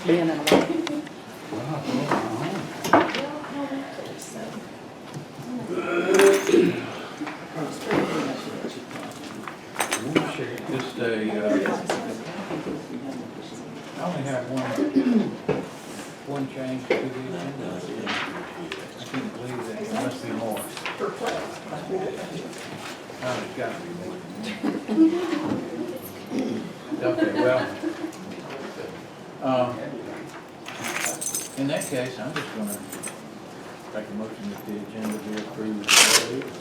Being in a while. Just a, I only have one change to the agenda. I can't believe that, there must be more. Oh, there's gotta be more. Okay, well, in that case, I'm just gonna make a motion that the agenda be approved as it is.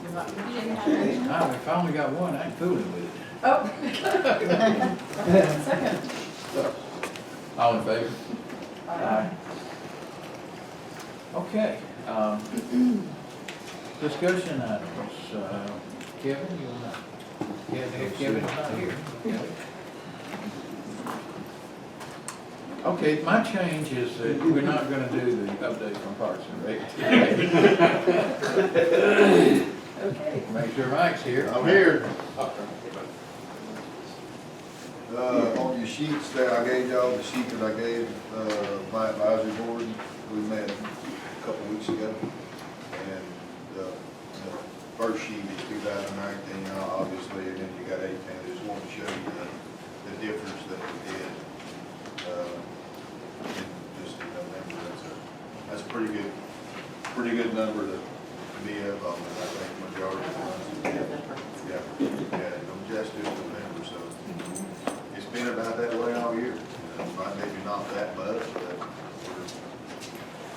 If I only got one, I ain't fooling with it. Oh. Second. All in favor? Aye. Okay, discussion items, Kevin, you wanna, Kevin's not here. Okay, my change is that we're not gonna do the update from Parks and Rec today. Okay. Make sure Mike's here. I'm here. On your sheets that I gave y'all, the sheet that I gave, my advisory board, we met a couple weeks ago. And the first sheet is 2019, obviously, and then you got 18. I just want to show you the difference that we did, in just in November. That's a pretty good number to be up on, and I think majority of the ones that did. Yeah, just in November, so it's been about that way all year. Maybe not that much, but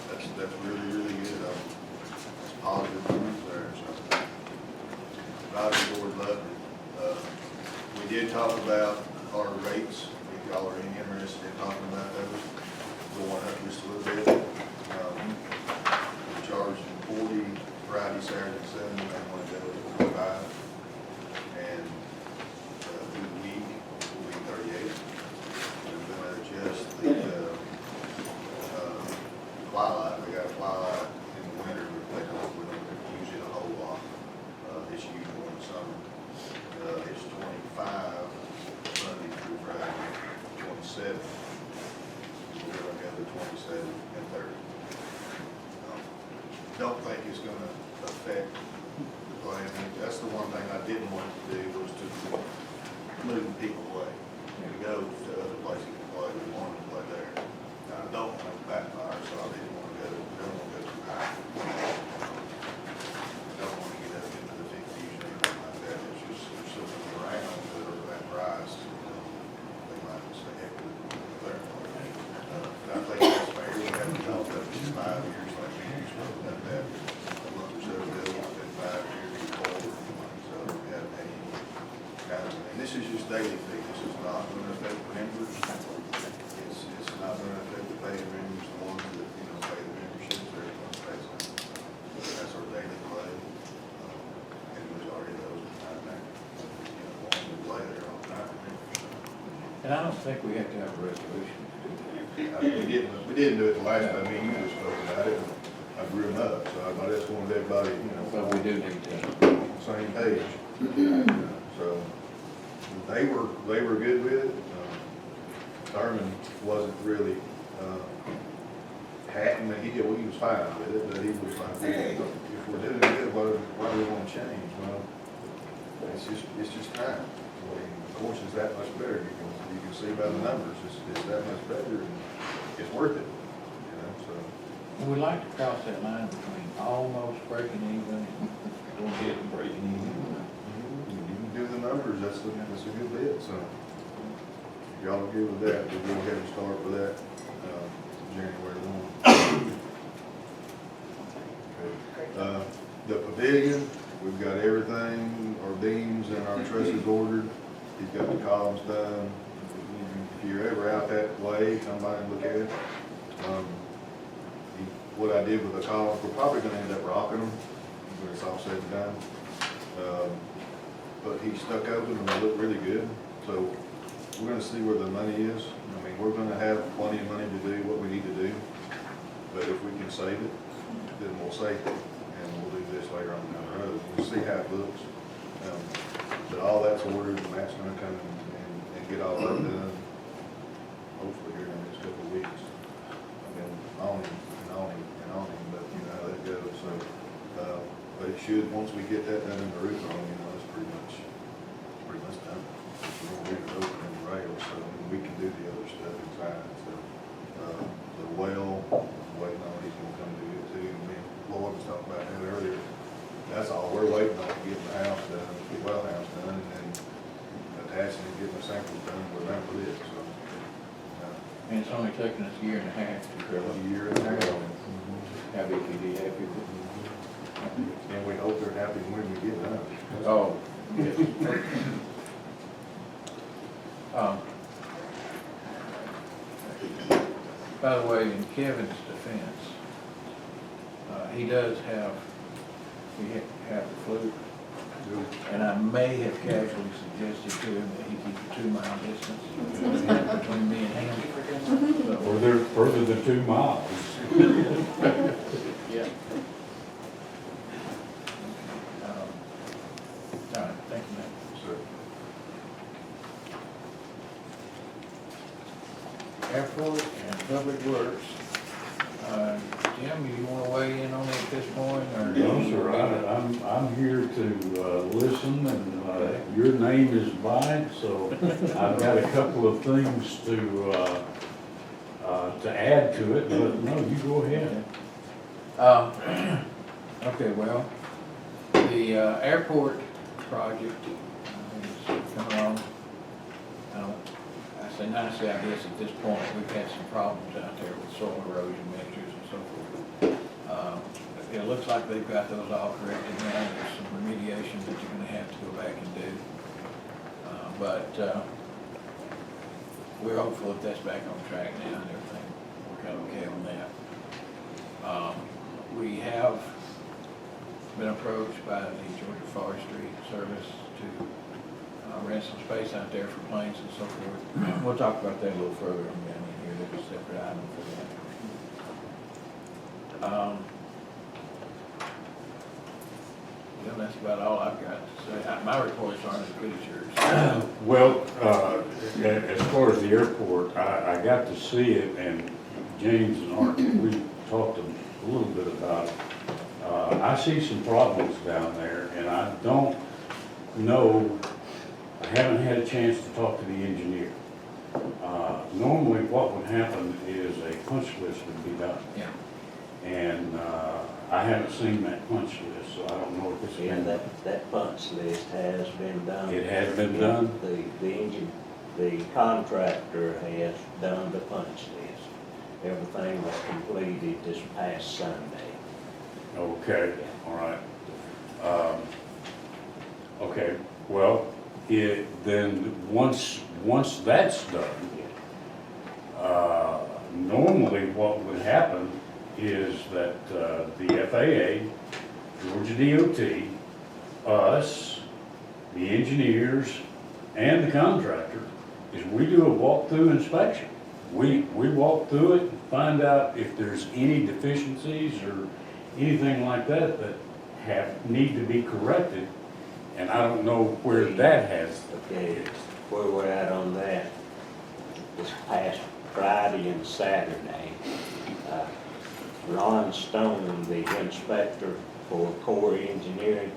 that's really good. It's positive numbers there, so advisory board loved it. We did talk about our rates, if y'all are any interested in talking about those, going up just a little bit. We're charging 40 Friday, Saturday, Sunday, they want to go to 45. And through the week, will be 38. We're going to adjust the twilight. We got a twilight in the winter, but we don't use it a whole lot. It's usual in the summer. It's 25 Monday through Friday, 27. We're going to go to 27 and 30. Don't think it's going to affect the play. I mean, that's the one thing I didn't want to do was to move people away and go to other places to play. We wanted to play there. I don't want to backfire, so I didn't want to go. Don't want to go too high. Don't want to get up into the 50s or anything like that. It's just there's something around that are that price. They might say, heck, there. I think that's fair. We haven't developed up to 5 years like we used to. That a month or so ago, within 5 years before. So we haven't had any kind of, and this is just daily fee. This is not going to affect the members. It's not going to affect the paying members, the ones that, pay the memberships, they're going to pay some. That's our daily play. And the majority of those are time, ones that play there all the time. And I don't think we have to have a resolution to do that. We didn't do it the last time, you just spoke about it. I grew them up, so I just wanted everybody, But we do need to. on the same page. So they were good with it. Thurman wasn't really, he was fine with it, but he was like, if we're doing it, why do we want to change? Well, it's just time. Of course, it's that much better. You can see by the numbers, it's that much better, and it's worth it, so. We like to cross that line between almost breaking even and going to get breaking even. You can do the numbers, that's a good bit, so. If y'all agree with that, we'll go ahead and start with that, January 1. The pavilion, we've got everything, our beams and our trusses ordered. He's got the columns done. If you're ever out that way, come by and look at it. What I did with the columns, we're probably going to end up rocking them when it's all said and done. But he stuck over them and they look really good. So we're going to see where the money is. I mean, we're going to have plenty of money to do what we need to do. But if we can save it, then we'll save it. And we'll do this later on down the road. We'll see how it looks. But all that's ordered, and Matt's going to come and get all that done. hopefully here in the next couple of weeks. I've been on him and on him and on him, but you know how that goes, so, but it should, once we get that done in the roof on, you know, it's pretty much done. We're gonna leave it open in the rails, so we can do the other stuff inside, so, the well, waiting on, he's gonna come do it too, and me and Lloyd was talking about that earlier. That's all we're waiting on, getting the house done, the well house done, and then attaching and getting the samples done, we're done with it, so. And it's only taken us a year and a half to grow A up. year and a half. Have EPD happy with And we hope they're happy when we get done. it? Oh, yes. By the way, in Kevin's defense, he does have, have the flu. And I may have casually suggested to him that he keep a 2-mile distance between me and him. So, Or they're further than 2 miles. yeah. All right, thank you, ma'am. So, Airport and Public Works. Jim, you want to weigh in on it at this point, or? No, sir, I'm here to listen, and your name is by it, so I've got a couple of things to add to it, but no, you go ahead. Okay, well, the airport project is coming on. I say nicely, I guess, at this point, we've had some problems out there with soil erosion measures and so forth. It looks like they've got those all corrected now. There's some remediation that you're gonna have to go back and do. But we're hopeful that that's back on track now and everything. We're kind of okay on that. We have been approached by the Georgia Forestry Service to rent some space out there for planes and so forth. We'll talk about that a little further on down in here. There's a separate item for that. Well, that's about all I've got to say. My reports aren't as good as yours. Well, as far as the airport, I got to see it, and James and Art, we talked a little bit about it. I see some problems down there, and I don't know, I haven't had a chance to talk to the engineer. Normally what would happen is a punch list would be done. Yeah. And I haven't seen that punch list, so I don't know if it's Yeah, been. that punch list has been done. It has been done? The contractor has done the punch list. Everything was completed this past Sunday. Okay, all right. Okay, well, then once that's done, normally what would happen is that the FAA, Georgia DOT, us, the engineers, and the contractor, is we do a walkthrough inspection. We walk through it and find out if there's any deficiencies or anything like that need to be corrected, and I don't know where that has. Okay, where we're at on that, this past Friday and Saturday, Ron Stone, the inspector for Corps Engineering,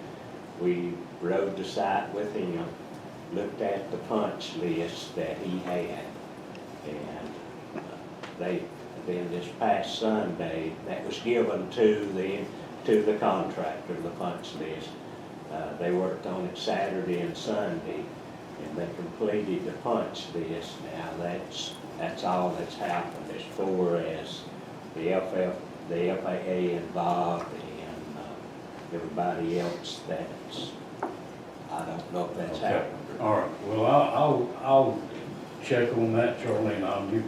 we rode the site with him, looked at the punch list that he had, and then this past Sunday, that was given to the contractor, the punch list. They worked on it Saturday and Sunday, and they completed the punch list. Now that's all that's happened as far as the FAA involved and everybody else. I don't know if that's Okay. happened. All right, well, I'll check on that, Charlie, and I'll give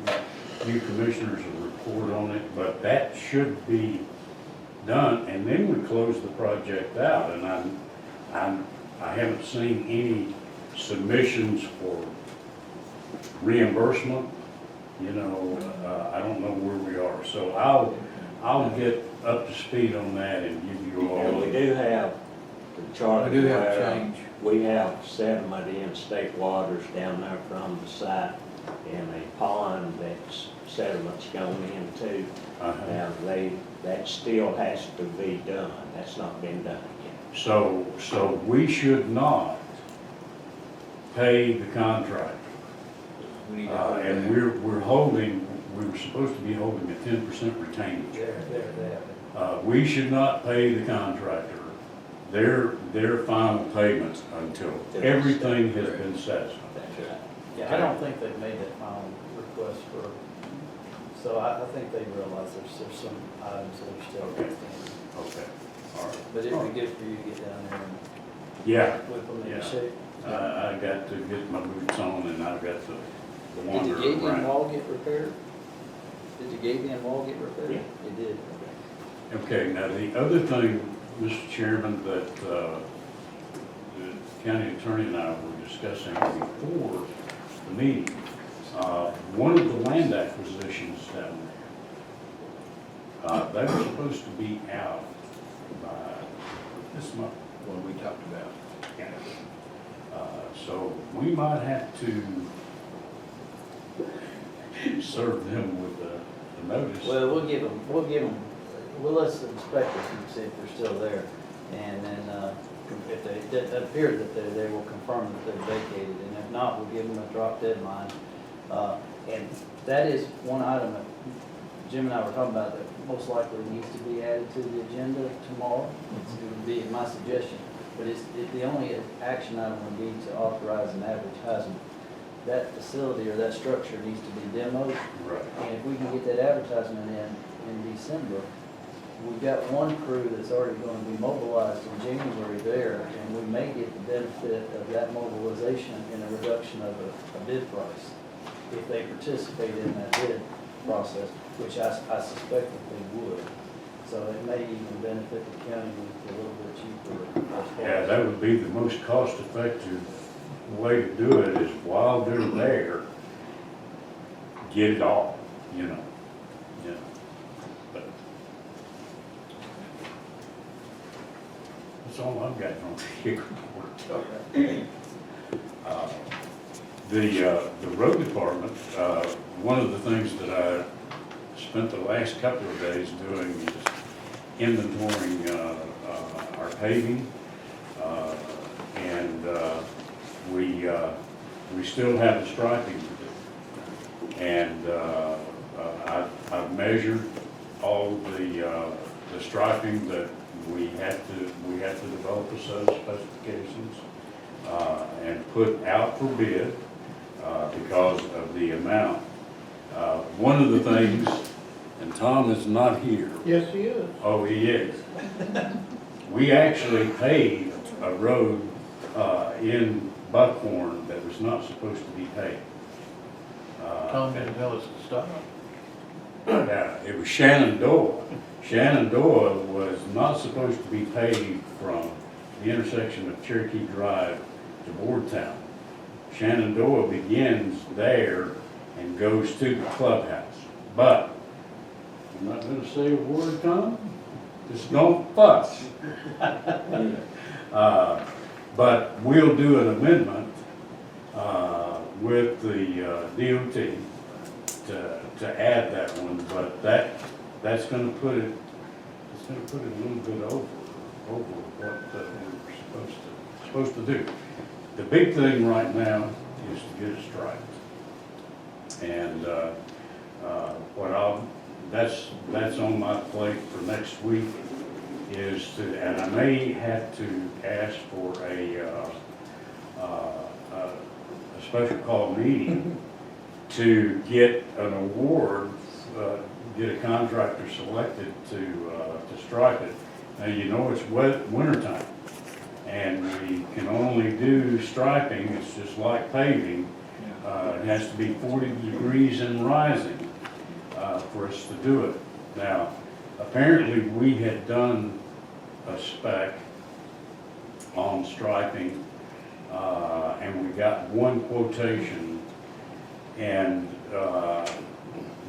you commissioners a report on it, but that should be done, and then we close the project out, and I haven't seen any submissions for reimbursement, I don't know where we are, so I'll get up to speed on that and give you all. And we do have, the chart. We do have change. We have sediment in state waters down there from the site and a pond that's settlement's going into. Now, that still has to be done. That's not been done yet. So we should not pay the contractor. We need to hold And that. we were supposed to be holding a 10% retainage. We should not pay the contractor their final payment until everything has been satisfied. That's right. Yeah, I don't think they've made that final request for, so I think they realize there's some items that are still Okay. outstanding. Okay, all right. But it'd be good for you to get down there and Yeah, whip them Yeah. into shape. I got to get my boots on and I've got to Did wander the Gabion around. wall get repaired? Did the Gabion wall get repaired? Yeah. It did. Okay, now the other thing, Mr. Chairman, that the county attorney and I were discussing before the meeting, one of the land acquisitions down there, they were supposed to be out by this month. What we talked about. So we might have to serve them with a notice. Well, we'll give them, we'll let the inspectors see if they're still there. And then, if they, it appears that they will confirm that they're vacated, and if not, we'll give them a drop deadline. And that is one item that Jim and I were talking about that most likely needs to be added to the agenda tomorrow. It would be my suggestion, but it's the only action item we need to authorize an advertisement. That facility or that structure needs to be demoed. Right. And if we can get that advertisement in December, we've got one crew that's already going to be mobilized in January there, and we may get the benefit of that mobilization in a reduction of a bid price if they participate in that bid process, which I suspect that they would. So it may even benefit the county a little bit cheaper. as far Yeah, as- that would be the most cost-effective way to do it is while they're there, get it all, you know. Yeah. But that's all I've got on the report. Okay. The road department, one of the things that I spent the last couple of days doing is inventorying our paving. And we still have the striping to do. And I've measured all the striping that we have to develop a set of specifications and put out for bid because of the amount. One of the things, and Tom is not here. Yes, he is. Oh, he is. We actually paved a road in Buckhorn that was not supposed to be paved. Tom didn't tell us to stop. Yeah, it was Shenandoah. Shenandoah was not supposed to be paved from the intersection of Cherokee Drive to Boardtown. Shenandoah begins there and goes to the clubhouse. But, I'm not gonna say a word, Tom, just don't fuss. But we'll do an amendment with the DOT to add that one, but that's gonna put it, it's gonna put it a little bit over what we were supposed to do. The big thing right now is to get it striped. And that's on my plate for next week is to, and I may have to ask for a special call meeting to get an award, get a contractor selected to stripe it. Now, you know it's wintertime, and we can only do striping, it's just like paving. It has to be 40 degrees and rising for us to do it. Now, apparently, we had done a spec on striping, and we got one quotation, and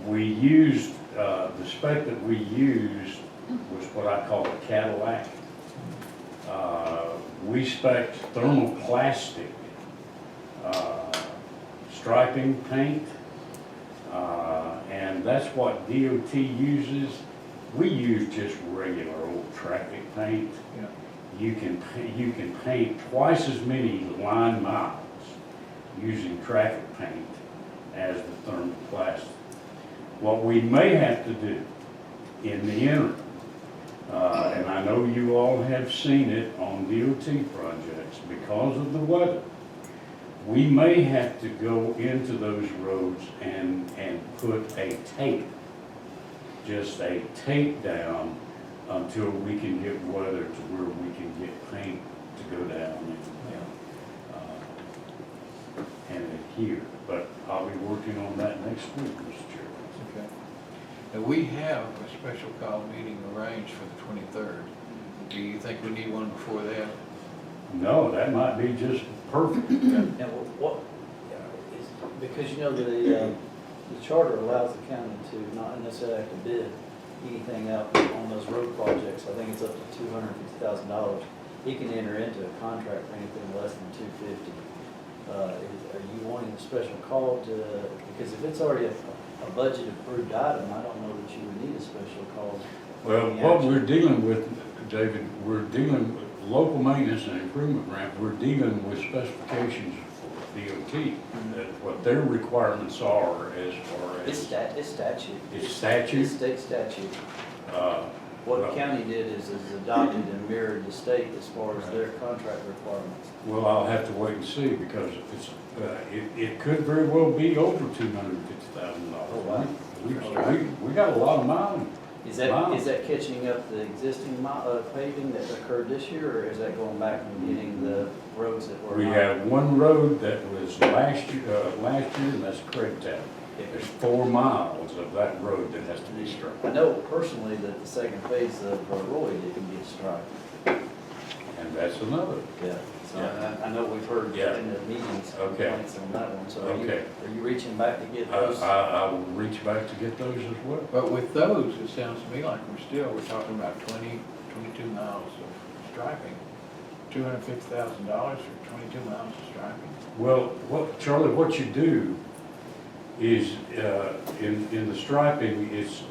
we used, the spec that we used was what I call a Cadillac. We spec'd thermoplastic striping paint, and that's what DOT uses. We use just regular old traffic paint. Yeah. You can paint twice as many line miles using traffic paint as the thermoplastic. What we may have to do in the interim, and I know you all have seen it on DOT projects because of the weather, we may have to go into those roads and put a tape, just a tape down until we can get weather to where we can get paint to go down and adhere. But I'll be working on that next week, Mr. Chairman. Okay. Now, we have a special call meeting arranged for the 23rd. Do you think we need one before that? No, that might be just perfect. And what, is, because you know, the charter allows the county to not necessarily have to bid anything out on those road projects. I think it's up to $250,000. He can enter into a contract for anything less than $250,000. Are you wanting a special call to, because if it's already a budget approved item, I don't know that you would need a special call. Well, what we're dealing with, David, we're dealing with local maintenance and improvement grant. We're dealing with specifications for DOT, that what their requirements are as far as. It's statute. It's It's statute. state statute. What the well- county did is adopted and mirrored the state as far as their contract requirements. Well, I'll have to wait and see because it's, it could very well be over $250,000. Oh, wow. We got a lot of miles. Is that, Wow. is that catching up the existing paving that occurred this year, or is that going back and getting the roads that were? We not- have one road that was last year, and that's Craig Town. There's 4 miles of that road that has to be striped. I know personally that the second phase of Roy didn't get striped. And that's another. Yeah. So Yeah. I know we've heard Yeah. in the meetings, Okay. complaints on that one, so Okay. are you reaching back to get those? I will reach back to get those as well. But with those, it sounds to me like we're talking about 22 miles of striping. $250,000 for 22 miles of striping. Well, Charlie, what you do is, in the striping, it's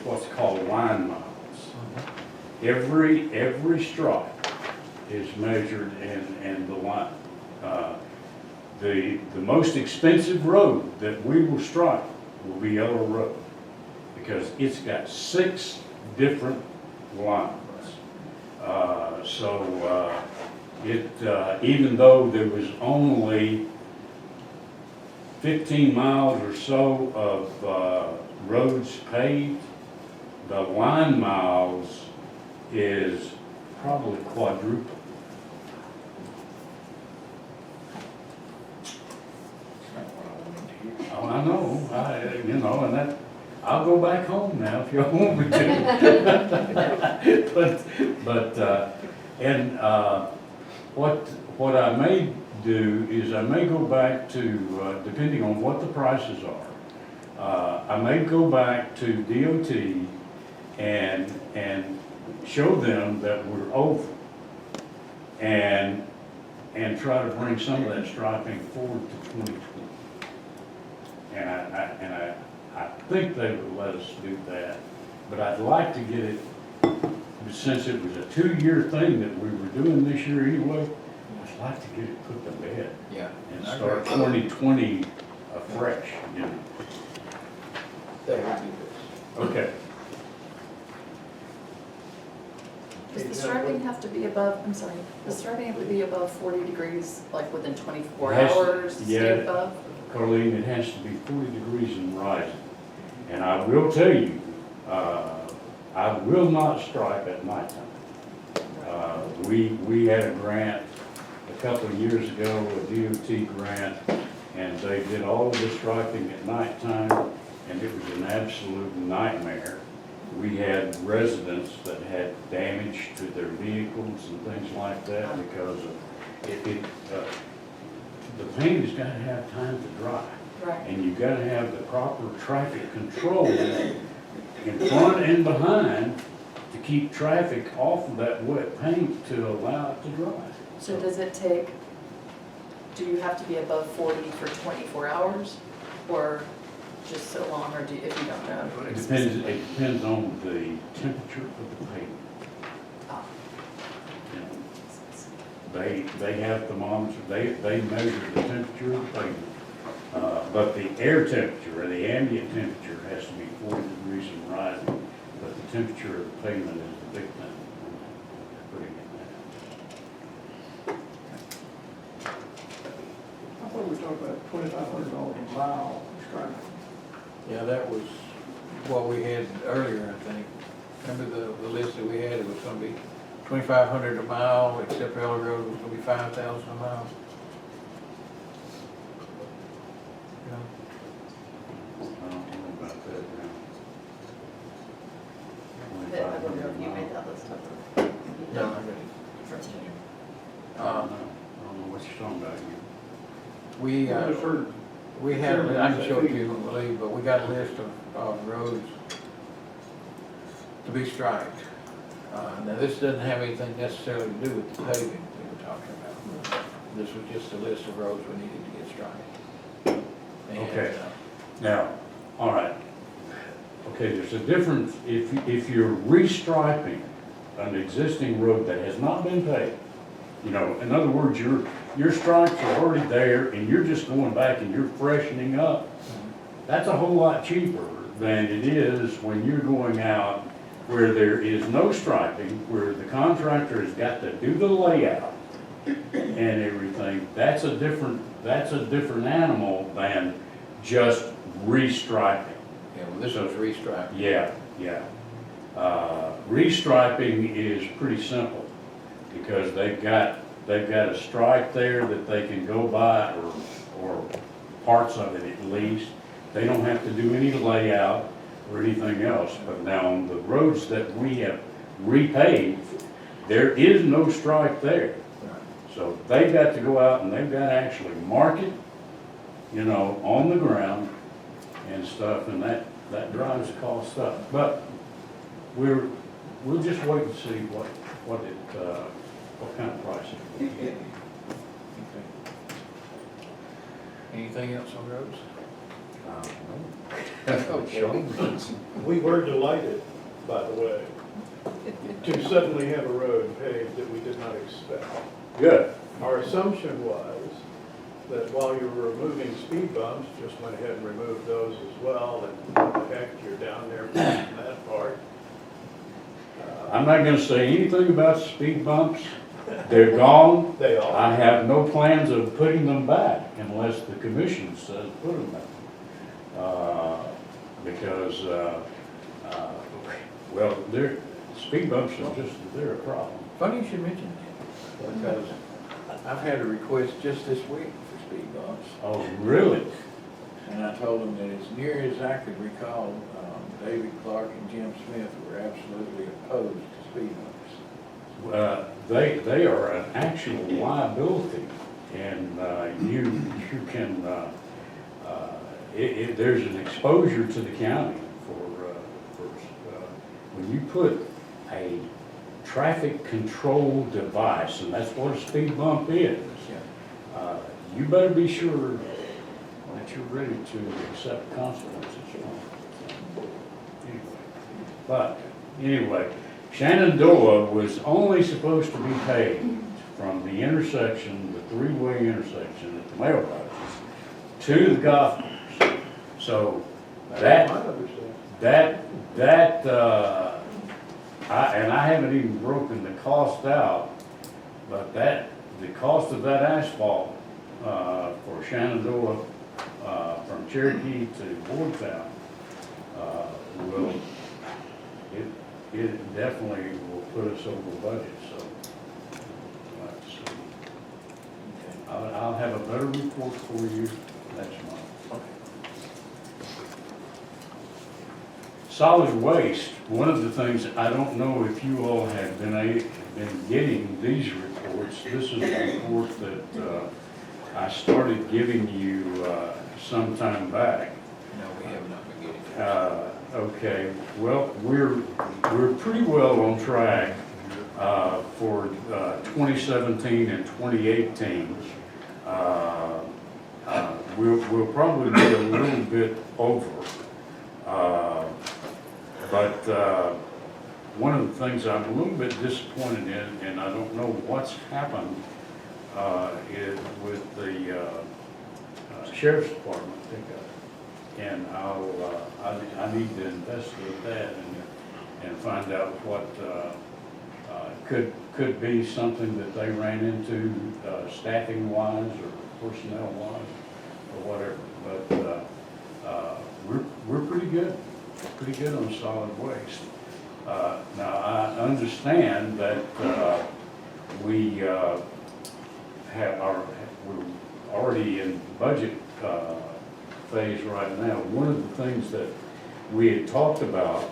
what's called line miles. Every stripe is measured in the line. The most expensive road that we will stripe will be Yellow Road, because it's got 6 different lines. Even though there was only 15 miles or so of roads paved, the line miles is probably quadruple. That's not what I wanted to hear. Oh, I know, and that, I'll go back home now if y'all want me to. What I may do is I may go back to, depending on what the prices are, I may go back to DOT and show them that we're over and try to bring some of that striping forward to 2020. And I think they would let us do that, but I'd like to get it, since it was a 2-year thing that we were doing this year anyway, I'd like to get it put to bed Yeah. and I start agree. 2020 afresh, you know. They would do this. Okay. Does the striping have to be above, I'm sorry, does the striping have to be above 40 degrees, like within 24 It has to- hours to yeah. stay above? Carleen, it has to be 40 degrees and rising. And I will tell you, I will not stripe at nighttime. We had a grant a couple of years ago, a DOT grant, and they did all of the striping at nighttime, and it was an absolute nightmare. We had residents that had damage to their vehicles and things like that because of the paint has got to have time to dry. Right. And you've got to have the proper traffic control in front and behind to keep traffic off of that wet paint to allow it to dry. So does it take do you have to be above 40 for 24 hours? Or just so long, or do, if you don't know? It depends on the temperature of the pavement. Ah, You know, They have thermometers, they measure the temperature of the pavement. But the air temperature, or the ambient temperature, has to be 40 degrees and rising. But the temperature of the pavement is the big thing. Putting it there. I thought we talked about $2,500 a mile striping. Yeah, that was what we had earlier, I think. Remember the list that we had, it was gonna be 2,500 a mile, except Eller Road was gonna be 5,000 a mile. Yeah. I don't know about that now. I don't know if you made that list up. No, I got it. First year. I don't know what you're talking about here. We, I just heard we had, I can show it to you when we leave, but we got a list of roads to be striped. Now, this doesn't have anything necessarily to do with the paving we were talking about. This was just a list of roads we needed to get striped. And, Okay. Now, all right. Okay, there's a difference, if you're restriping an existing road that has not been paved, you know, in other words, your stripes are already there and you're just going back and you're freshening up, that's a whole lot cheaper than it is when you're going out where there is no striping, where the contractor has got to do the layout and everything. That's a different animal than just restriping. Yeah, well, this was restriped. Yeah. Restriping is pretty simple, because they've got a stripe there that they can go by, or parts of it at least. They don't have to do any layout or anything else. But now on the roads that we have repaved, there is no stripe there. So they've got to go out and they've got to actually mark it, you know, on the ground and stuff, and that drives cost up. But we'll just wait and see what kind of price it will be. Okay. Anything else on roads? Okay. We were delighted, by the way, to suddenly have a road paved that we did not expect. Good. Our assumption was that while you were removing speed bumps, just went ahead and removed those as well, and what the heck, you're down there fixing that part. I'm not gonna say anything about speed bumps. They're gone. They are. I have no plans of putting them back unless the commission says put them back. Because, well, speed bumps are they're a problem. Funny you should mention that, because I've had a request just this week for speed bumps. Oh, really? And I told them that as near as I could recall, David Clark and Jim Smith were absolutely opposed to speed bumps. They are an actual liability, and you can, there's an exposure to the county for when you put a traffic control device, and that's what a speed bump is. You better be sure that you're ready to accept consequences. But anyway, Shenandoah was only supposed to be paved from the intersection, the three-way intersection at the mailboxes, to the golf course. So That's my understanding. and I haven't even broken the cost out, but the cost of that asphalt for Shenandoah from Cherokee to Boardtown it definitely will put us over budget. So we'll have to see. I'll have a better report for you next month. Solid waste, one of the things, I don't know if you all have been getting these reports. This is a report that I started giving you some time back. No, we have not been getting that. Okay, well, we're pretty well on track for 2017 and 2018. We'll probably be a little bit over. But one of the things I'm a little bit disappointed in, and I don't know what's happened, is with the sheriff's department pickup. And I need to investigate that and find out what could be something that they ran into staffing wise or personnel wise or whatever. But we're pretty good on solid waste. Now I understand that we're already in budget phase right now. One of the things that we had talked about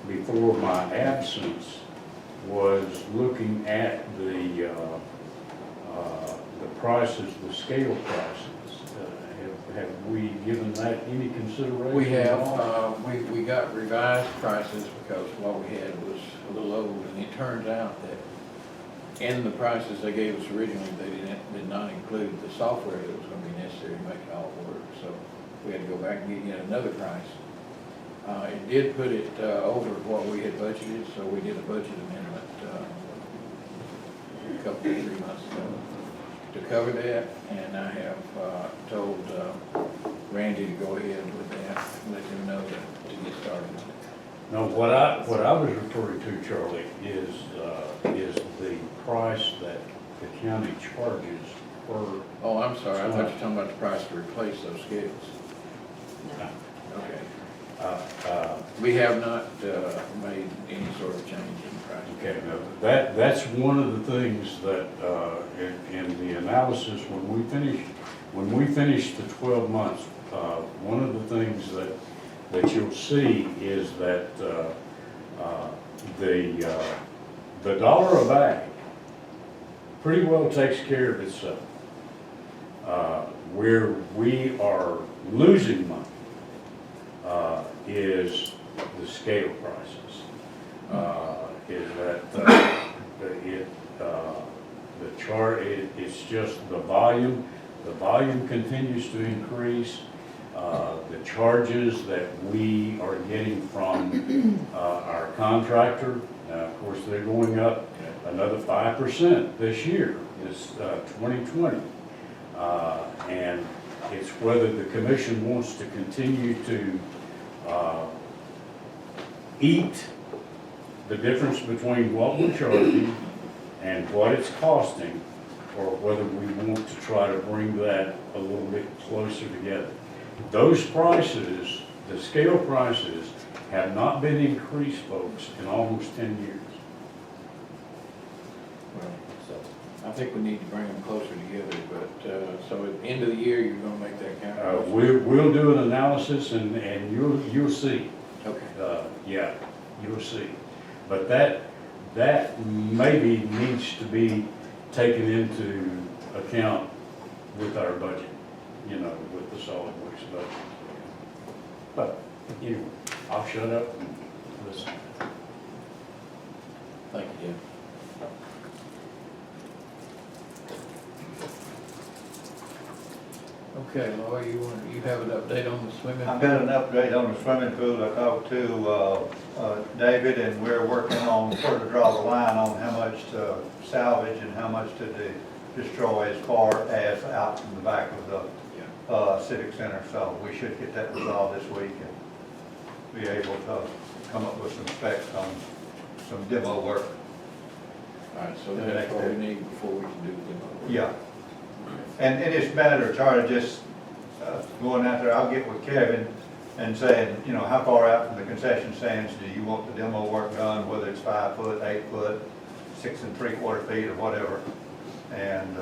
before my absence was looking at the prices, the scale prices. Have we given that any consideration? We at have, all? we got revised prices because what we had was a little old, and it turns out that in the prices they gave us originally, they did not include the software that was gonna be necessary to make it all work, so we had to go back and get yet another price. It did put it over what we had budgeted, so we did a budget amendment a couple, 3 months ago to cover that, and I have told Randy to go ahead with that, let him know to get started on it. No, what I was referring to, Charlie, is the price that the county charges per. Oh, I'm sorry, I thought you were talking about the price to replace those scales. Okay. We have not made any sort of change in price. Okay, now, that's one of the things that, in the analysis, when we finish the 12 months, one of the things that you'll see is that the dollar a bag pretty well takes care of itself. Where we are losing money is the scale prices. Is that the chart? It's just the volume. The volume continues to increase. The charges that we are getting from our contractor, of course, they're going up another 5% this year, this 2020. And it's whether the commission wants to continue to eat the difference between what we're charging and what it's costing, or whether we want to try to bring that a little bit closer together. Those prices, the scale prices, have not been increased, folks, in almost 10 years. Well, so I think we need to bring them closer together, but, so at the end of the year, you're gonna make that calculation? We'll do an analysis and you'll see. Okay. Yeah, you'll see. But that maybe needs to be taken into account with our budget, with the solid waste budget. But, anyway, I'll shut up and listen. Thank you, Jim. Okay, Laura, you have an update on the swimming? I've got an update on the swimming pool. I talked to David, and we're working on where to draw the line on how much to salvage and how much to destroy as far as out from the back of the Civic Center. So we should get that resolved this week and be able to come up with some specs on some demo work. All right, so that's what we need before we can do the demo. Yeah. And it's better, Charlie, just going out there, I'll get with Kevin and saying, how far out from the concession stands do you want the demo work done, whether it's 5 foot, 8 foot, 6 3/4 feet, or whatever. And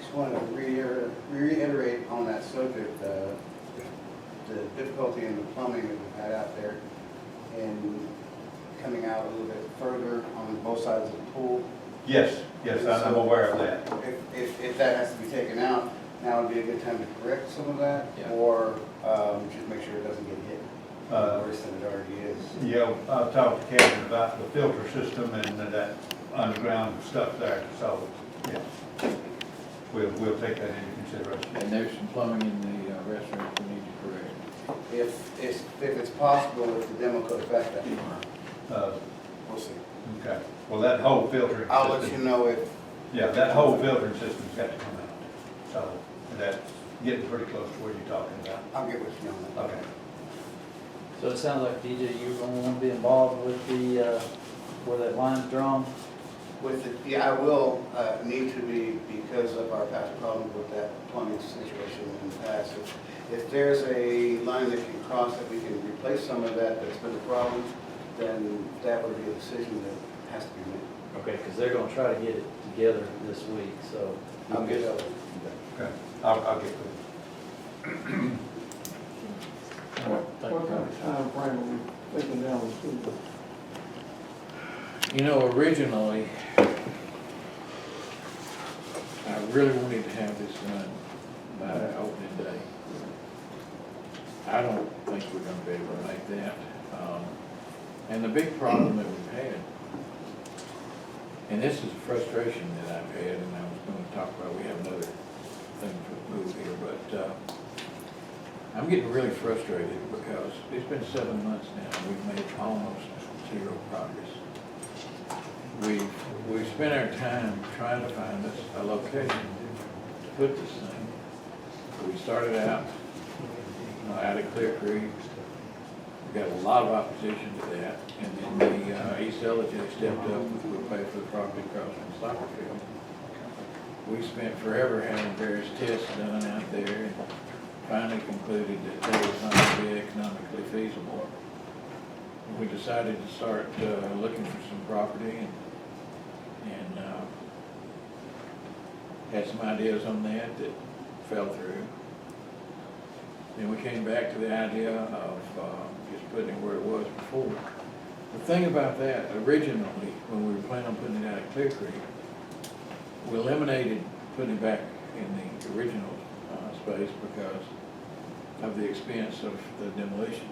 Just want to reiterate on that subject, the difficulty in the plumbing that we've had out there and coming out a little bit further on both sides of the pool. yes, I'm aware of that. If that has to be taken out, now would be a good time to correct some of that, Yeah. or just make sure it doesn't get hit worse than it already is. Yeah, I've talked to Kevin about the filter system and that underground stuff there, so, yeah. we'll take that into consideration. And there's some plumbing in the restaurant we need to correct. If it's possible, if the demo goes back that far, we'll see. Okay, well, that whole filtering system. I'll let you know if, Yeah, that whole filtering system's got to come out. So that's getting pretty close to what you're talking about. I'll get with you on that. Okay. So it sounds like, DJ, you're gonna wanna be involved with the, where that line's drawn? With it, yeah, I will need to be because of our past problems with that plumbing situation in the past. If there's a line that can cross that we can replace some of that that's been a problem, then that would be a decision that has to be made. Okay, because they're gonna try to get it together this week, so. I'll get that. Okay, I'll get with you. What kind of time frame are we thinking down the street? You know, originally, I really wanted to have this done by opening day. I don't think we're gonna be able to make that. And the big problem that we've had, and this is a frustration that I've had, and I was gonna talk about, we have another thing to move here, but I'm getting really frustrated because it's been 7 months now, and we've made almost zero progress. We've spent our time trying to find us a location to put this thing. We started out at Clear Creek. We got a lot of opposition to that, and then the East LJ stepped up and we'll pay for the property across from the soccer field. We spent forever having various tests done out there and finally concluded that that was not going to be economically feasible. We decided to start looking for some property and had some ideas on that fell through. Then we came back to the idea of just putting it where it was before. The thing about that, originally, when we were planning on putting it out at Clear Creek, we eliminated putting it back in the original space because of the expense of the demolition.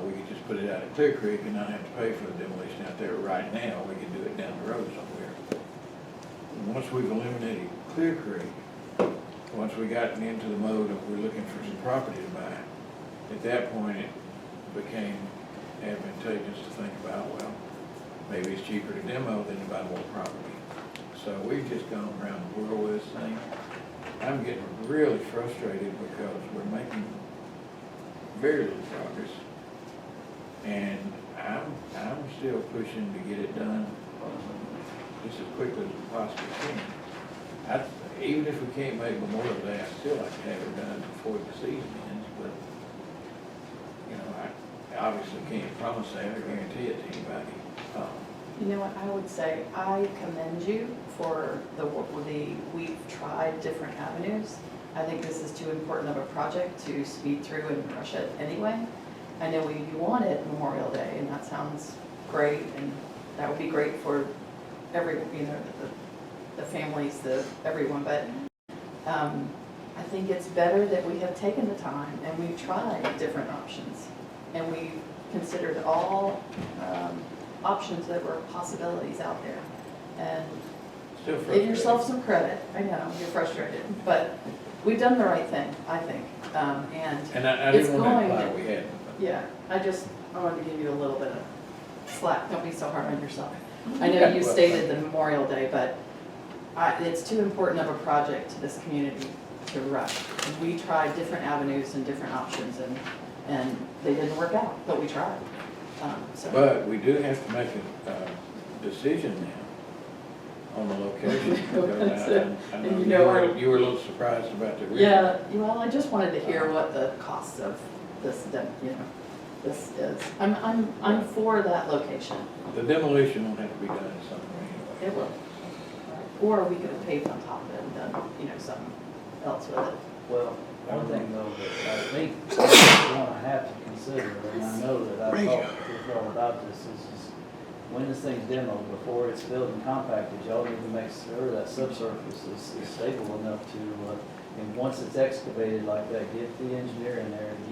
We could just put it out at Clear Creek and not have to pay for the demolition out there right now. We could do it down the road somewhere. And once we've eliminated Clear Creek, once we gotten into the mode of we're looking for some property to buy, at that point it became advantageous to think about, well, maybe it's cheaper to demo than to buy more property. So we've just gone around the world with this thing. I'm getting really frustrated because we're making very little progress. And I'm still pushing to get it done just as quickly as we possibly can. Even if we can't make Memorial Day, I still like to have it done before the season ends, but, you know, I obviously can't promise that or guarantee it to anybody. You know what, I would say, I commend you for we've tried different avenues. I think this is too important of a project to speed through and rush it anyway. I know you want it Memorial Day, and that sounds great, and that would be great for everyone, you know, the families, everyone, but I think it's better that we have taken the time and we've tried different options, and we've considered all options that were possibilities out there. And give yourself some credit. I know, you're frustrated, but we've done the right thing, I think. And I didn't want that we had. Yeah, I wanted to give you a little bit of slack. Don't be so hard on yourself. I know you stated the Memorial Day, but it's too important of a project to this community to rush. And we tried different avenues and different options, and they didn't work out, but we tried. But we do have to make a decision now on the location. And you know, you were a little surprised about the original. yeah, well, I just wanted to hear what the cost of this, you know, this is. I'm for that location. The demolition will have to be done somewhere anyway. It will. Or we could have paved on top of it and done, you know, something else with it. Well, one thing though, that I think we're gonna have to consider, and I know that I've talked with y'all about this, is when this thing's demoed, before it's filled and compacted, y'all need to make sure that subsurface is stable enough to, and once it's excavated like that, get the engineer in there and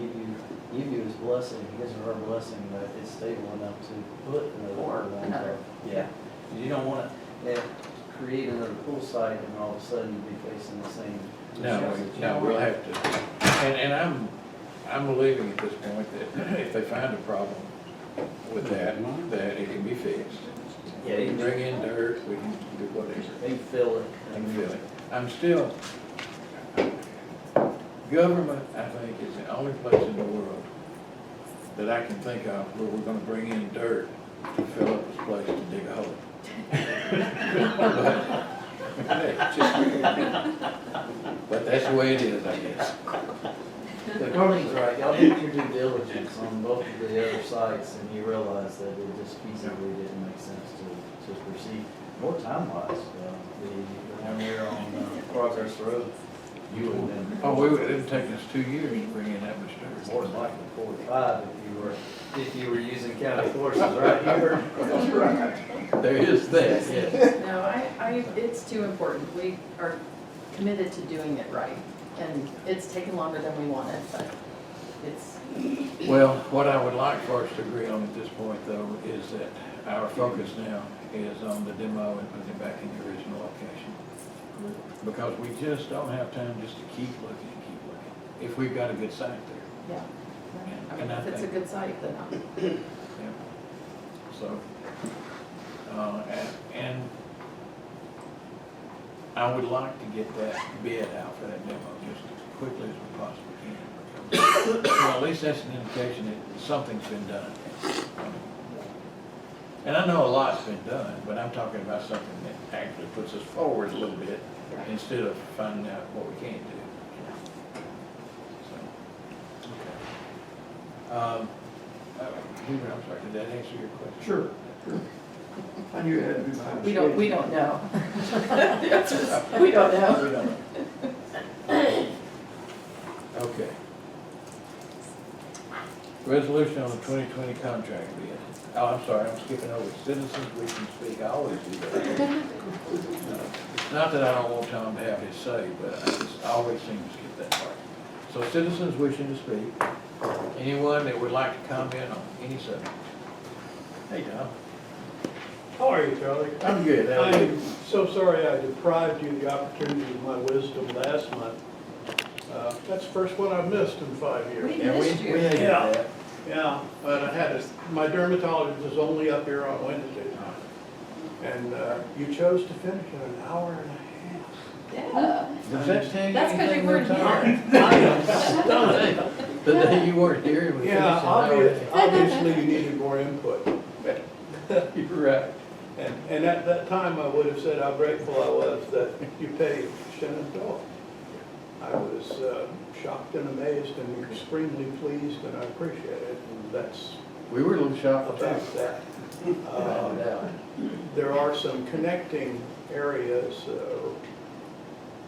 give you his blessing, his or her blessing that it's stable enough to put another. Or another. Yeah. You don't wanna, create another pool site and all of a sudden you'd be facing the same. No, we'll have to, and I'm believing at this point that if they find a problem with that it can be fixed. Yeah, We you can can bring in dirt, we can do whatever. They fill it. And feel it. I'm still, government, I think, is the only place in the world that I can think of where we're gonna bring in dirt to fill up this place to dig a hole. But that's the way it is, I guess. The Karleen's right, y'all did your due diligence on both of the other sites and you realize that it just feasibly didn't make sense to proceed. More time-wise, the one there on Progress Road, you would have been. Oh, it'd take us 2 years to bring in that much dirt. More than likely 4 or 5 if you were using county forces, right? That's right. There is that, yes. No, it's too important. We are committed to doing it right. And it's taken longer than we wanted, but it's, Well, what I would like for us to agree on at this point, though, is that our focus now is on the demo and putting it back in the original location. Because we just don't have time just to keep looking and keep looking, if we've got a good site there. yeah. I mean, And I if it's a think- good site, then Yeah. So, and I would like to get that bid out for that demo just as quickly as we possibly can. Well, at least that's an indication that something's been done. And I know a lot's been done, but I'm talking about something that actually puts us forward a little bit instead of finding out what we can't do. So, Hubert, I'm sorry, did that answer your question? Sure. I knew it had to be behind the we don't know. The answer is, we don't know. We don't know. Okay. Resolution on the 2020 contract bid. Oh, I'm sorry, I'm skipping over. Citizens wishing to speak, I always do that. It's not that I don't want Tom to have his say, but I always seem to skip that part. So citizens wishing to speak, anyone that would like to comment on any subject? Hey, Tom. How are you, Charlie? I'm good. How are you? I'm so sorry I deprived you of the opportunity of my wisdom last month. That's the first one I've missed in 5 years. We Yeah, missed you. hated Yeah. that. Yeah, but I had my dermatologist is only up here on Wednesday. And you chose to finish in an hour and a half. Yeah. Does that tell you That's 'cause you anything, weren't Tom? here. I am stunned. The day you weren't here, we finished Yeah, an hour and a half. obviously you needed more input. You're right. And at that time, I would have said how grateful I was that you paid Shenandoah. I was shocked and amazed and extremely pleased, and I appreciate it, and that's We were a little shocked about too. that. No doubt. There are some connecting areas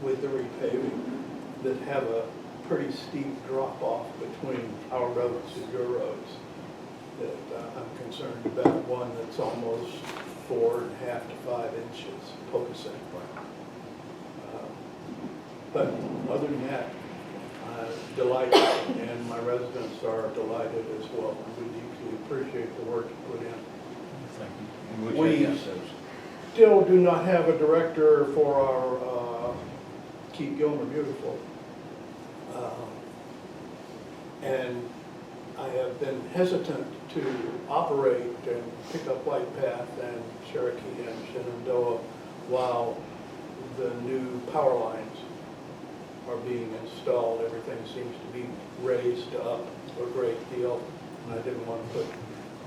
with the repaving that have a pretty steep drop-off between our roads and your roads that I'm concerned about. One that's almost 4.5 to 5 inches post. But other than that, delighted, and my residents are delighted as well. We deeply appreciate the work you put in. Thank you. And We- we'll check out those. Still do not have a director for our Keep Gilmer Beautiful. And I have been hesitant to operate and pick up White Path and Cherokee and Shenandoah while the new power lines are being installed. Everything seems to be raised up a great deal, and I didn't want to put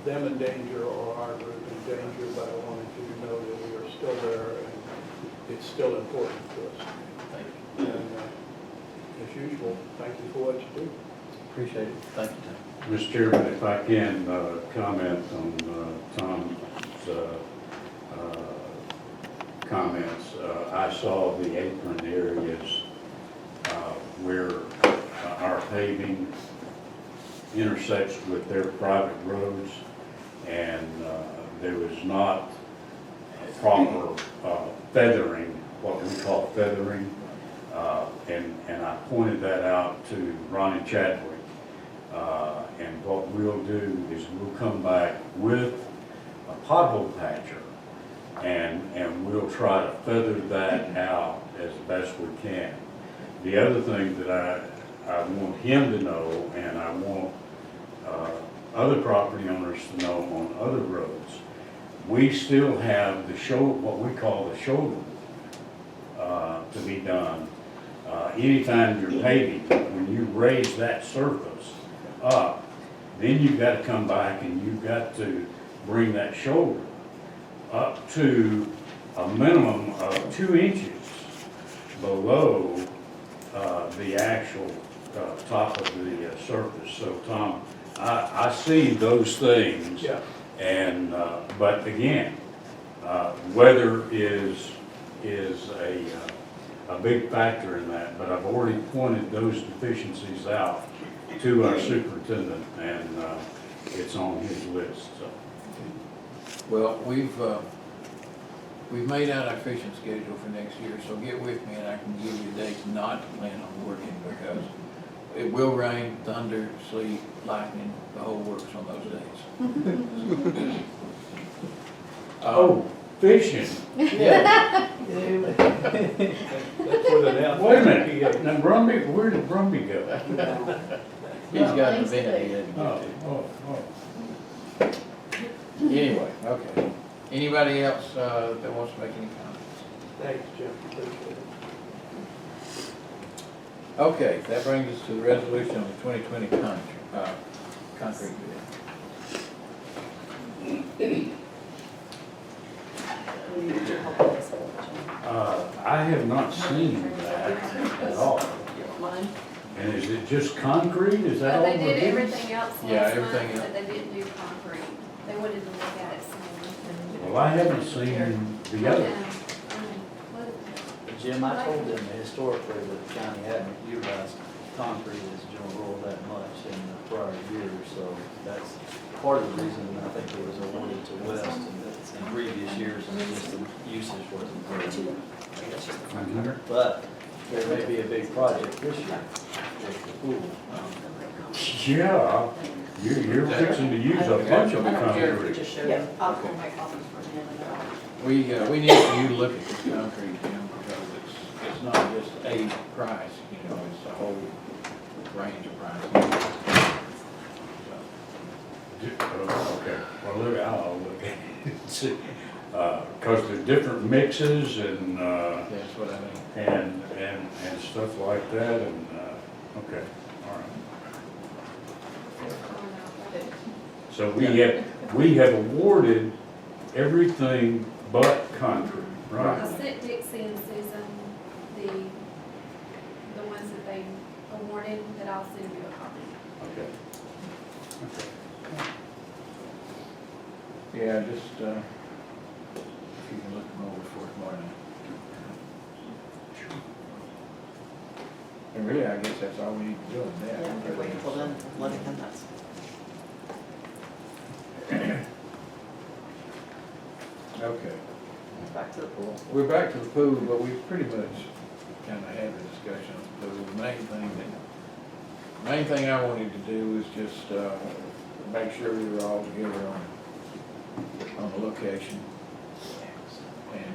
them in danger or our group in danger, but I wanted you to know that we are still there and it's still important to us. Thank you. And as usual, thank you for what you do. Appreciate it. Thank you, Tom. Mr. Chairman, if I can comment on Tom's comments. I saw the apron areas where our paving intersects with their private roads, and there was not proper feathering, what we call feathering, and I pointed that out to Ronnie Chadwick. And what we'll do is we'll come back with a pothole patcher and we'll try to feather that out as best we can. The other thing that I want him to know, and I want other property owners to know on other roads, we still have the what we call the shoulder to be done. Anytime you're paving, when you raise that surface up, then you've got to come back and you've got to bring that shoulder up to a minimum of 2 inches below the actual top of the surface. So Tom, I see those things. Yeah. And, but again, weather is a big factor in that, but I've already pointed those deficiencies out to our superintendent, and it's on his list, so. Well, we've made out our fishing schedule for next year, so get with me and I can give you dates not to plan on working, because it will rain, thunder, sleet, lightning, the whole works on those days. Oh, fishing. Yeah. That's what it out. Wait a minute, now Brumby, where did Brumby go? He's got an event he had to Oh, go oh, to. Anyway, okay. Anybody else that wants to make any comments? Thanks, Jim, appreciate it. Okay, that brings us to the resolution on the 2020 concrete bid. We need your help on this one. I have not seen that at all. You don't mind? And is it just concrete, is that all They we're did doing? everything else Yeah, last everything month, else. but they didn't do concrete. They wanted to look at it some. Well, I haven't seen the other. Jim, I told them historically that the county hadn't utilized concrete as a general rule that much in the prior years, so that's part of the reason I think it was awarded to West in previous years, and just the usage wasn't there. But there may be a big project this year with the pool. Yeah, you're fixing to use a bunch of I don't care if we concrete. just show them. I'll call my copies for him and We need you to look at this concrete, Jim, because it's not just a price, it's a whole range of prices. Okay, well, look, I'll look at it, see, cause there's different mixes and, That's what I mean. and stuff like that, and, okay, all right. So we have awarded everything but concrete, I right? sent Dixie and Susan the ones that they awarded, that I'll send you a copy. Okay. Okay. Yeah, just, if you can look them over for tomorrow night. And really, I guess that's all we need to do on that. Yeah, we're waiting till then, let it come back. Okay. Back to the pool. We're back to the pool, but we pretty much kind of had the discussion on the pool. The main thing I wanted to do was just, make sure we were all together on the location. And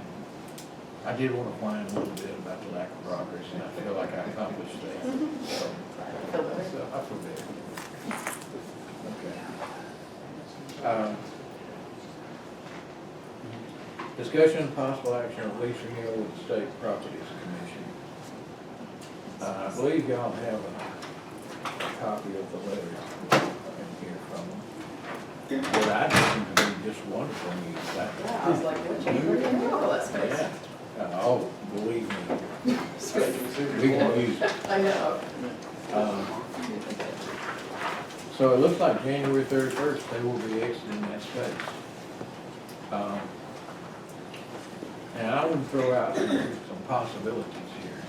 I did want to whine a little bit about the lack of progress, and I feel like I accomplished that. So, Feel better? I feel better. Okay. Discussion and possible action on lease renewal with the State Properties Commission. I believe y'all have a copy of the letter in here from them. What I think would be just wonderful news. Yeah, I was like, what chamber do you know? That's crazy. Oh, believe me, we can use it. I know. So it looks like January 31st, they will be exiting that space. And I would throw out some possibilities here.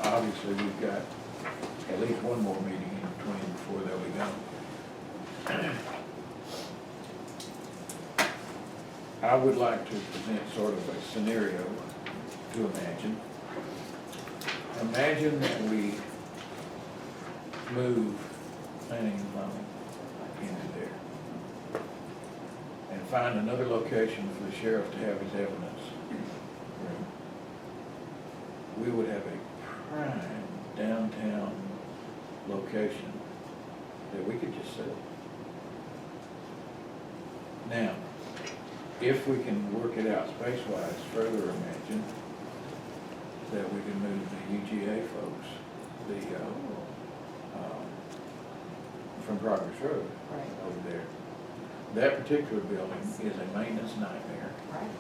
Obviously, we've got at least one more meeting in between before they'll be gone. I would like to present sort of a scenario to imagine. Imagine that we move planning and zoning into there and find another location for the sheriff to have his evidence room, we would have a prime downtown location that we could just sell. Now, if we can work it out space-wise, further imagine that we can move the UGA folks, from Progress Road Right. over there. That particular building is a maintenance nightmare. Right.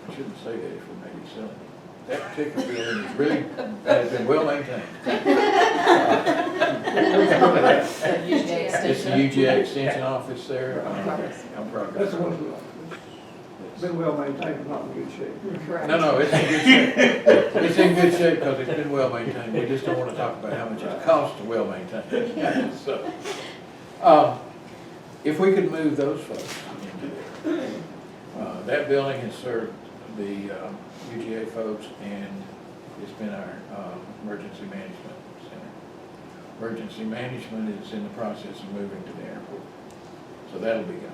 I shouldn't say that if we may be selling it. That particular building is really, has been well maintained. It's the UGA extension office there. On Progress. That's the one that's been well maintained, but not in good shape. Correct. No, it's in good shape. It's in good shape because it's been well maintained. We just don't want to talk about how much it costs to well maintain it. So, if we could move those folks into there. That building has served the UGA folks, and it's been our emergency management center. Emergency management is in the process of moving to the airport, so that'll be gone.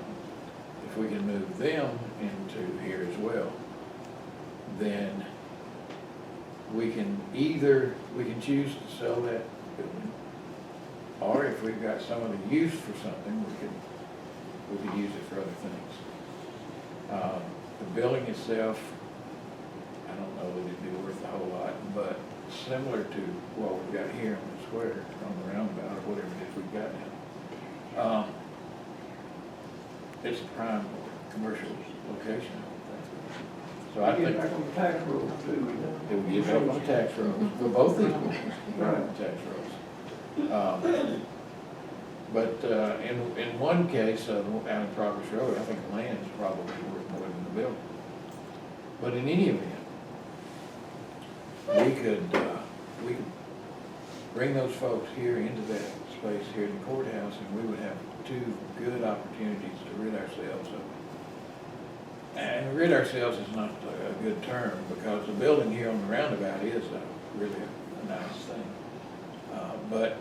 If we can move them into here as well, then we can choose to sell that building, or if we've got some other use for something, we could use it for other things. The building itself, I don't know that it'd be worth a whole lot, but similar to what we've got here on the square, on the roundabout, or whatever it is we've got now. It's a prime commercial location, I would think. So I think Get back on the tax roll too. it would get back on the tax rolls, for both these buildings, Right. tax rolls. But in one case, out in Progress Road, I think the land is probably worth more than the building. But in any event, we could bring those folks here into that space here in the courthouse, and we would have two good opportunities to rid ourselves of it. And rid ourselves is not a good term, because the building here on the roundabout is really a nice thing. But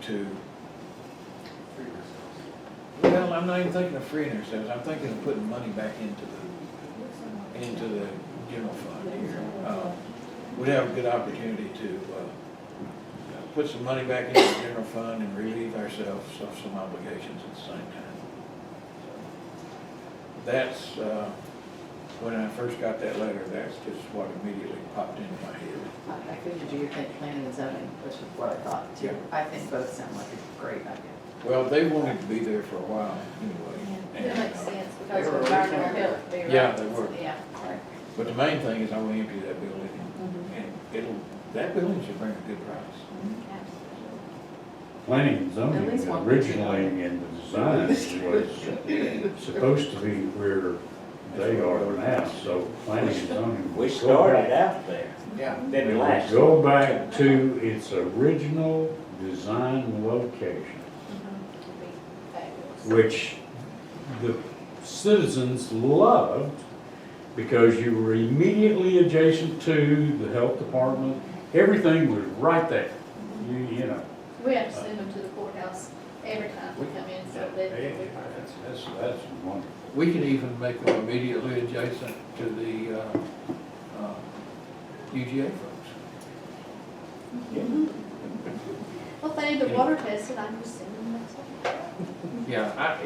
well, I'm not even thinking of freeing ourselves, I'm thinking of putting money back into the general fund here. We'd have a good opportunity to put some money back into the general fund and relieve ourselves of some obligations at the same time. That's, when I first got that letter, that's just what immediately popped into my head. I figured you think planning and zoning, which is what I thought too. I think both sound like a great idea. Well, they wanted to be there for a while anyway. It and, makes sense because of environmental health. Yeah, they were. Yeah. Right. But the main thing is I want to empty that building, and that building should bring a good price. Planning and At zoning least one. originally in the design was supposed to be where they are now, so planning and zoning. We started out there. Yeah. Didn't last. Go back to its original design location, which the citizens loved because you were immediately adjacent to the health department. Everything was right there, you know. We have to send them to the courthouse every time we come in, so they. That's wonderful. We could even make them immediately adjacent to the UGA folks. Well, if they need to water test it, I can just send them next one. Yeah,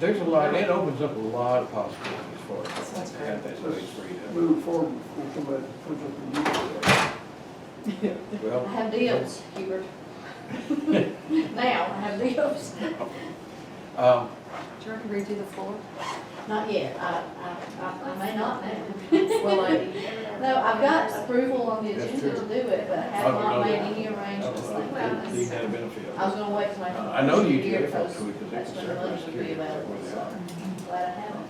there's a lot, it opens up a lot of possibilities for us That's to have that space freed up. Move forward before somebody puts up a new. Well, I have deals, Hubert. Now, I have deals. Do you want to redo the floor? Not yet, I may not now. Well, No, I've got approval on the That's agenda to true. do it, but I have not made any arrangements like that. These had a benefit. I was gonna wait till I know after you the year did, because folks, because that's it's when the money would be security, available, that's so where I'm glad I haven't.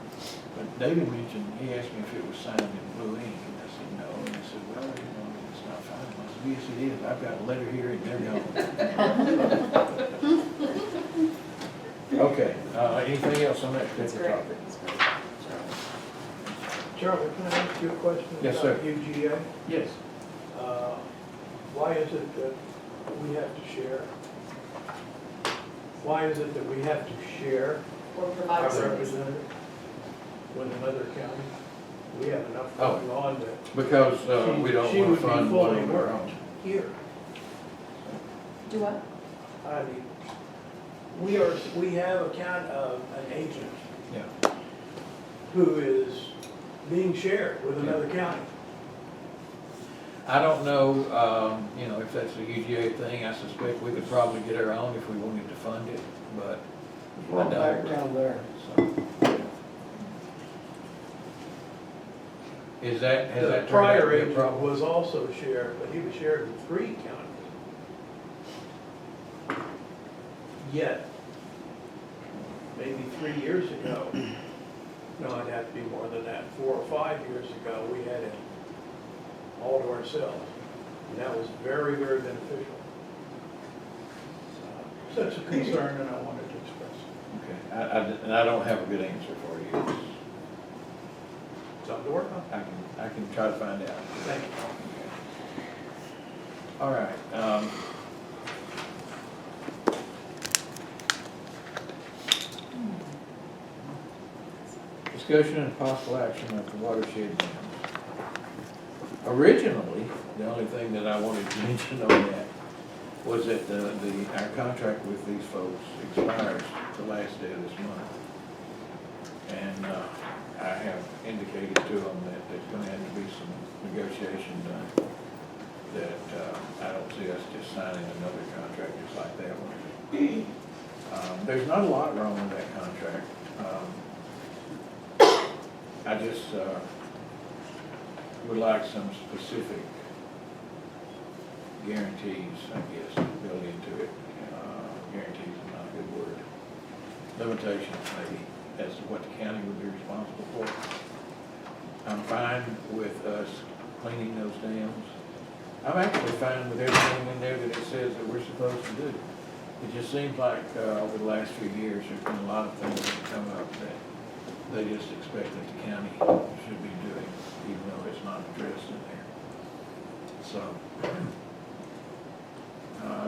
But David mentioned, he asked me if it was signed in blue ink, and I said, no, and I said, well, you know, it's not fine. I said, yes, it is, I've got a letter here, and there you go. Okay, anything else on that That's particular great. topic? That's great. Charlie, can I ask you a question? Yes, about sir. UGA? Yes. Why is it that we have to share? Why is it that we have to share or provide Our service. representative with another county, we have enough Oh. going on that. Because we don't She want would to be fund fully one of our worked own. here. Do what? I mean, we have an agent Yeah. who is being shared with another county. I don't know, you know, if that's a UGA thing. I suspect we could probably get our own if we wanted to fund it, but There's one back down there. so. Has The that turned out prior to be a agent problem? was also shared, but he was shared with 3 counties. Yet, maybe 3 years ago, no, it'd have to be more than that, 4 or 5 years ago, we had it all to ourselves. And that was very, very beneficial. So that's a concern that I wanted to express. Okay, and I don't have a good answer for you. Something to work on. I can try to find out. Thank you. All right. Discussion and possible action of the watershed dams. Originally, the only thing that I wanted to mention on that was that our contract with these folks expires the last day of this month. And I have indicated to them that there's gonna have to be some negotiation done. That I don't see us just signing another contract just like that one. There's not a lot wrong with that contract. I just would like some specific guarantees, I guess, built into it. Guarantees is not a good word. Limitations maybe, as to what the county would be responsible for. I'm fine with us cleaning those dams. I'm actually fine with everything in there that it says that we're supposed to do. It just seems like over the last few years, there's been a lot of things that have come up that they just expect that the county should be doing, even though it's not addressed in there. So,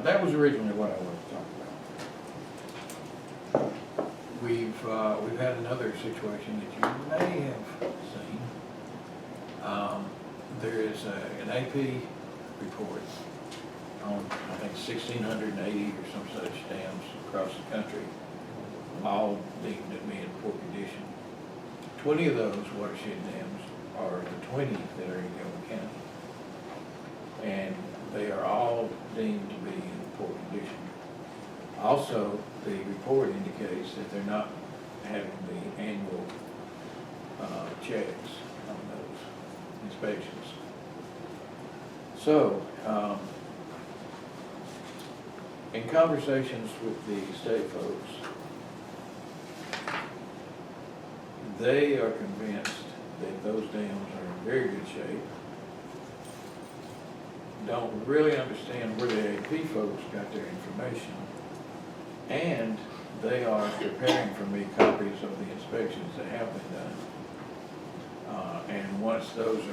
that was originally what I wanted to talk about. We've had another situation that you may have seen. There is an AP report on, I think, 1,680 or some such dams across the country, all deemed to be in poor condition. 20 of those watershed dams are the 20 that are in Gilmer County. And they are all deemed to be in poor condition. Also, the report indicates that they're not having the annual checks on those inspections. So, in conversations with the state folks, they are convinced that those dams are in very good shape. Don't really understand where the AP folks got their information. And they are preparing for me copies of the inspections that have been done. And once those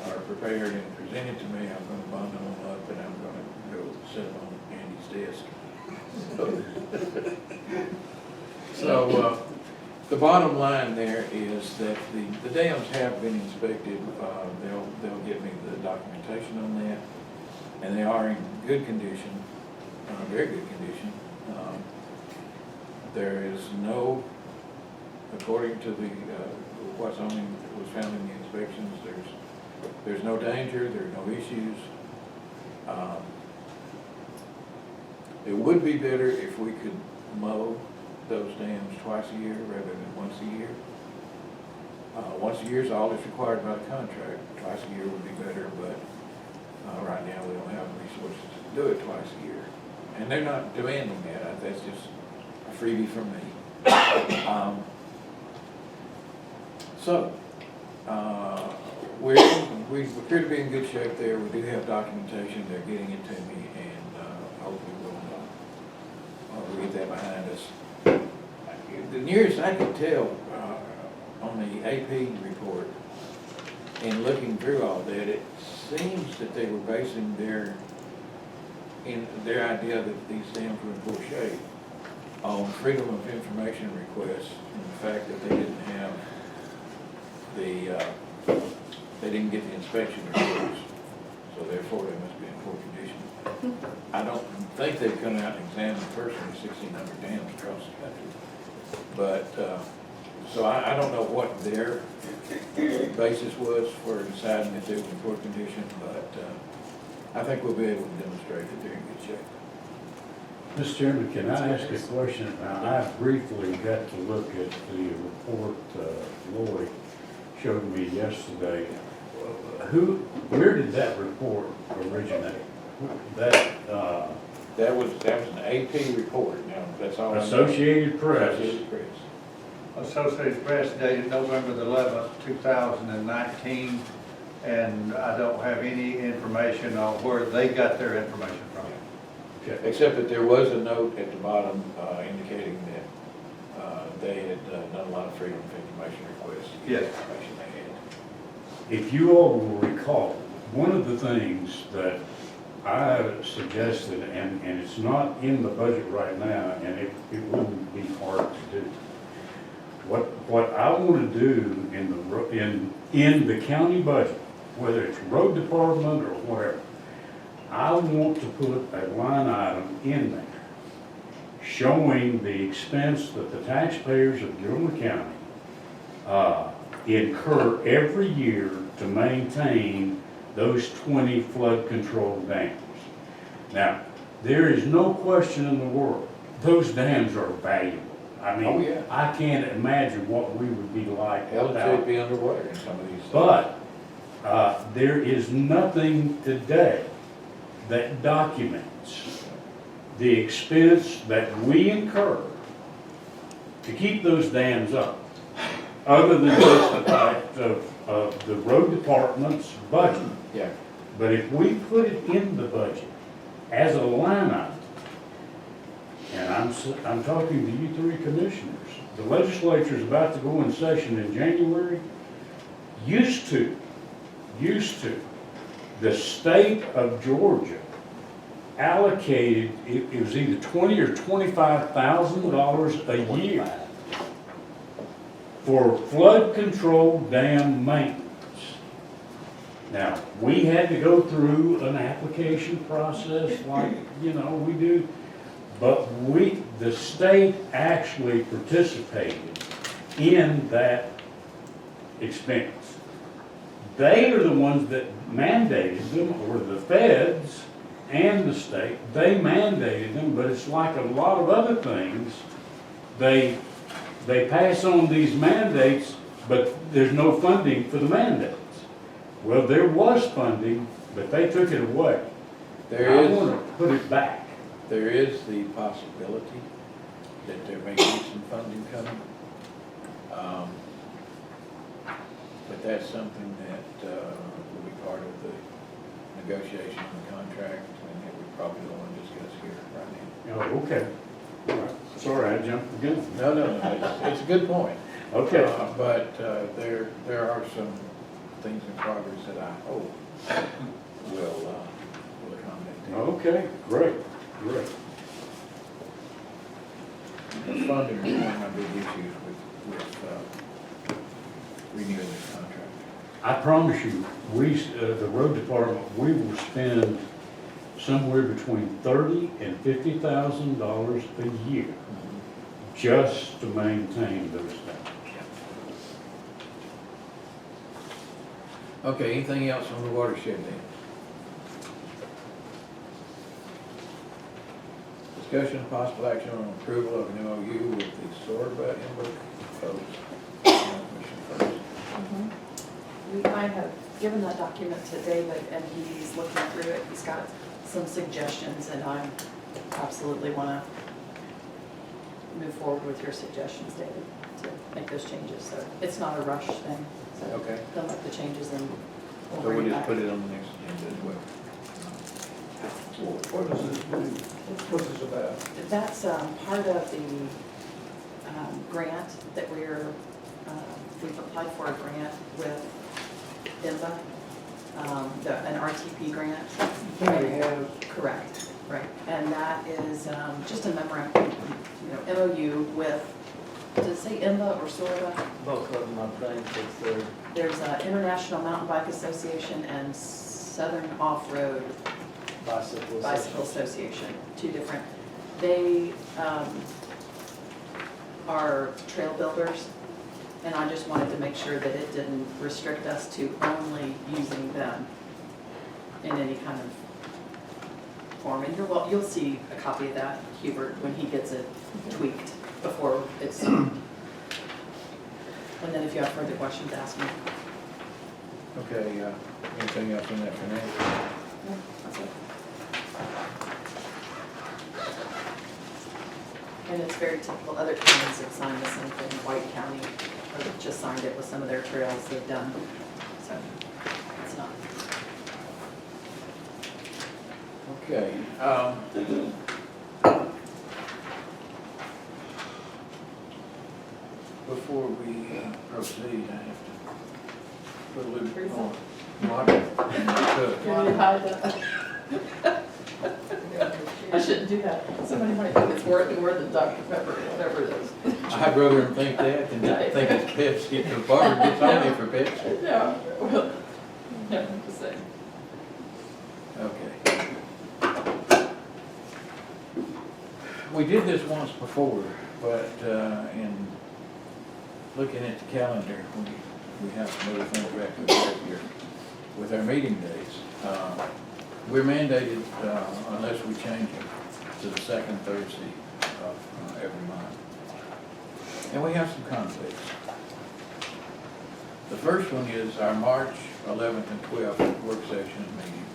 are prepared and presented to me, I'm going to bundle them up and I'm going to go sit them on Andy's desk. So the bottom line there is that the dams have been inspected. They'll give me the documentation on that, and they are in good condition, very good condition. There is no, according to the what's only was found in the inspections, there's no danger, there are no issues. It would be better if we could mow those dams twice a year rather than once a year. Once a year is all that's required by the contract. Twice a year would be better, but right now we don't have the resources to do it twice a year. And they're not demanding that. That's just a freebie from me. We appear to be in good shape there. We do have documentation. They're getting it to me, and hopefully we'll get that behind us. The nearest I could tell on the AP report, and looking through all that, it seems that they were basing their idea that these dams were in poor shape on freedom of information requests, and the fact that they didn't have they didn't get the inspection reports, so therefore they must be in poor condition. I don't think they've come out and examined personally 1,600 dams across the country. But, so I don't know what their basis was for deciding that they were in poor condition, but I think we'll be able to demonstrate that they're in good shape. Mr. Chairman, can I ask a question? Now, I briefly got to look at the report Lloyd showed me yesterday. Where did that report originate? That was an AP report, now, that's all. I know. Associated Press. Associated Press. Associated Press dated November the 11th, 2019, and I don't have any information on where they got their information from. Okay. Except that there was a note at the bottom indicating that they had done a lot of freedom of information requests. Yes. Information they had. If you all will recall, one of the things that I suggested, and it's not in the budget right now, and it wouldn't be hard to do. What I want to do in the county budget, whether it's road department or whatever, I want to put a line item in there showing the expense that the taxpayers of Gilmer County incur every year to maintain those 20 flood control dams. Now, there is no question in the world, those dams are valuable. I mean, Oh, yeah. I can't imagine what we would be like Hell, it without. should be underwater in some of these. But there is nothing today that documents the expense that we incur to keep those dams up, other than just the fact of the road department's budget. Yeah. But if we put it in the budget as a line item, and I'm talking to you three commissioners, the legislature is about to go in session in January. Used to, the state of Georgia allocated, it was either $20,000 or $25,000 a year for flood control dam maintenance. Now, we had to go through an application process like, we do, but the state actually participated in that expense. They are the ones that mandated them, or the feds and the state, they mandated them, but it's like a lot of other things. They pass on these mandates, but there's no funding for the mandates. Well, there was funding, but they took it away. I want to put it back. There is the possibility that there may be some funding coming. But that's something that will be part of the negotiation of the contract, and that we probably don't want to discuss here right now. Oh, okay. All right. Sorry, I jumped the gun. No, it's a good point. Okay. But there are some things in progress that I hope will accommodate. Okay, great. The funding is one of my big issues with renewing this contract. I promise you, the road department, we will spend somewhere between $30,000 and $50,000 a year just to maintain those dams. Okay, anything else on the watershed then? Discussion and possible action on approval of an MOU with the Sorba folks. I have given that document to David, and he's looking through it. He's got some suggestions, and I absolutely want to move forward with your suggestions, David, to make those changes. So it's not a rush thing. So Okay. they'll make the changes and we'll So bring we'll it just back. put it on the next agenda as well. What does this do? What's this about? That's part of the grant that we've applied for a grant with INVA, an RTP grant. County has, Correct, right. And that is just a memorandum MOU with, does it say IMBA or SORBA? Both of them, I think, it's their There's International Mountain Bike Association and Southern Off-Road bicycle. Bicycle Association, two different. They are trail builders, and I just wanted to make sure that it didn't restrict us to only using them in any kind of form. And you'll see a copy of that, Hubert, when he gets it tweaked before it's signed. And then if you have further questions, ask me. Okay, anything else in that for now? No, that's it. And it's very typical, other counties have signed the same thing, White County just signed it with some of their trails they've done, so it's not. Okay, before we proceed, I have to put a little on water. I shouldn't do that, somebody might think it's more than Dr. Pepper, whatever it is. I'd rather them think that than think it's Pepsi, if the bar gets on me for Pepsi. Yeah, well, yeah, I'm just saying. Okay. We did this once before, but in looking at the calendar, we have some other things we have to address here with our meeting dates. We're mandated, unless we change it, to the second Thursday of every month. And we have some conflicts. The first one is our March 11th and 12th work session meeting.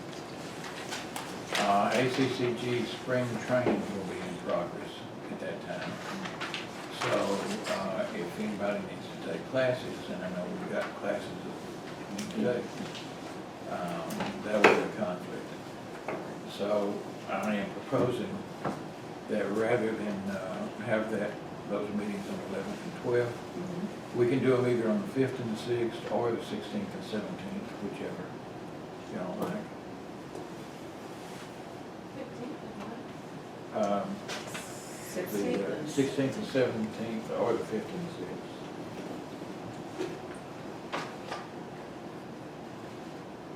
ACCG spring training will be in progress at that time. So if anybody needs to take classes, and I know we've got classes that we need to take, that will be a conflict. So I am proposing that rather than have those meetings on the 11th and 12th, we can do them either on the 5th and the 6th or the 16th and 17th, whichever you don't like. 16th and 16th and 17th, or the 5th and the 6th.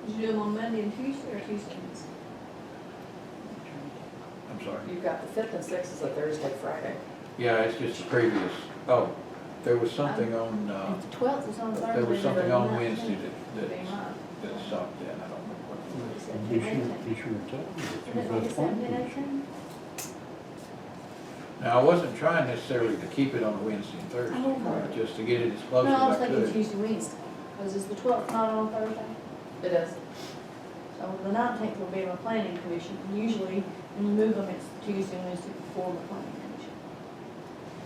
Did you do them on Monday and Tuesday or Tuesday and Wednesday? I'm sorry. You've got the 5th and 6th is a Thursday, Friday. Yeah, it's just the previous, there was something on, The 12th is on Thursday. there was something the on 19th Wednesday would be mine. that stopped that, I don't remember what it was. Be sure to tell Isn't it on the 17th, 18th? Now, I wasn't trying necessarily to keep it on Wednesday and Thursday, Oh, okay. just to get it as close No, I was as I thinking could. Tuesday, Wednesday, because is the 12th not on Thursday? It is. So the 19th will be my planning commission. Usually, when you move them, it's Tuesday and Wednesday before the planning commission.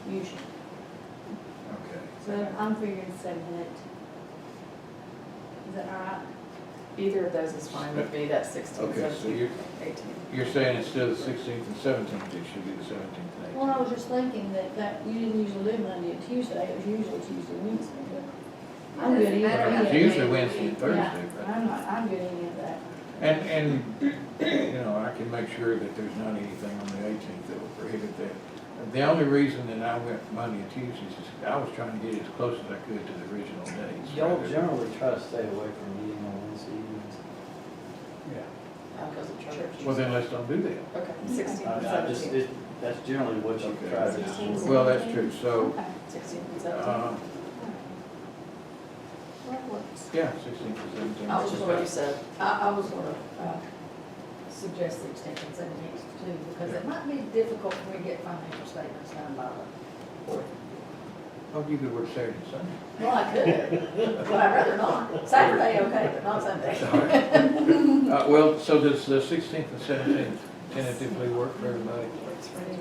Usually. Okay. So I'm figuring 7 and 8. Is that all right? Either of those is fine with me, that's 16th, Okay, so 17th, you're, 18th. you're saying instead of the 16th and 17th, it should be the 17th and 18th? Well, I was just thinking that you didn't usually do Monday and Tuesday, it was usually Tuesday and Wednesday. But I'm good either. It's usually Wednesday and Thursday, Yeah, but. I'm good any of that. And, you know, I can make sure that there's not anything on the 18th that will prohibit that. The only reason that I went Monday and Tuesdays is I was trying to get it as close as I could to the original dates. Y'all generally try to stay away from meeting on Wednesday evenings. Because of church. Well, then let's don't do that. Okay, 16th and I just, 17th. that's generally what you Okay. try to do. Well, that's true, so, Okay. 16th and 17th. uh, Well, that works. yeah, 16th and 17th. Which is what you said. I was gonna suggest the 16th and 17th too, because it might be difficult for me to get financial statements done by the 4th. Oh, you could work Saturday and Sunday. Well, I could, but I'd rather not. Saturday, okay, but not Sunday. Well, so does the 16th and 17th tentatively work for everybody? Works for me.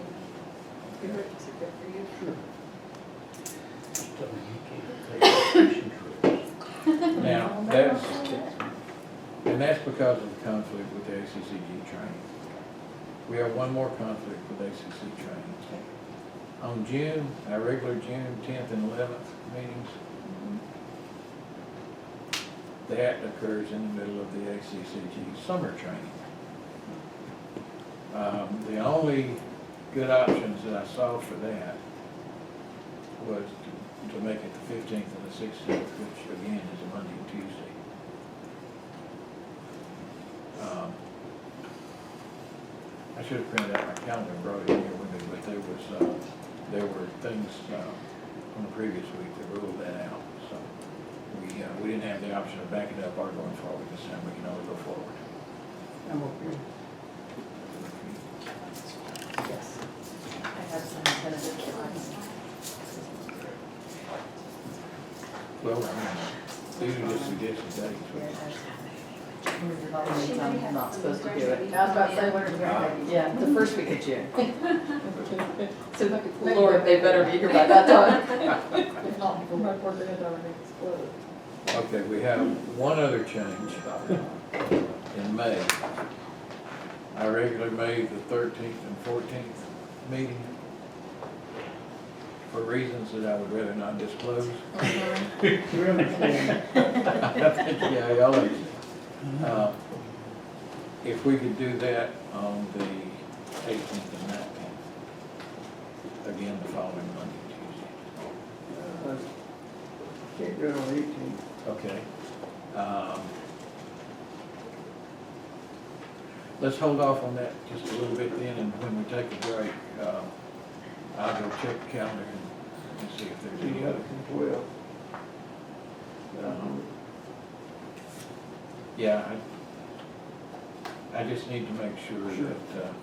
Hubert, is it good for you? Now, that's because of the conflict with the ACCG training. We have one more conflict with ACC training. On June, our regular June 10th and 11th meetings, that occurs in the middle of the ACCG summer training. The only good options that I saw for that was to make it the 15th and the 16th, which again is a Monday and Tuesday. I should have printed out my calendar and brought it in here with me, but there were things from the previous week that ruled that out. So we didn't have the option of backing up or going forward this time. We can only go forward. I'm okay. Yes. I have some tentative plans. Well, I mean, these are just suggested dates. I'm not supposed to do it. I was about to say, when are we gonna Yeah, the first week of June. So, Lord, they better be here by that time. If not, before my poor granddaughter explodes. Okay, we have one other change in May. Our regular May the 13th and 14th meeting, for reasons that I would rather not disclose. We understand. Yeah, y'all understand. If we could do that on the 18th and 19th, again, the following Monday, Tuesday. Can't do it on the 18th. Okay. Let's hold off on that just a little bit then, and when we take a break, I'll go check the calendar and see if there's any other. 12. Yeah, I just need to make sure Sure. that,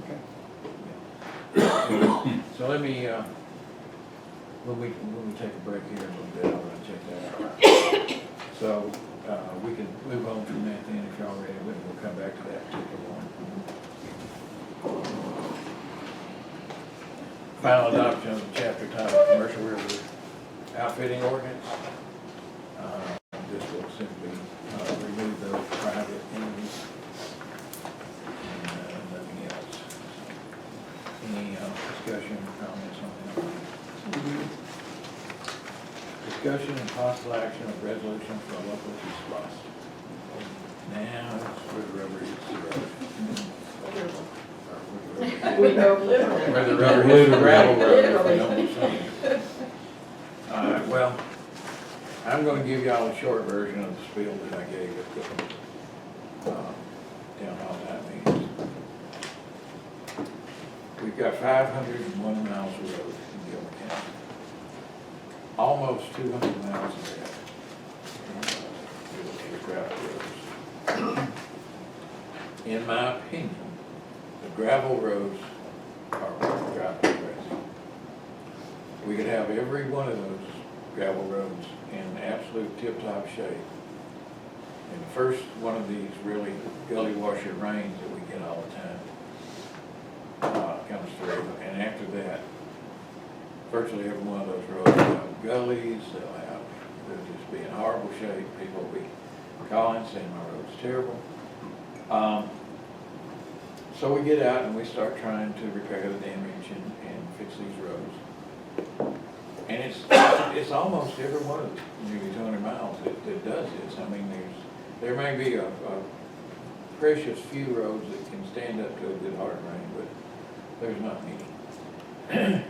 Okay. yeah. So let me, when we take a break here a little bit, I'll run check that out. So, we can move on from that then, if y'all ready, we'll come back to that particular one. Final adoption of the chapter titled Commercial River Outfitting Ordinance. This will simply remove those private entities and nothing else. Any discussion or comments on that? Discussion and possible action of resolution for a local use spot. Now, it's where the rubber hits the road. We know literally. Where the rubber hits the gravel road, if you know what I'm saying. All right, well, I'm gonna give y'all a short version of the spiel that I gave at the town hall night meetings. We've got 501 miles of road in Gilmer County. Almost 200 miles of that is gravel roads. In my opinion, the gravel roads are worth driving crazy. We could have every one of those gravel roads in absolute tip-top shape. And the first one of these really gully washer rains that we get all the time comes through. And after that, virtually every one of those roads will have gullies, they'll just be in horrible shape. People will be calling, saying my road's terrible. So we get out and we start trying to repair the damage and fix these roads. And it's almost every one of nearly 200 miles that does this. I mean, there may be a precious few roads that can stand up to a good hard rain, but there's not many.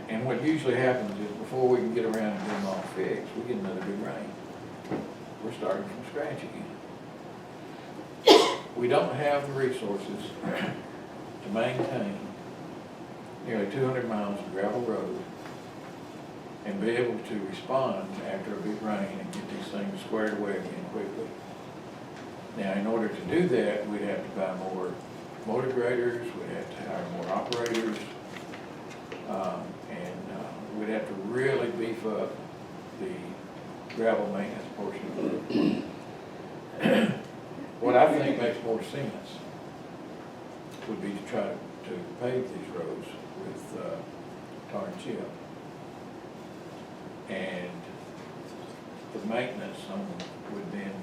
And what usually happens is before we can get around and get them all fixed, we get another big rain. We're starting from scratch again. We don't have the resources to maintain nearly 200 miles of gravel road and be able to respond after a big rain and get these things squared away again quickly. Now, in order to do that, we'd have to buy more motor graders, we'd have to hire more operators, and we'd have to really beef up the gravel maintenance portion of it. What I think makes more sense would be to try to pave these roads with tar and chip. And the maintenance on them would then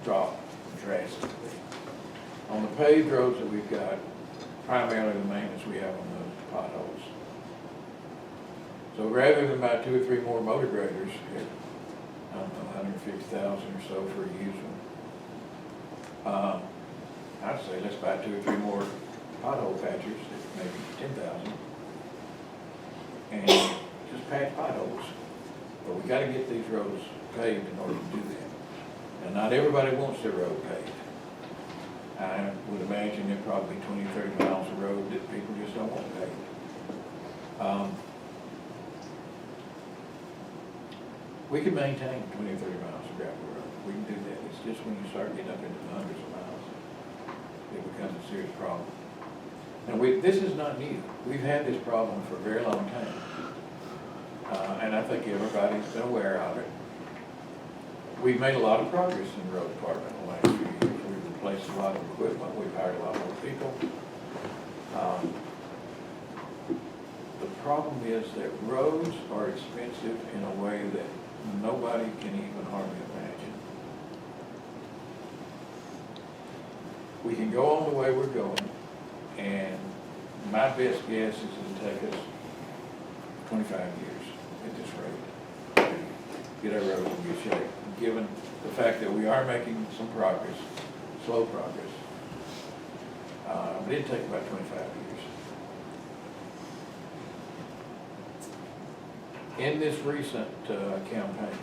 drop drastically. On the paved roads that we've got, primarily the maintenance we have on those potholes. So rather than buy 2 or 3 more motor graders at, I don't know, 150,000 or so for a used one, I'd say let's buy 2 or 3 more pothole patchers at maybe 10,000 and just patch potholes. But we gotta get these roads paved in order to do that. And not everybody wants their road paved. I would imagine there probably 20, 30 miles of road that people just don't want paved. We can maintain 20 or 30 miles of gravel road. We can do that. It's just when you start getting up into the hundreds of miles, it becomes a serious problem. Now, this is not new. We've had this problem for a very long time. And I think everybody's been aware of it. We've made a lot of progress in the road department in the last few years. We've replaced a lot of equipment. We've hired a lot more people. The problem is that roads are expensive in a way that nobody can even hardly imagine. We can go on the way we're going, and my best guess is it'll take us 25 years at this rate to get our roads in good shape, given the fact that we are making some progress, slow progress. But it'd take about 25 years. In this recent campaign,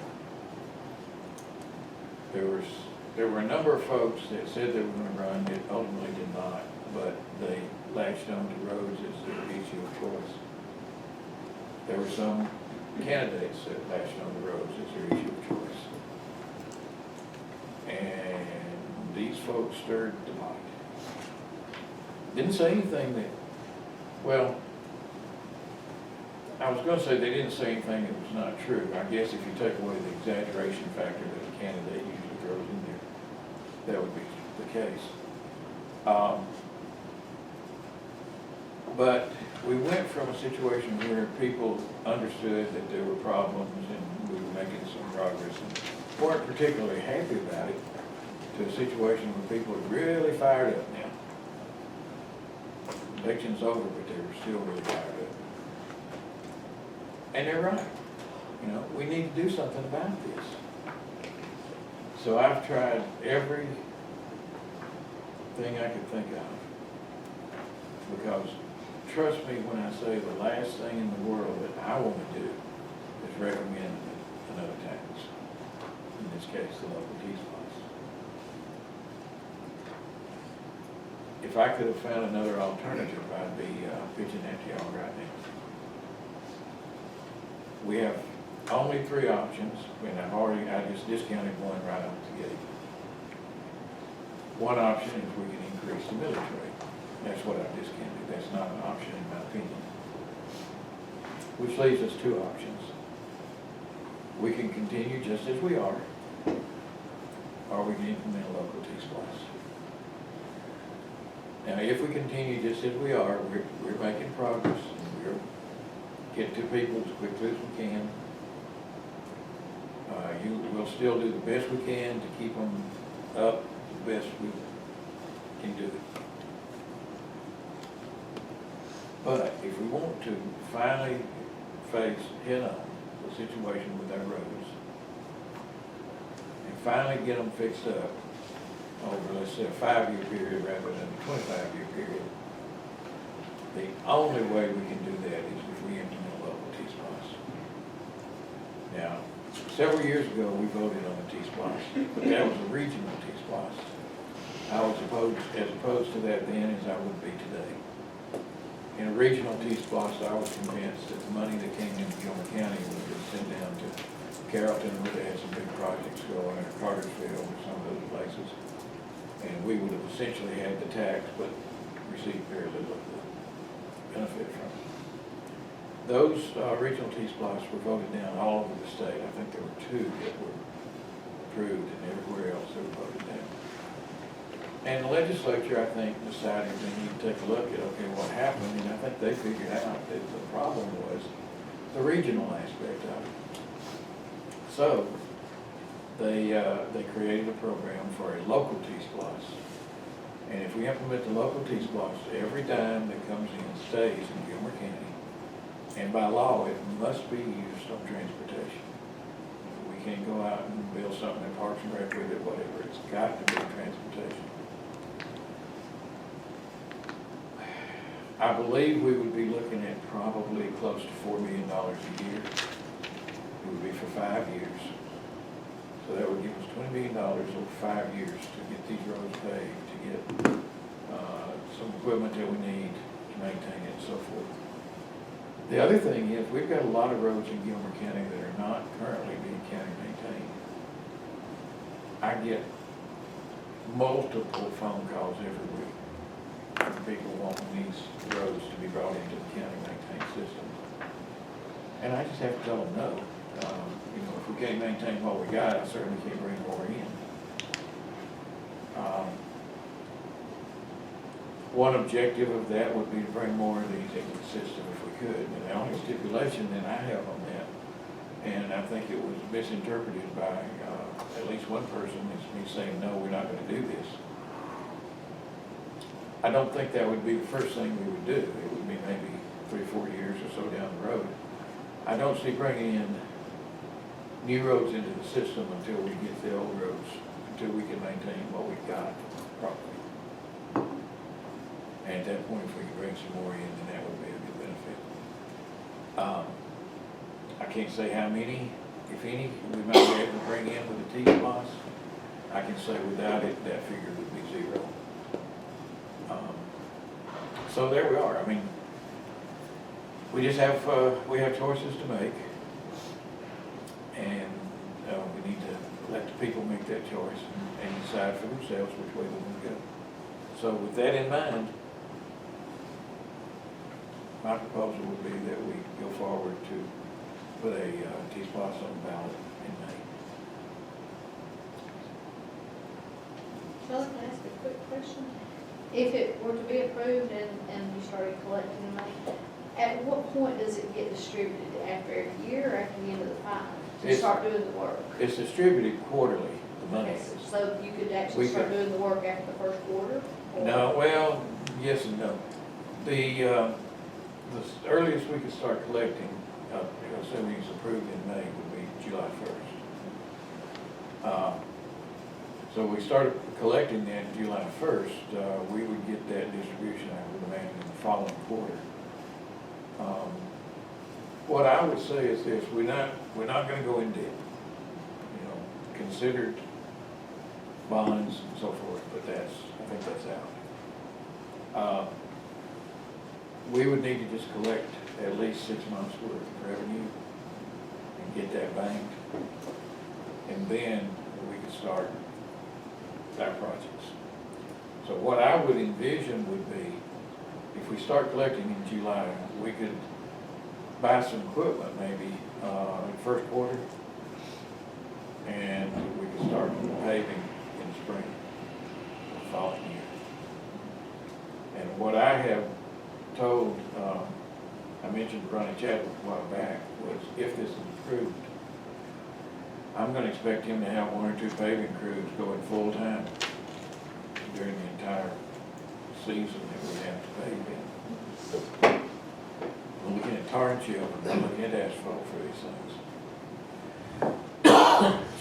there were a number of folks that said they were going to run, that ultimately did not, but they latched onto roads as their issue of choice. There were some candidates that latched onto roads as their issue of choice. And these folks stirred the pot. Didn't say anything that, well, I was going to say they didn't say anything that was not true. I guess if you take away the exaggeration factor that a candidate usually throws in there, that would be the case. But we went from a situation where people understood that there were problems and we were making some progress and weren't particularly happy about it, to a situation where people are really fired up now. Election's over, but they were still really fired up. And they're right. You know, we need to do something about this. So I've tried every thing I could think of. Because trust me when I say the last thing in the world that I want to do is recommend another tax. In this case, the local T-Spots. If I could have found another alternative, I'd be pitching that to y'all right now. We have only 3 options, and I just discounted one right off the gate. One option is we can increase the millage rate. That's what I've discounted. That's not an option in my opinion. Which leaves us 2 options. We can continue just as we are, or we can implement a local T-Splosh. Now, if we continue just as we are, we're making progress. We're getting to people as quickly as we can. We'll still do the best we can to keep them up the best we can do it. But if we want to finally face head-on the situation with our roads and finally get them fixed up over, let's say, a 5-year period rather than a 25-year period, the only way we can do that is if we implement local T-Splosh. Now, several years ago, we voted on a T-Splosh, but that was a regional T-Splosh. I was as opposed to that then as I would be today. In a regional T-Splosh, I was convinced that the money that came into Gilmer County would be sent down to Carrollton, where they had some big projects going, or Cartersville, or some of those places. And we would have essentially had the tax, but received very little of the benefit from it. Those regional T-Splosh were voted down all over the state. I think there were 2 that were approved, and everywhere else they were voted down. And the legislature, I think, decided they need to take a look at, okay, what happened, and I think they figured out that the problem was the regional aspect of it. So, they created a program for a local T-Splosh. And if we implement the local T-Splosh, every dime that comes in stays in Gilmer County. And by law, it must be used on transportation. We can't go out and build something in Parks and Rec with it, whatever. It's got to be transportation. I believe we would be looking at probably close to $4 million a year. It would be for 5 years. So that would give us $20 million over 5 years to get these roads paved, to get some equipment that we need to maintain it and so forth. The other thing is, we've got a lot of roads in Gilmer County that are not currently being county maintained. I get multiple phone calls every week from people wanting these roads to be brought into the county maintained system. And I just have to tell them no. You know, if we can't maintain what we got, I certainly can't bring more in. One objective of that would be to bring more of these into the system if we could. And the only stipulation that I have on that, and I think it was misinterpreted by at least one person, is me saying, no, we're not going to do this. I don't think that would be the first thing we would do. It would be maybe 3 or 4 years or so down the road. I don't see bringing in new roads into the system until we get the old roads, until we can maintain what we've got properly. And at that point, if we can bring some more in, then that would be a good benefit. I can't say how many, if any, we might be able to bring in with the T-Splosh. I can say without it, that figure would be 0. So there we are. I mean, we just have, we have choices to make. And we need to let the people make that choice and decide for themselves which way they want to go. So with that in mind, my proposal would be that we go forward to put a T-Splosh on the ballot in May. Shall I ask a quick question? If it were to be approved and you started collecting the money, at what point does it get distributed? After every year or after the end of the 5? To start doing the work? It's distributed quarterly, the money Okay, is. so you could actually start doing the work after the first quarter? Or- No, well, yes and no. The earliest we could start collecting, assuming it's approved in May, would be July 1st. So we started collecting that July 1st, we would get that distribution, I would imagine, in the following quarter. What I would say is this: we're not going to go in debt. You know, considered bonds and so forth, but I think that's out. We would need to just collect at least 6 months worth of revenue and get that banked, and then we could start our projects. So what I would envision would be, if we start collecting in July, we could buy some equipment maybe in the first quarter, and we could start paving in the spring, the following year. And what I have told, I mentioned to Ronnie Chadwick a while back, was if this is approved, I'm going to expect him to have 1 or 2 paving crews going full time during the entire season that we have to pave in. We're looking at tar and chip, and we're looking at asphalt for these things.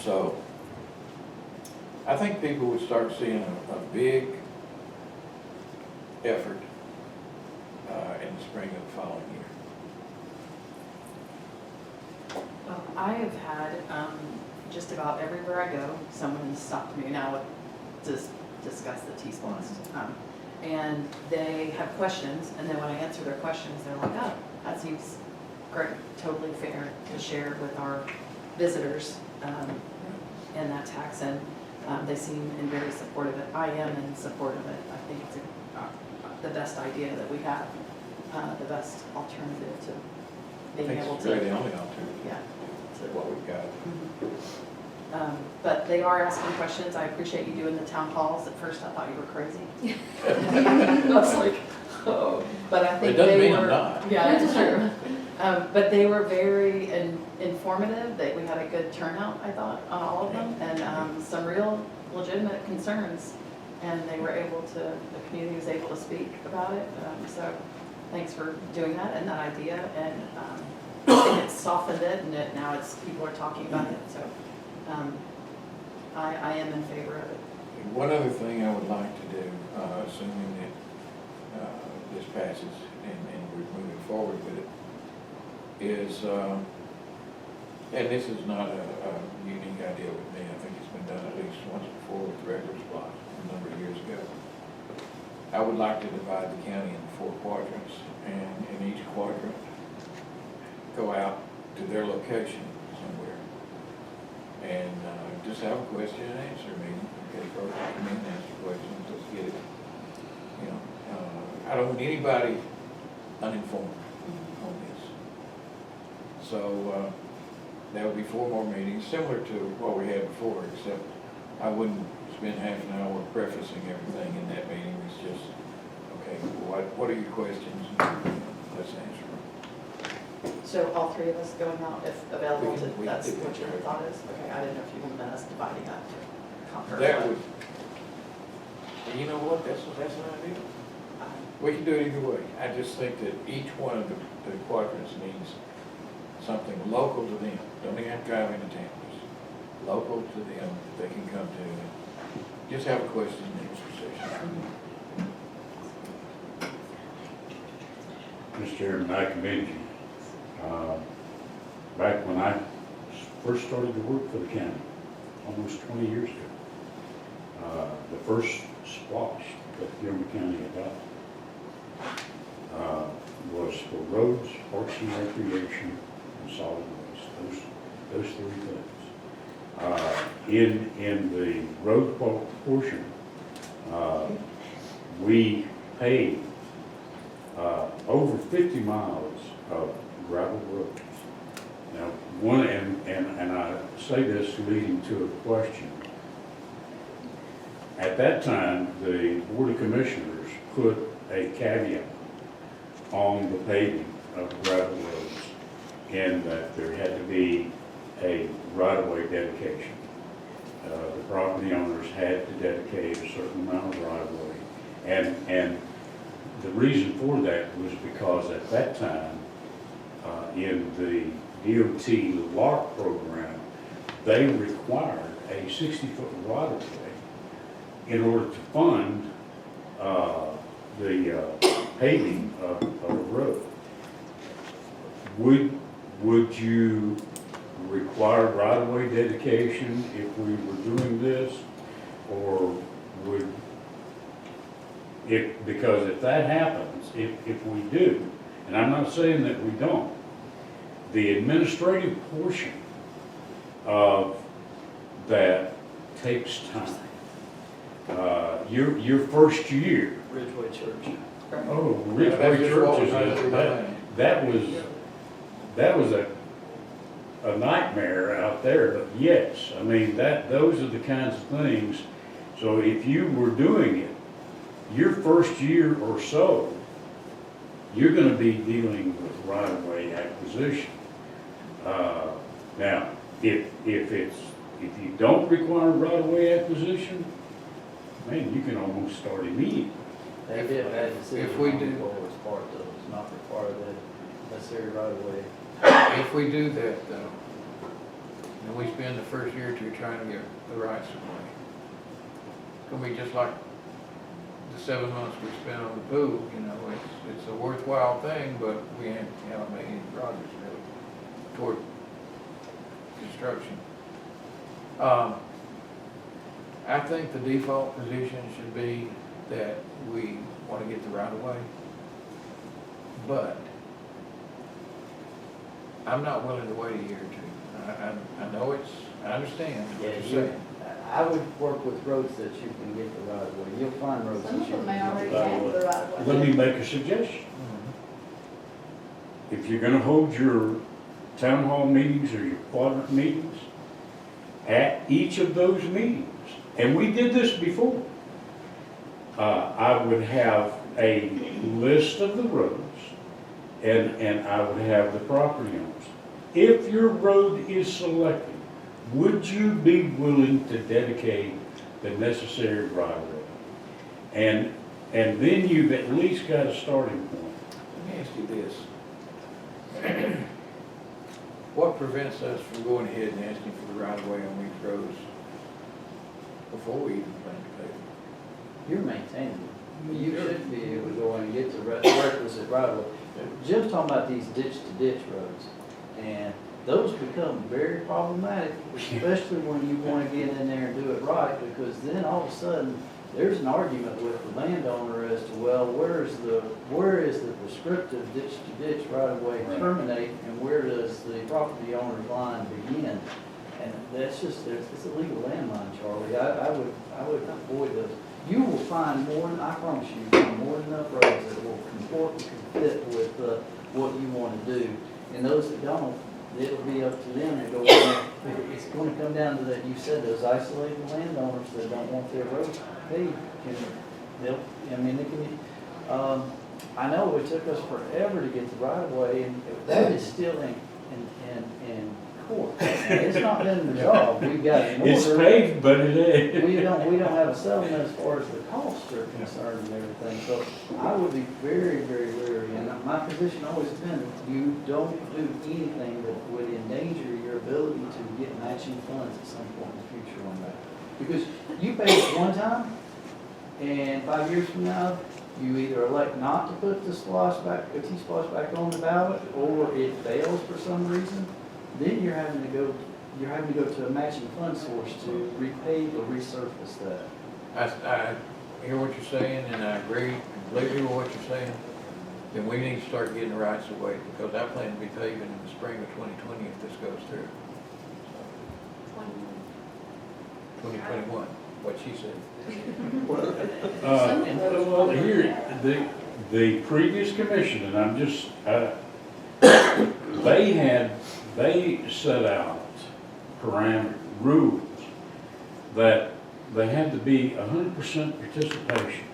So I think people would start seeing a big effort in the spring of the following year. Well, I have had, just about everywhere I go, someone stopped me now to discuss the T-Splosh. And they have questions, and then when I answer their questions, they're like, oh, that seems great, totally fair to share with our visitors in that tax. And they seem very supportive of it. I am in support of it. I think it's the best idea that we have, the best alternative to being able to. It's really the only alternative. Yeah. To what we've got. But they are asking questions. I appreciate you doing the town halls. At first, I thought you were crazy. I was like, oh, but I think It doesn't they mean I'm were. not. Yeah, it's true. But they were very informative. We had a good turnout, I thought, on all of them, and some real legitimate concerns. And they were able to, the community was able to speak about it. So thanks for doing that and that idea. And I think it's softened it, and now people are talking about it. So I am in favor of it. One other thing I would like to do, assuming that this passes and we're moving forward with it, is, and this is not a unique idea with me, I think it's been done at least once before with regular splosh a number of years ago. I would like to divide the county into 4 quadrants, and in each quadrant, go out to their location somewhere. And just have a question and answer meeting. Okay, folks, come in and answer questions, let's get it. You know, I don't want anybody uninformed on this. So there will be 4 more meetings, similar to what we had before, except I wouldn't spend half an hour prefacing everything in that meeting. It's just, okay, what are your questions? Let's answer them. So all 3 of us going out if available, We can that's do what your that. thought is? Okay, I didn't know if you wanted us dividing up to conquer. That would, and you know what, that's an idea. We can do it either way. I just think that each one of the quadrants needs something local to them. Don't even have to drive into town. Just local to them that they can come to. And just have a question and answer session. Mr. Chairman, I commend you. Back when I first started to work for the county, almost 20 years ago, the first splosh that Gilmer County adopted was for roads, parks and recreation, and solid waste. Those 3 things. In the road portion, we paved over 50 miles of gravel roads. Now, and I say this leading to a question. At that time, the Board of Commissioners put a caveat on the paving of gravel roads in that there had to be a right-of-way dedication. The property owners had to dedicate a certain amount of right-of-way. And the reason for that was because at that time, in the DOT LARC program, they required a 60-foot right-of-way in order to fund the paving of a road. Would you require right-of-way dedication if we were doing this? Or because if that happens, if we do, and I'm not saying that we don't, the administrative portion of that takes time. Your first year, Ridgeway Church. oh, Ridgeway Church is that was a nightmare out there, but yes, I mean, those are the kinds of things. So if you were doing it, your first year or so, you're gonna be dealing with right-of-way acquisition. Now, if you don't require right-of-way acquisition, man, you can almost start immediately. That'd be a bad decision. If we on do- Forward's part, though, it's not required that necessary right away. If we do that though, and we spend the first year or 2 trying to get the rights of way, it's gonna be just like the 7 months we spent on the pool, you know, it's a worthwhile thing, but we haven't made any progress really toward construction. I think the default position should be that we want to get the right of way, but I'm not willing to wait a year or 2. I know I understand what you're saying. I would work with roads that you can get the right of way. You'll find roads that Some you of can them may get already the right have of the way. right of way. Let me make a suggestion. If you're gonna hold your town hall meetings or your quadrant meetings, at each of those meetings, and we did this before, I would have a list of the roads, and I would have the property owners. If your road is selected, would you be willing to dedicate the necessary right of way? And then you've at least got a starting point. Let me ask you this. What prevents us from going ahead and asking for the right of way on these roads before we even plan to pave them? You're maintaining them. You should be able to go and get the requisite right of way. Jim's talking about these ditch-to-ditch roads, and those become very problematic, especially when you wanna get in there and do it right, because then all of a sudden, there's an argument with the landowner as to, well, where is the prescriptive ditch-to-ditch right-of-way terminate, and where does the property owner's line begin? And that's just, it's a legal landmine, Charlie. I would avoid those. You will find more than, I promise you, you'll find more than enough roads that will comport and fit with what you want to do. And those that don't, it'll be up to them to go in there. It's going to come down to that, you said, those isolated landowners that don't want their roads paved. I know it took us forever to get the right of way, and that is still in court. It's not been resolved. We've got more. It's paved, but it ain't. We don't have a settlement as far as the costs are concerned and everything, so I would be very, very wary, and my position always has been, you don't do anything that would endanger your ability to get matching funds at some point in the future on that. Because you pay it one time, and 5 years from now, you either elect not to put the T-splosh back on the ballot, or it fails for some reason, then you're having to go to a matching fund source to repave or resurface that. I hear what you're saying, and I agree completely with what you're saying. Then we need to start getting the rights of way, because I plan to be paving in the spring of 2020 if this goes through. 2021, what she said. Well, here, the previous commission, and I'm just, they set out rules that they had to be 100% participation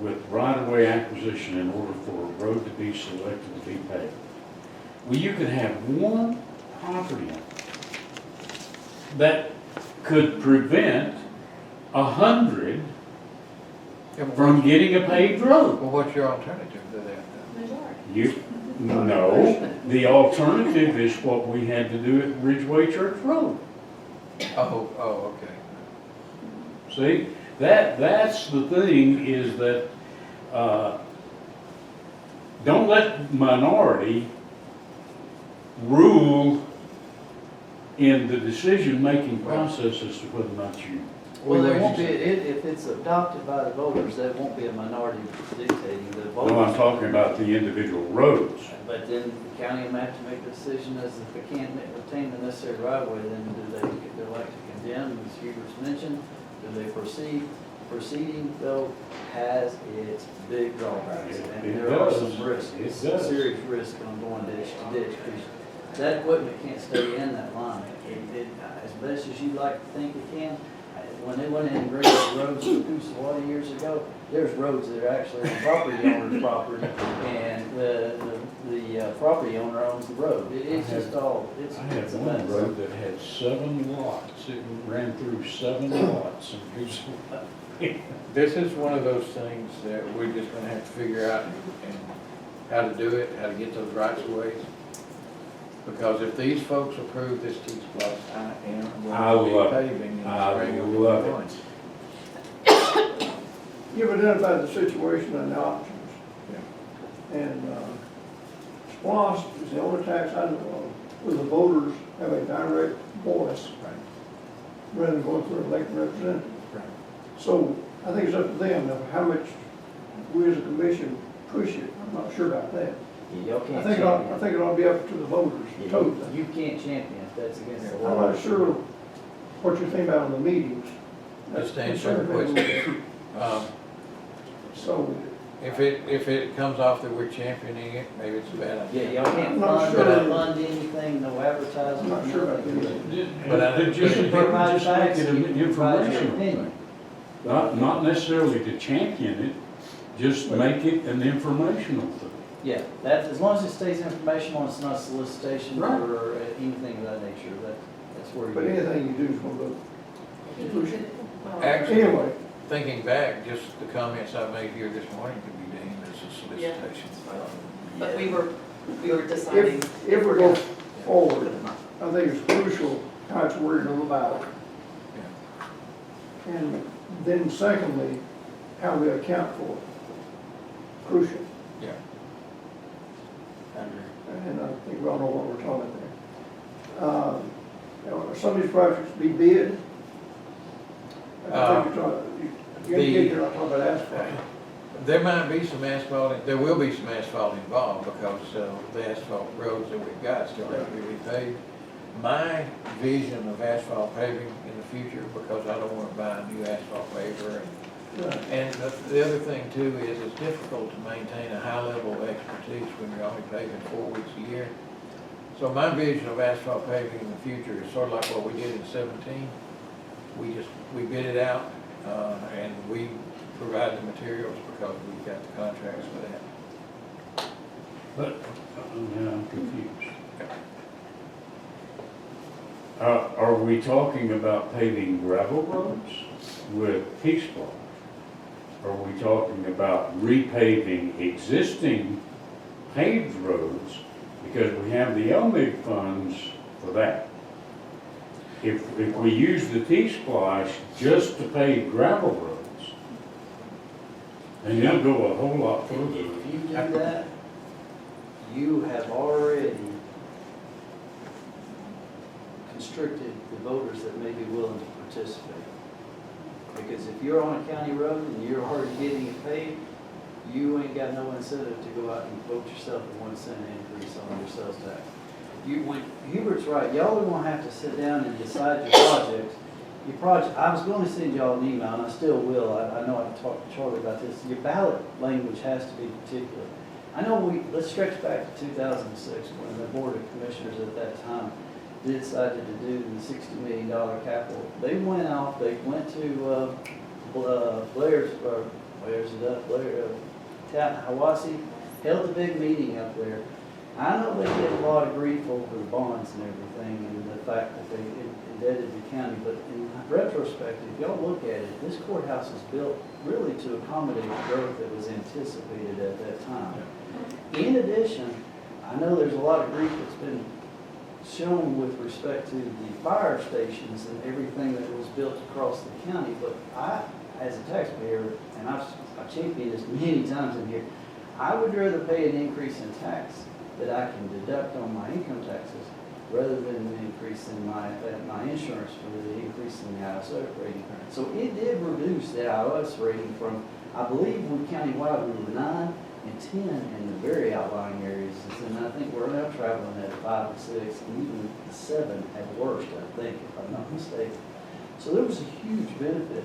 with right-of-way acquisition in order for a road to be selected to be paved. Well, you could have one property owner that could prevent 100 from getting a paved road. Well, what's your alternative to that? No, the alternative is what we had to do at Ridgeway Church Road. Oh, okay. See, that's the thing, is that, don't let minority rule in the decision-making process as to whether or not you. Well, there won't be, if it's adopted by the voters, there won't be a minority dictating the voters. No, I'm talking about the individual roads. But then the county will have to make a decision as if they can't obtain the necessary right of way, then do they like to condemn, as Hubert's mentioned, do they proceed? Proceeding though has its big drawbacks, and there are some risks, serious risk on going ditch to ditch, because that equipment can't stay in that line. As best as you'd like to think it can, when they went in and graded the roads in Coosa a lot of years ago, there's roads that are actually on property owner's property, and the property owner owns the road. It's just all, it's I had a one mess. road that had 7 lots. It ran through 7 lots in Coosa. This is one of those things that we're just gonna have to figure out and how to do it, how to get those rights of ways. Because if these folks approve this T-splosh, I am I going to love be it. paving in I the spring of love 2021. You've identified the situation and the options. And SPOS is the only tax I know of where the voters have a direct voice rather than going through an elected representative. Right. So I think it's up to them of how much we as a commission push it. I'm not sure about that. Y'all I can't think it ought to be up to the voters, totally. You can't champion if that's against the I'm law. not sure what you think about in the meetings. Just to answer the question. So, If it comes off that we're championing it, maybe it's a bad Yeah, idea. y'all can't I'm not fund, sure. fund anything, no advertising. I'm not sure about nothing. But Just You provide just facts, make it you an can provide your informational opinion. thing. Not necessarily to champion it, just make it an informational thing. Yeah, that, as long as it stays informational, it's not solicitation Right. or anything of that nature, that's where but you. anything you do is going to push it. Actually, Anyway, thinking back, just the comments I made here this morning could be deemed as a solicitation. But we were deciding. if we go forward, I think it's crucial how it's worded on the ballot. And then secondly, how we account for it. Crucial. Yeah. And I think we all know what we're talking about there. Are some of these projects be bid? I think you're not talking about asphalt. There might be some asphalt, there will be some asphalt involved because the asphalt roads that we've got still have to be repaved. My vision of asphalt paving in the future, because I don't want to buy a new asphalt paver, and the other thing too is it's difficult to maintain a high level of expertise when you're only paving 4 weeks a year. So my vision of asphalt paving in the future is sort of like what we did in 17. We bid it out, and we provide the materials because we've got the contracts for that. But, now I'm confused. Are we talking about paving gravel roads with T-splosh? Are we talking about repaving existing paved roads because we have the LMIG funds for that? If we use the T-splosh just to pave gravel roads, then you'll go a whole lot further. If you do that, you have already constricted the voters that may be willing to participate. Because if you're on a county road and you're already getting it paid, you ain't got no incentive to go out and vote yourself a 1 cent increase on your sales tax. Hubert's right, y'all are gonna have to sit down and decide your project. I was gonna send y'all an email, and I still will. I know I've talked to Charlie about this. Your ballot language has to be particular. I know let's stretch back to 2006 when the Board of Commissioners at that time decided to do the $60 million capital. They went to Blair's town, Hiwassee, held a big meeting up there. I know they get a lot of grief over the bonds and everything and the fact that they indebted the county, but in retrospect, if y'all look at it, this courthouse was built really to accommodate the growth that was anticipated at that time. In addition, I know there's a lot of grief that's been shown with respect to the fire stations and everything that was built across the county, but I, as a taxpayer, and I've championed this many times in here, I would rather pay an increase in tax that I can deduct on my income taxes rather than an increase in my insurance for the increase in the ISO rating. So it did reduce the IOS rating from, I believe, when countywide we were 9 and 10 in the very outlying areas, and I think we're now traveling at 5 and 6, and even 7 at worst, I think, if I'm not mistaken. So there was a huge benefit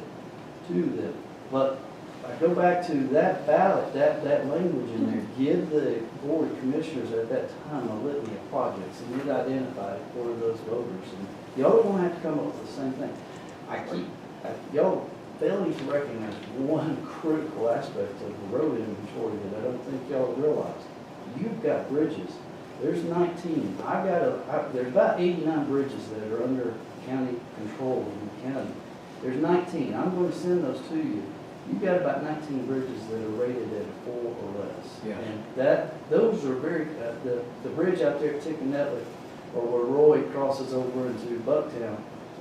to them. But I go back to that ballot, that language in there, give the Board of Commissioners at that time a litany of projects, and it identified one of those voters. And y'all don't have to come up with the same thing. Y'all failing to recognize one critical aspect of the road inventory that I don't think y'all realize. You've got bridges. There's 19. There's about 89 bridges that are under county control in the county. There's 19. I'm going to send those to you. You've got about 19 bridges that are rated at a 4 or less. Yeah. And those are very, the bridge out there at Tickenetly, or where Roy crosses over into Bucktown,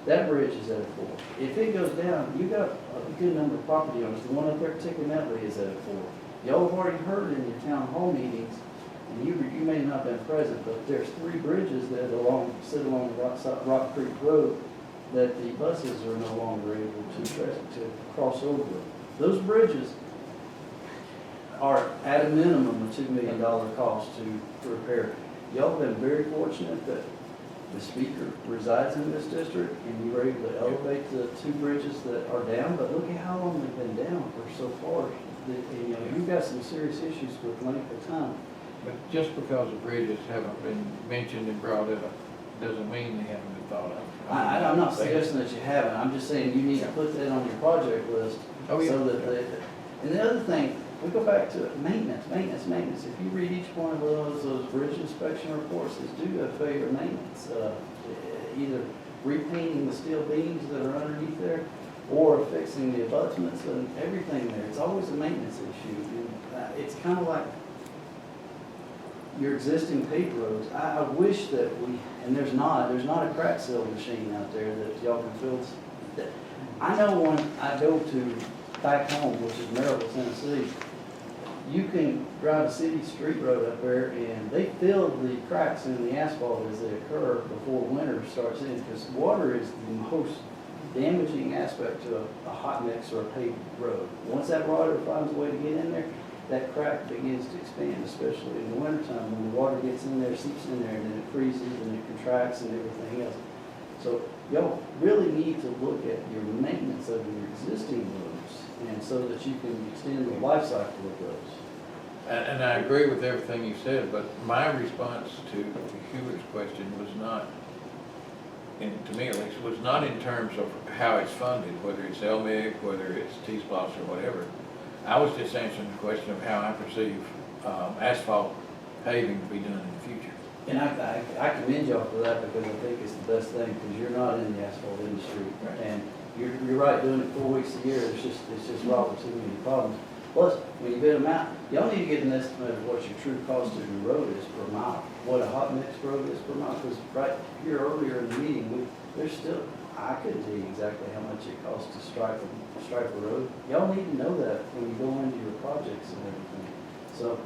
that bridge is at a 4. If it goes down, you got a good number of property owners. The one up there at Tickenetly is at a 4. Y'all have already heard in your town hall meetings, and you may not have been present, but there's 3 bridges that sit along Rock Creek Road that the buses are no longer able to cross over. Those bridges are at a minimum a $2 million cost to repair. Y'all have been very fortunate that the speaker resides in this district and you were able to elevate the 2 bridges that are down, but look at how long they've been down for so far. You've got some serious issues with length of time. But just because the bridges haven't been mentioned and brought up, doesn't mean they haven't been thought of. I'm not suggesting that you haven't, I'm just saying you need to put that on your project list. Oh, yeah. So that and the other thing, we go back to maintenance. If you read each one of those bridge inspection reports, it's due to failure of maintenance. Either repainting the steel beams that are underneath there or fixing the abutments and everything there. It's always a maintenance issue. And, it's kind of like your existing paved roads. I wish that and there's not a crack seal machine out there that y'all can fill. I know when I go to back home, which is Maryville, Tennessee, you can drive a city street road up there and they fill the cracks in the asphalt as they occur before winter starts in, because water is the most damaging aspect to a hot mix or a paved road. Once that water finds a way to get in there, that crack begins to expand, especially in the wintertime when the water gets in there, seeps in there, and then it freezes and it contracts and everything else. So y'all really need to look at your maintenance of your existing roads, and so that you can extend the life cycle of those. And I agree with everything you said, but my response to Hubert's question was not, and to me at least, was not in terms of how it's funded, whether it's LMIG, whether it's T-SPLOST or whatever. I was just answering the question of how I perceive asphalt paving to be done in the future. And I commend y'all for that, because I think it's the best thing, because you're not in the asphalt industry. Right. And you're right, doing it 4 weeks a year, it's just robbing too many problems. Plus, when you bid them out, y'all need to get an estimate of what your true cost of your road is per mile, what a hot mix road is per mile, because right here earlier in the meeting, there's still, I couldn't tell you exactly how much it costs to stripe a road. Y'all need to know that when you go into your projects and everything. So,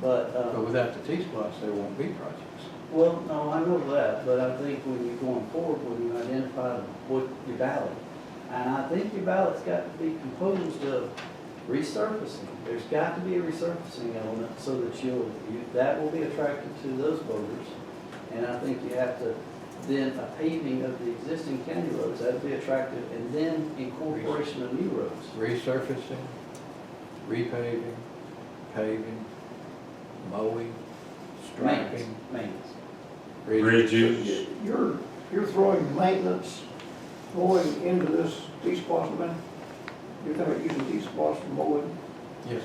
but without the T-SPLOST, there won't be projects. well, no, I know that, but I think when you're going forward, when you identify what your ballot, and I think your ballot's got to be composed of resurfacing. There's got to be a resurfacing element so that that will be attractive to those voters. And I think you have to, then a paving of the existing county roads, that'd be attractive, and then incorporation of new roads. Resurfacing, repaving, paving, mowing, striping. Maintenance. Bridges. You're throwing maintenance going into this T-SPLOST money? You're talking about using T-SPLOST for mowing? Yes.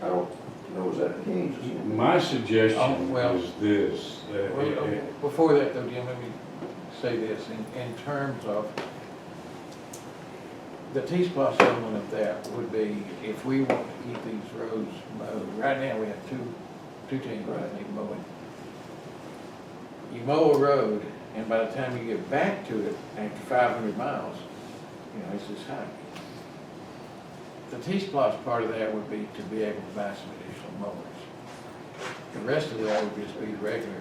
I don't know, is that means? My suggestion Oh, well- is this, Before that though, Jim, let me say this, in terms of the T-SPLOST element of that would be, if we want to keep these roads mowed, right now we have two teams that need mowing. You mow a road, and by the time you get back to it, after 500 miles, it's this high. The T-SPLOST part of that would be to be able to buy some additional mowers. The rest of that would just be regular.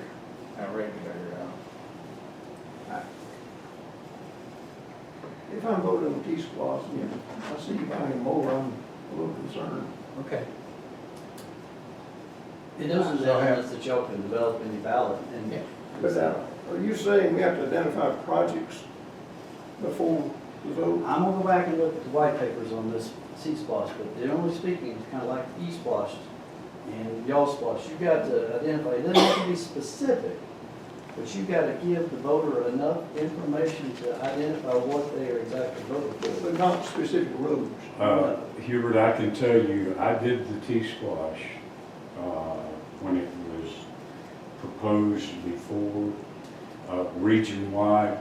If I'm voting on T-SPLOST, I see you buying a mower, I'm a little concerned. Okay. And those are the elements that y'all can develop in your ballot. And Yeah. But are you saying we have to identify projects before the vote? I'm gonna go back and look at the white papers on this C-SPLOST, but generally speaking, it's kind of like E-SPLOST and y'all SPLOST. You've got to identify, it doesn't have to be specific, but you've got to give the voter enough information to identify what they are exactly voting for. But not specific roads. Hubert, I can tell you, I did the T-Squash when it was proposed before, region-wide,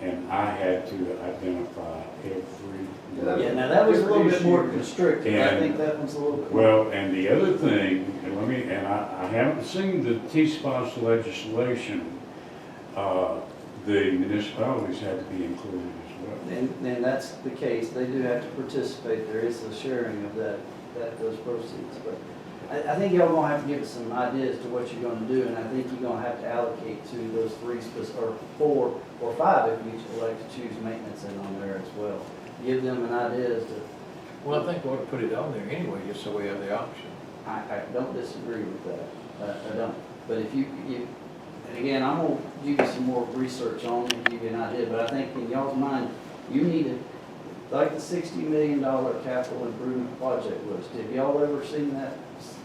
and I had to identify every. Yeah, now that was a little bit more constricted. I think that one's a little bit. Well, and the other thing, and I haven't seen the T-Splosh legislation, the municipalities had to be included as well. And that's the case, they do have to participate, there is a sharing of those proceeds, but I think y'all gonna have to give us some ideas to what you're gonna do, and I think you're gonna have to allocate to those or 4 or 5 if you elect to choose maintenance in on there as well. Give them an idea as to. Well, I think we ought to put it on there anyway, just so we have the option. I don't disagree with that, I don't, but if you, and again, I'm gonna give you some more research on it and give you an idea, but I think in y'all's mind, you need to, like the $60 million capital improvement project list, have y'all ever seen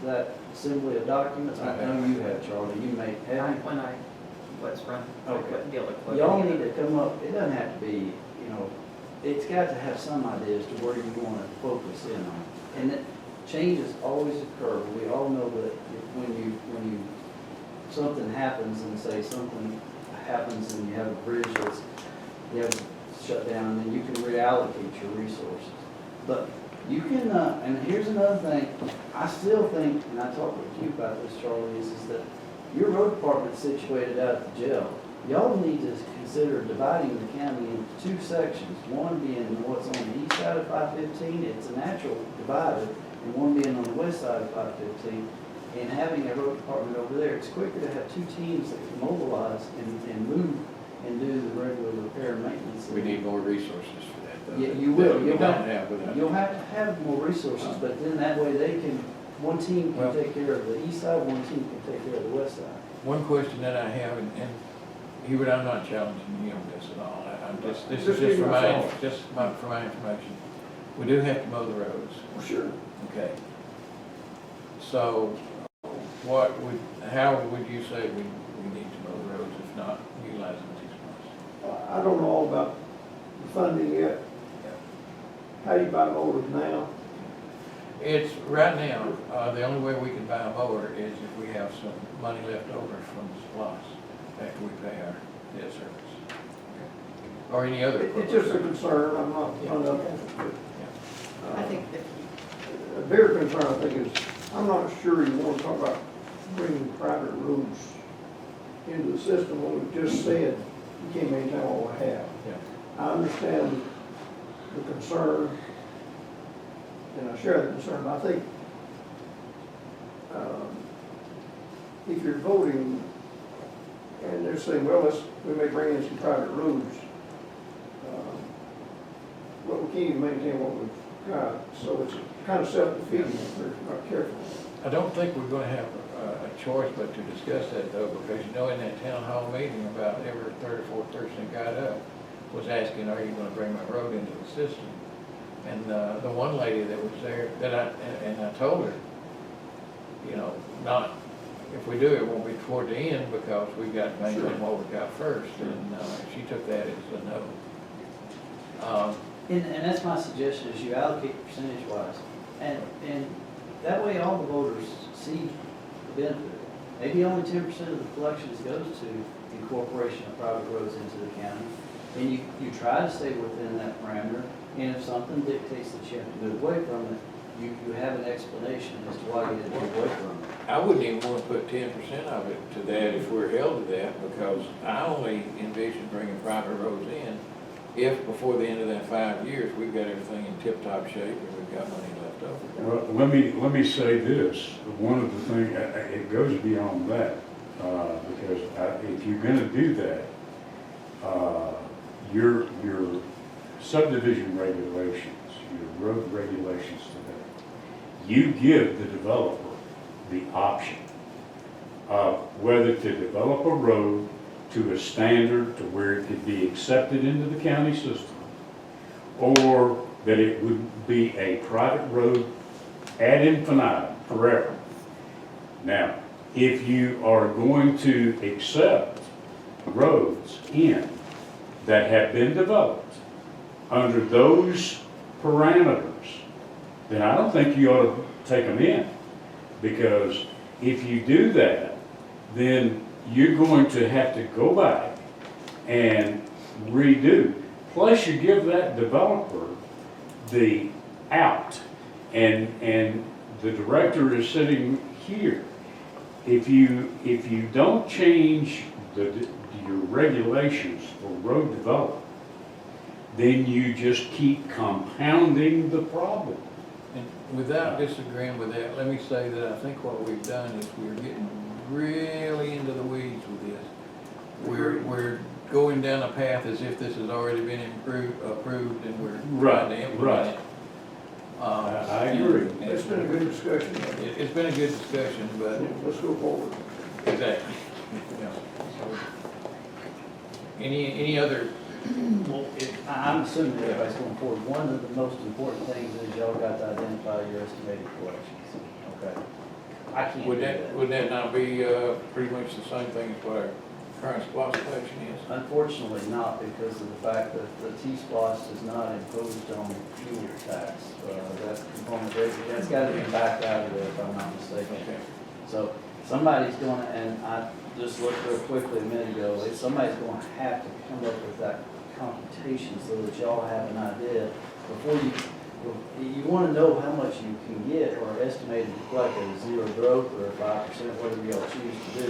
that assembly of documents? I know you have, Charlie, you may have. When I was running, I Okay. couldn't deal with. Y'all need to come up, it doesn't have to be, it's got to have some idea as to where you want to focus in on. And that changes always occur. We all know that when something happens and say something happens and you have a bridge you have to shut down, and then you can reallocate your resources. But you can, and here's another thing, I still think, and I talked with you about this, Charlie, is that your road department's situated out at the jail. y'all need to consider dividing the county into two sections, one being what's on the east side of 515, it's a natural divider, and one being on the west side of 515, and having a road department over there, it's quicker to have two teams that can mobilize and move and do the regular repair and maintenance. We need more resources for that, though. You will. That we don't have without. You'll have to have more resources, but then that way they can, one team Well- can take care of the east side, one team can take care of the west side. One question that I have, and Hubert, I'm not challenging you on this at all. I'm just, this is just for my information. We do have to mow the roads, For sure. okay? So how would you say we need to mow the roads if not utilizing these funds? I don't know all about the funding yet. How do you buy motors now? It's, right now, the only way we can buy a mower is if we have some money left over from the SPOS after we pay our debt service. Or any other. It's just a concern, I'm not hung up on it, but. I think that A bigger concern, I think, is, I'm not sure you want to talk about bringing private roads into the system when we just said you can't maintain what we have. Yeah. I understand the concern, and I share the concern, but I think if you're voting and they're saying, well, we may bring in some private roads, but we can't even maintain what we've got, so it's kind of self-defeating if we're not careful. I don't think we're gonna have a choice but to discuss that though, because you know, in that town hall meeting, about every third or fourth person that got up was asking, are you gonna bring my road into the system? And the one lady that was there, I told her, you know, not, if we do, it won't be toward the end because we've got to maintain what we got first, and she took that as a no. And that's my suggestion, is you allocate percentage-wise. And that way all the voters see the benefit. Maybe only 10% of the collections goes to incorporation of private roads into the county. And you try to stay within that parameter, and if something dictates that you have to move away from it, you have an explanation as to why you had to move away from it. I wouldn't even want to put 10% of it to that if we're held to that, because I only envision bringing private roads in if before the end of that 5 years, we've got everything in tip-top shape and we've got money left over. Well, let me say this, one of the things, it goes beyond that, because if you're gonna do that, your subdivision regulations, your road regulations today, you give the developer the option of whether to develop a road to a standard to where it could be accepted into the county system, or that it would be a private road ad infinitum, forever. Now, if you are going to accept roads in that have been developed under those parameters, then I don't think you ought to take them in. Because if you do that, then you're going to have to go back and redo. Plus you give that developer the out, and the director is sitting here. If you don't change your regulations for road development, then you just keep compounding the problem. And without disagreeing with that, let me say that I think what we've done is we're getting really into the weeds with this. We're going down a path as if this has already been approved and we're trying to implement it. I agree. It's been a good discussion. It's been a good discussion, but Let's go forward. exactly. Yeah. So, any other? Well, I'm assuming that everybody's going forward. One of the most important things is y'all got to identify your estimated collections. Okay. I can't do that. Would that not be pretty much the same thing as what our current SPOS collection is? Unfortunately not, because of the fact that the T-SPOS is not imposed on fuel tax. That component, that's got to be backed out of there if I'm not mistaken. Okay. So somebody's going to, and I just looked real quickly a minute ago, somebody's going to have to come up with that computation so that y'all have an idea before you want to know how much you can get or estimated to collect at a zero growth or 5%, whatever y'all choose to do.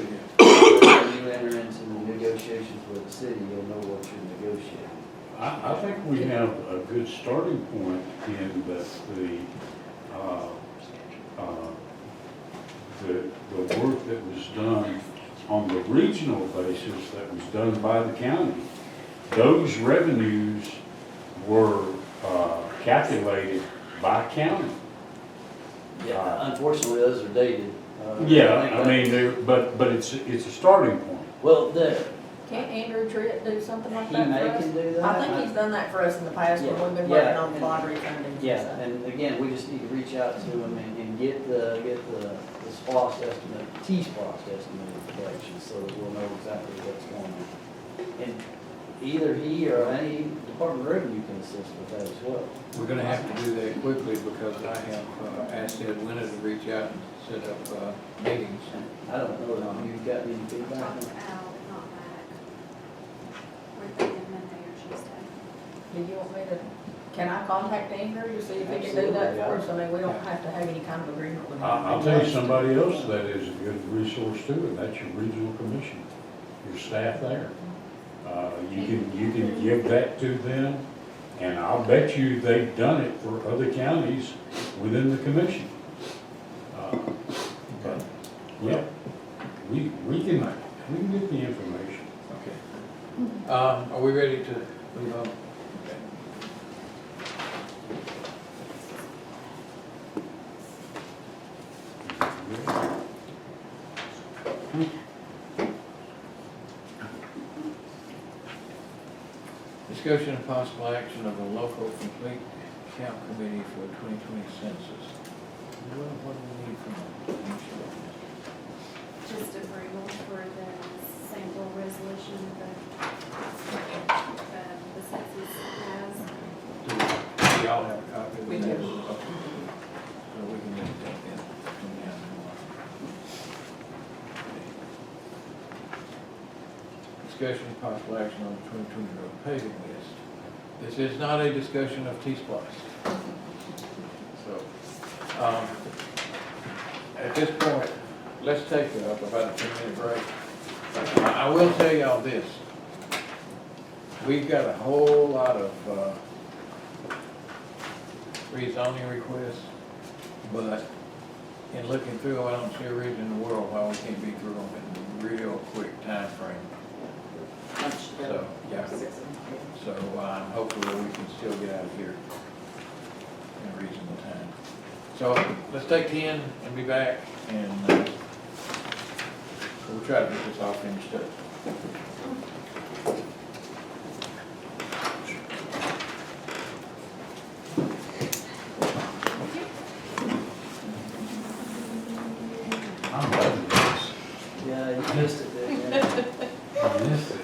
You you enter into the negotiations with the city, you'll know what you're negotiating. I think we have a good starting point in that the work that was done on the regional basis that was done by the county. Those revenues were calculated by county. Yeah, unfortunately, those are dated. Yeah, I mean, but it's a starting point. Well, there, Can't Andrew Tritt do something like he that may for us? can do that. I think he's done that for us in the past when we've been Yeah, working on and- lottery funding. and Yeah, stuff. and again, we just need to reach out to him and get the SPOS estimate, T-SPOS estimated collections, so that we'll know exactly what's going on. And either he or any Department of Revenue can assist with that as well. We're gonna have to do that quickly because I have asked Ed Winter to reach out and set up meetings. And I don't know if you've got any feedback on Talked to Al, but not back. We're thinking Monday or Tuesday. Do you want me to, can I contact Andrew to see if he can do that for us? I mean, we don't have to have any kind of agreement with him. I'll tell you somebody else that is a good resource too, and that's your regional commission, your staff there. You can give that to them, and I'll bet you they've done it for other counties within the commission. But, yeah, we can get the information. Okay. Are we ready to move on? Okay. Discussion and possible action of a local complete count committee for the 2020 census. What do we need from them? Just approval for the sample resolution that the census has. Do y'all have a copy of that? We do. Okay. So we can get that in from now on. Discussion and possible action on the 2020 road paving list. This is not a discussion of T-Splice. So, at this point, let's take about a 10-minute break. I will tell y'all this. We've got a whole lot of rezoning requests, but in looking through them, I don't see a reason in the world why we can't be through them in a real quick time frame. So, yeah. So hopefully we can still get out of here in a reasonable time. So let's take 10 and be back, and we'll try to get this all finished up. I'm loving this. Yeah, you missed it, didn't you? I missed it.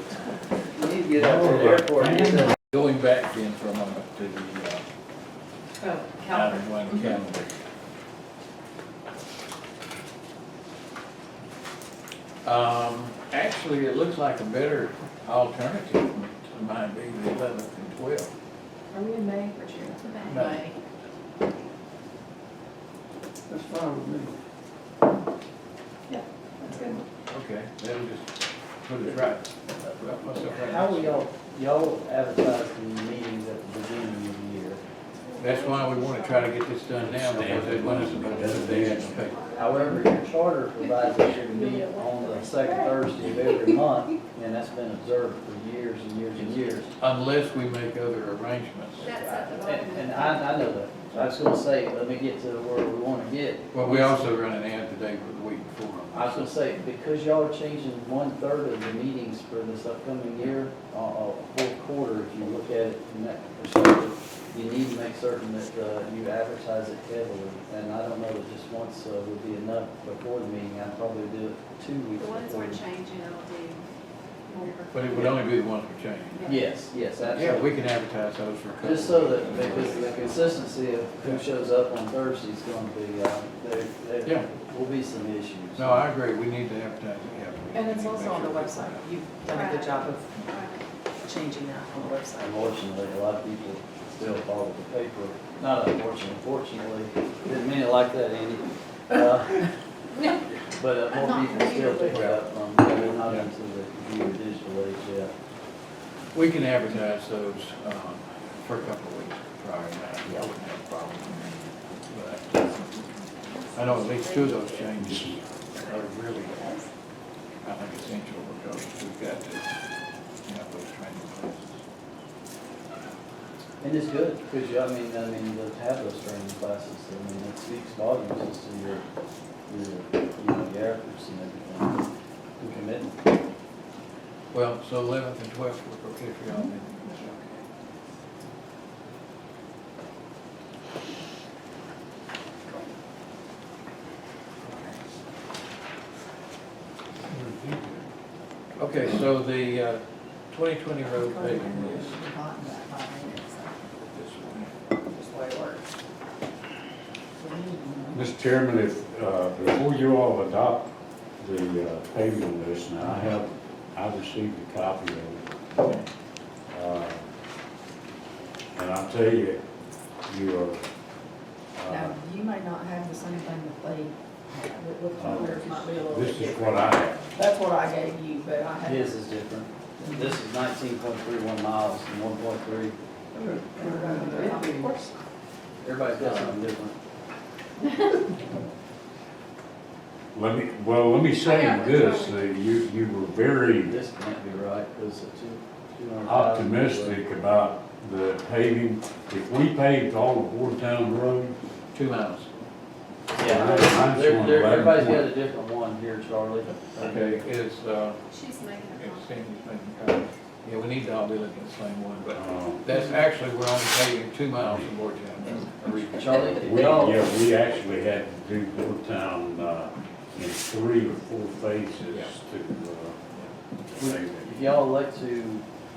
You need to get out to the airport and get that. Going back then for a moment to the Calendar. 9/1 calendar. Actually, it looks like a better alternative might be the 11th and 12th. Are we in May or June? May. That's fine with me. Yeah, that's good. Okay, that'll just put it right. Myself right. How will y'all advertise the meetings at the beginning of the year? That's why we want to try to get this done now, because they want us to put the day in the paper. However, your charter provides that you meet on the second Thursday of every month, and that's been observed for years and years and years. Unless we make other arrangements. That's at the bottom. And I know that. I was gonna say, let me get to where we wanna get. Well, we also run an ad today for the week before. I was gonna say, because y'all are changing 1/3 of the meetings for this upcoming year, fourth quarter, if you look at it from that perspective, you need to make certain that you advertise it heavily. And I don't know that just once would be enough before the meeting. I'd probably do it 2 weeks The ones before. we're changing, I'll do more. But it would only be the ones we change. Yes, absolutely. Yeah, we can advertise those for a couple. Just so that, because the consistency of who shows up on Thursday is gonna be, Yeah. there will be some issues. No, I agree, we need to advertise it heavily. And it's also on the website. You've done a good job of Right. changing that on the website. Unfortunately, a lot of people still follow the paper. Not unfortunately, fortunately. Didn't mean it like that, Andy. But more Not people still really. pick it up from They're not into the computer digital age yet. We can advertise those, for a couple of weeks prior to that. Yeah. I wouldn't have a problem. But I know at least two of those changes are really, I think, essential because we've got to have those training classes. And it's good, because you, I mean, to have those training classes, I mean, it speaks volumes as to your efforts and everything, and commitment. Well, so 11th and 12th were okay for y'all, then? That's okay. Okay, so the 2020 road paving list. This one. Just the way it works. Mr. Chairman, if, before you all adopt the paving list, now I've received a copy of it. And I'll tell you, you are, Now, you may not have the same thing that they have. It looks like theirs might be a little bit this is different. what I have. That's what I gave you, but I have. His is different. This is 19.31 miles and 1.3. Of course. Everybody's got something different. Let me say this, you were very This can't be right, because it's 200,000. optimistic about the paving. If we paved all of Wardtown Road, 2 miles. Yeah, Mine's showing everybody's 11 got a different one here, Charlie. Okay, it's, She's making a it's copy. Cindy's making copies. Yeah, we need to all be looking at the same one, but uh, that's actually, we're only paving 2 miles from Georgetown. Charlie, if we y'all, we actually had to do Wardtown, in 3 or 4 phases Yeah. to pave it. if y'all elect to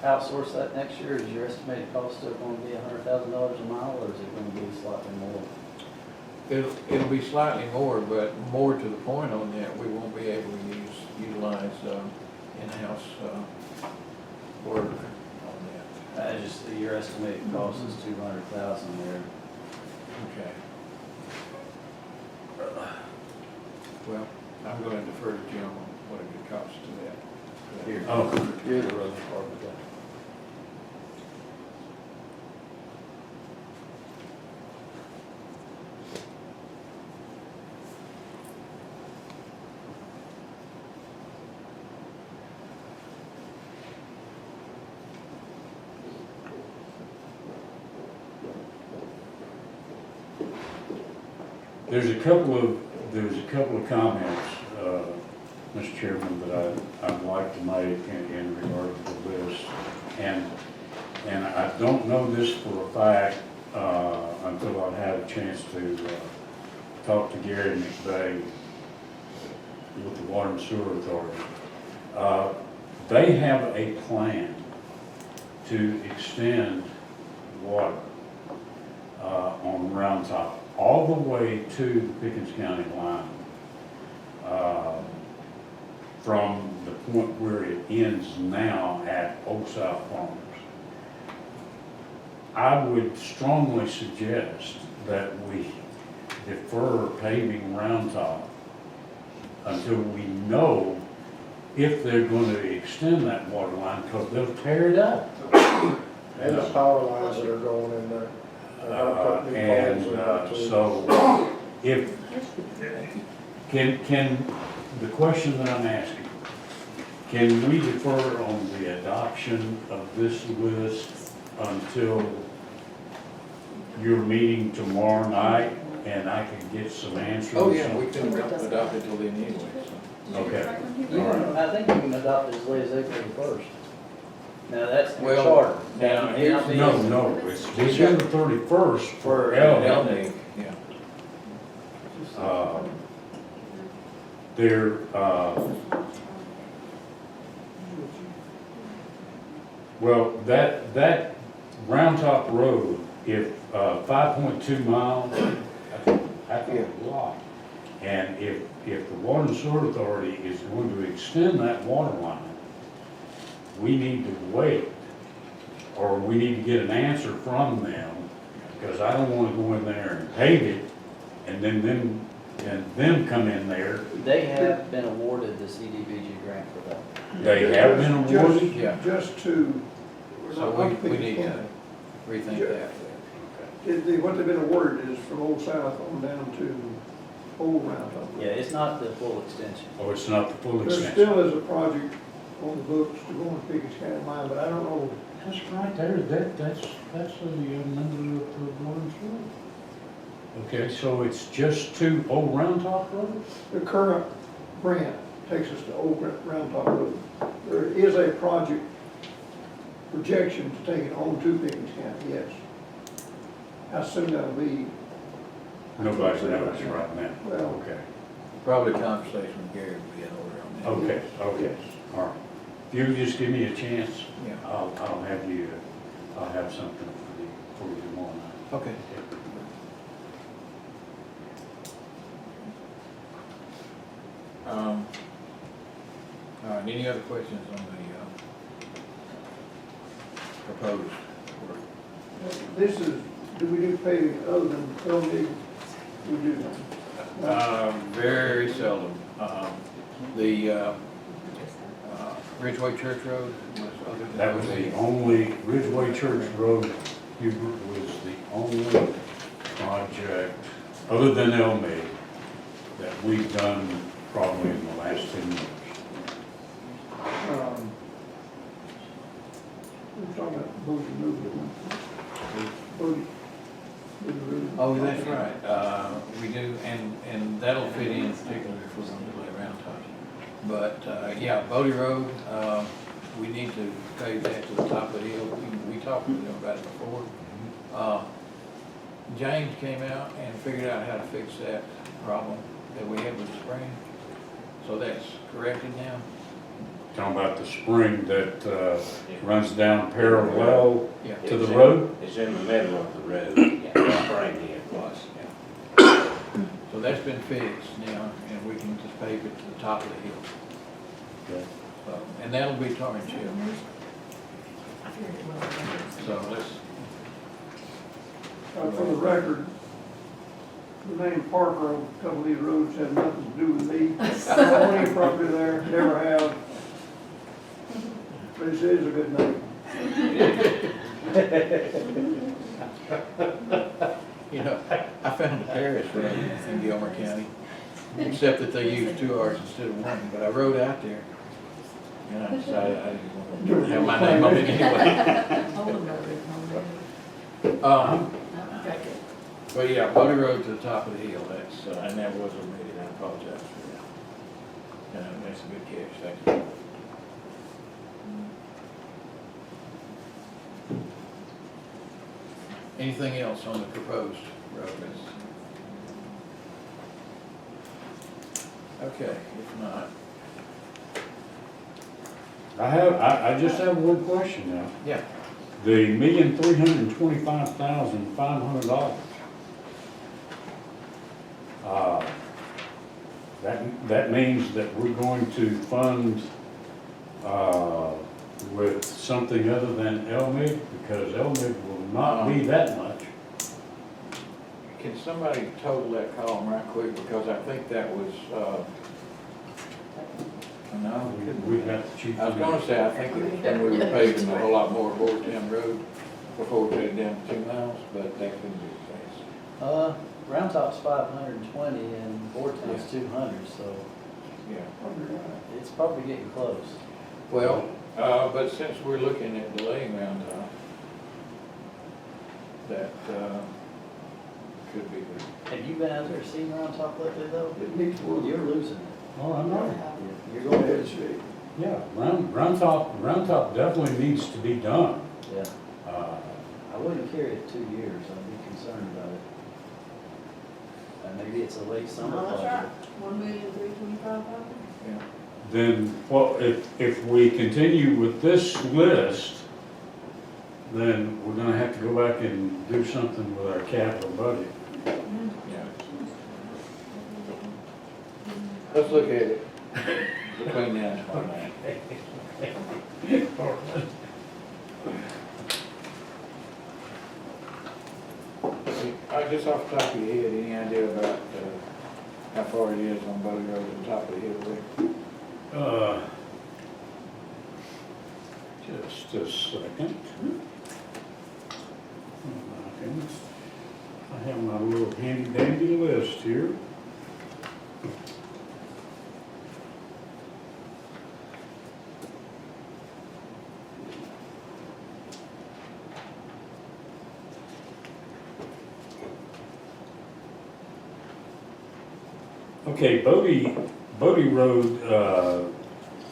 outsource that next year, is your estimated cost still going to be $100,000 a mile, or is it going to be slightly more? It'll be slightly more, but more to the point on that, we won't be able to utilize in-house work on that. Just your estimated cost is 200,000 there. Okay. Well, I'm going to defer to Jim on what it could cost to that. Here, Oh. you're the road department guy. There's a couple of comments, Mr. Chairman, that I'd like to make in regard to the list. And I don't know this for a fact, until I've had a chance to, talk to Gary McVeigh with the Water and Sewer Authority. They have a plan to extend water, on Round Top, all the way to the Pickens County line, from the point where it ends now at Old South Farmers. I would strongly suggest that we defer paving Round Top until we know if they're going to extend that water line, because they'll tear it up. And the power lines that are going in there. So, if, can, the question that I'm asking, can we defer on the adoption of this list until your meeting tomorrow night, and I can get some answers? Oh, yeah, we can adopt it till then anyway, so. Okay. I think you can adopt it as late as April 1st. Now, that's the Well, charter. now, It may not be- No, it's December 31st for Elm. Yeah. They're, well, that Round Top Road, if, 5.2 miles, that's a lot. And if the Water and Sewer Authority is going to extend that water line, we need to wait, or we need to get an answer from them, because I don't want to go in there and pave it, and then and them come in there. They have been awarded the CDBG grant for that. They have been awarded? Yeah. Just to. So we need to rethink that. What they've been awarded is from Old South on down to Old Round Top. Yeah, it's not the full extension. Oh, it's not the full There extension? still is a project on the books to go into Pickens County line, but I don't know. That's right there, that's a member of the water and sewer. Okay, so it's just to Old Round Top Road? The current grant takes us to Old Round Top Road. There is a project projection to take it on to Pickens County, yes. How soon that'll be? Nobody knows right now. Well, Okay, Probably a conversation with Gary will be in order on that. okay, all right. If you just give me a chance, Yeah. I'll have something for you tomorrow night. Okay. All right, any other questions on the proposed work? this is, do we do paving other than LD? We do that. Very seldom. The Ridgeway Church Road was other than. That was the only, Ridgeway Church Road, Hubert, was the only project, other than Elmay, that we've done probably in the last 10 years. We're talking about Booty movement. Booty. Oh, that's right, we do, and that'll fit in particularly if we're gonna do it around time. But, yeah, Bodie Road, we need to pave that to the top of the hill, we talked to them about it before. James came out and figured out how to fix that problem that we had with the spring, so that's corrected now. Talking about the spring that runs down parallel Yeah. to the road? It's in the middle of the road, yeah, right here it was, yeah. So that's been fixed now, and we can just pave it to the top of the hill. Okay. So, and that'll be tar and chip. So let's, For the record, the name Parker on a couple of these roads had nothing to do with me. I don't own any property there, never have. But it is a good name. you know, I found a Paris road in Gilmer County, except that they used 2 R's instead of 1, but I rode out there. And I decided I didn't want to have my name on it anyway. Okay, good. But yeah, Bodie Road to the top of the hill, that's, and that was omitted, I apologize for that. That's a good catch, thank you. Anything else on the proposed road list? Okay, if not, I just have one question now. yeah, The $1,325,500. That means that we're going to fund, with something other than LMIG, because LMIG will not be that much. can somebody total that column right quick, because I think that was, no, We got the chief. I was gonna say, I think it was when we were paving a whole lot more of Boardtown Road before we cut it down to 2 miles, but that couldn't be the case. Round Top's 520 and Boardtown's 200, so Yeah, it's probably getting close. well, but since we're looking at delaying Round Top, that, could be good. Have you been out there seeing Round Top lately though? It needs work. You're losing it. Oh, I know. You're going Bad to, shape. Yeah, round top definitely needs to be done. yeah. Uh, I wouldn't carry it 2 years. I'd be concerned about it. Maybe it's a late summer No, that's right. project. 1,325,000. Yeah. Then, well, if we continue with this list, then we're gonna have to go back and do something with our capital budget. Yeah. Let's look at it between now and 29. Just off the top of your head, any idea about how far it is on Bodie Road on top of the hill there. Just a second. I have my little handy dandy list here. Okay, Bodie Road,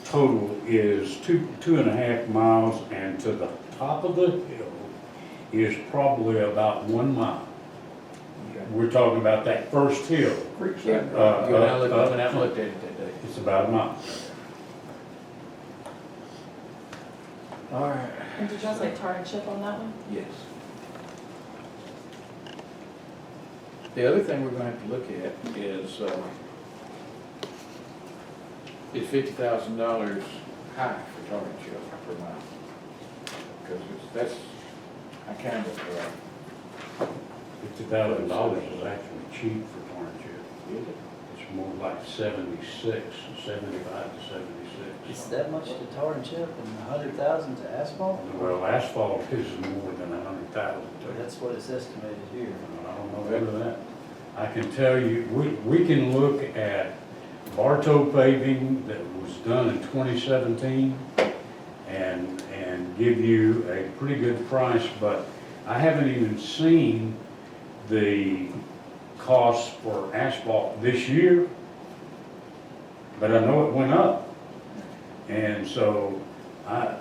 total is two and a half miles, and to the top of the hill is probably about 1 mile. Okay. We're talking about that first hill. Yeah, you and I looked, I went out and looked at it that day. It's about a mile. All right. And did y'all say tar and chip on that one? Yes. The other thing we're gonna have to look at is $50,000 high for tar and chip per mile? Because that's, I kind of, $50,000 is actually cheap for tar and chip. It's more like 75 to 76. It's that much to tar and chip and 100,000 to asphalt? Well, asphalt is more than 100,000. That's what it's estimated here. I don't know whether that, I can tell you, we can look at Bartow paving that was done in 2017 and give you a pretty good price, but I haven't even seen the cost for asphalt this year, but I know it went up. And so, a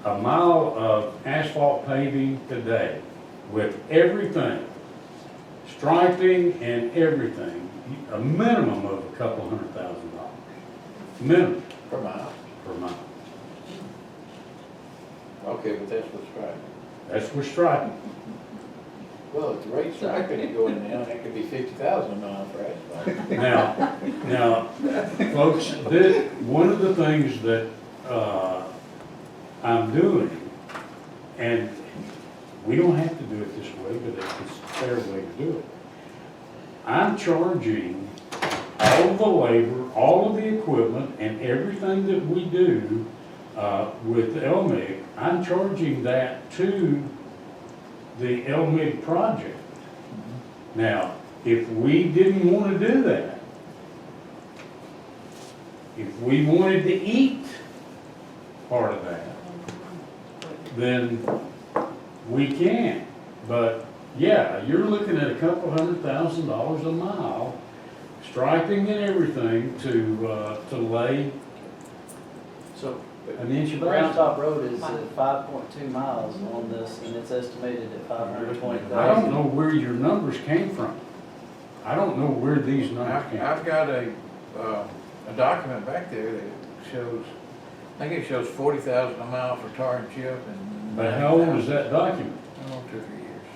mile of asphalt paving today with everything, striping and everything, a minimum of a couple $100,000. Minimum per mile. per mile. Okay, but that's what's right. That's for striping. Well, at the rate striping it going down, that could be 50,000 a mile for asphalt. Now, folks, one of the things that I'm doing, and we don't have to do it this way, but it's a fair way to do it. I'm charging all of the labor, all of the equipment, and everything that we do with LMIG, I'm charging that to the LMIG project. Now, if we didn't want to do that, if we wanted to eat part of that, then we can. But yeah, you're looking at a couple $100,000 a mile, striping and everything to lay So an inch of Round asphalt. Top Road is at 5.2 miles on this, and it's estimated at 520,000. I don't know where your numbers came from. I don't know where these numbers came from. I've got a document back there that shows, I think it shows 40,000 a mile for tar and chip and. But how old is that document? Oh, 2 or 3 years.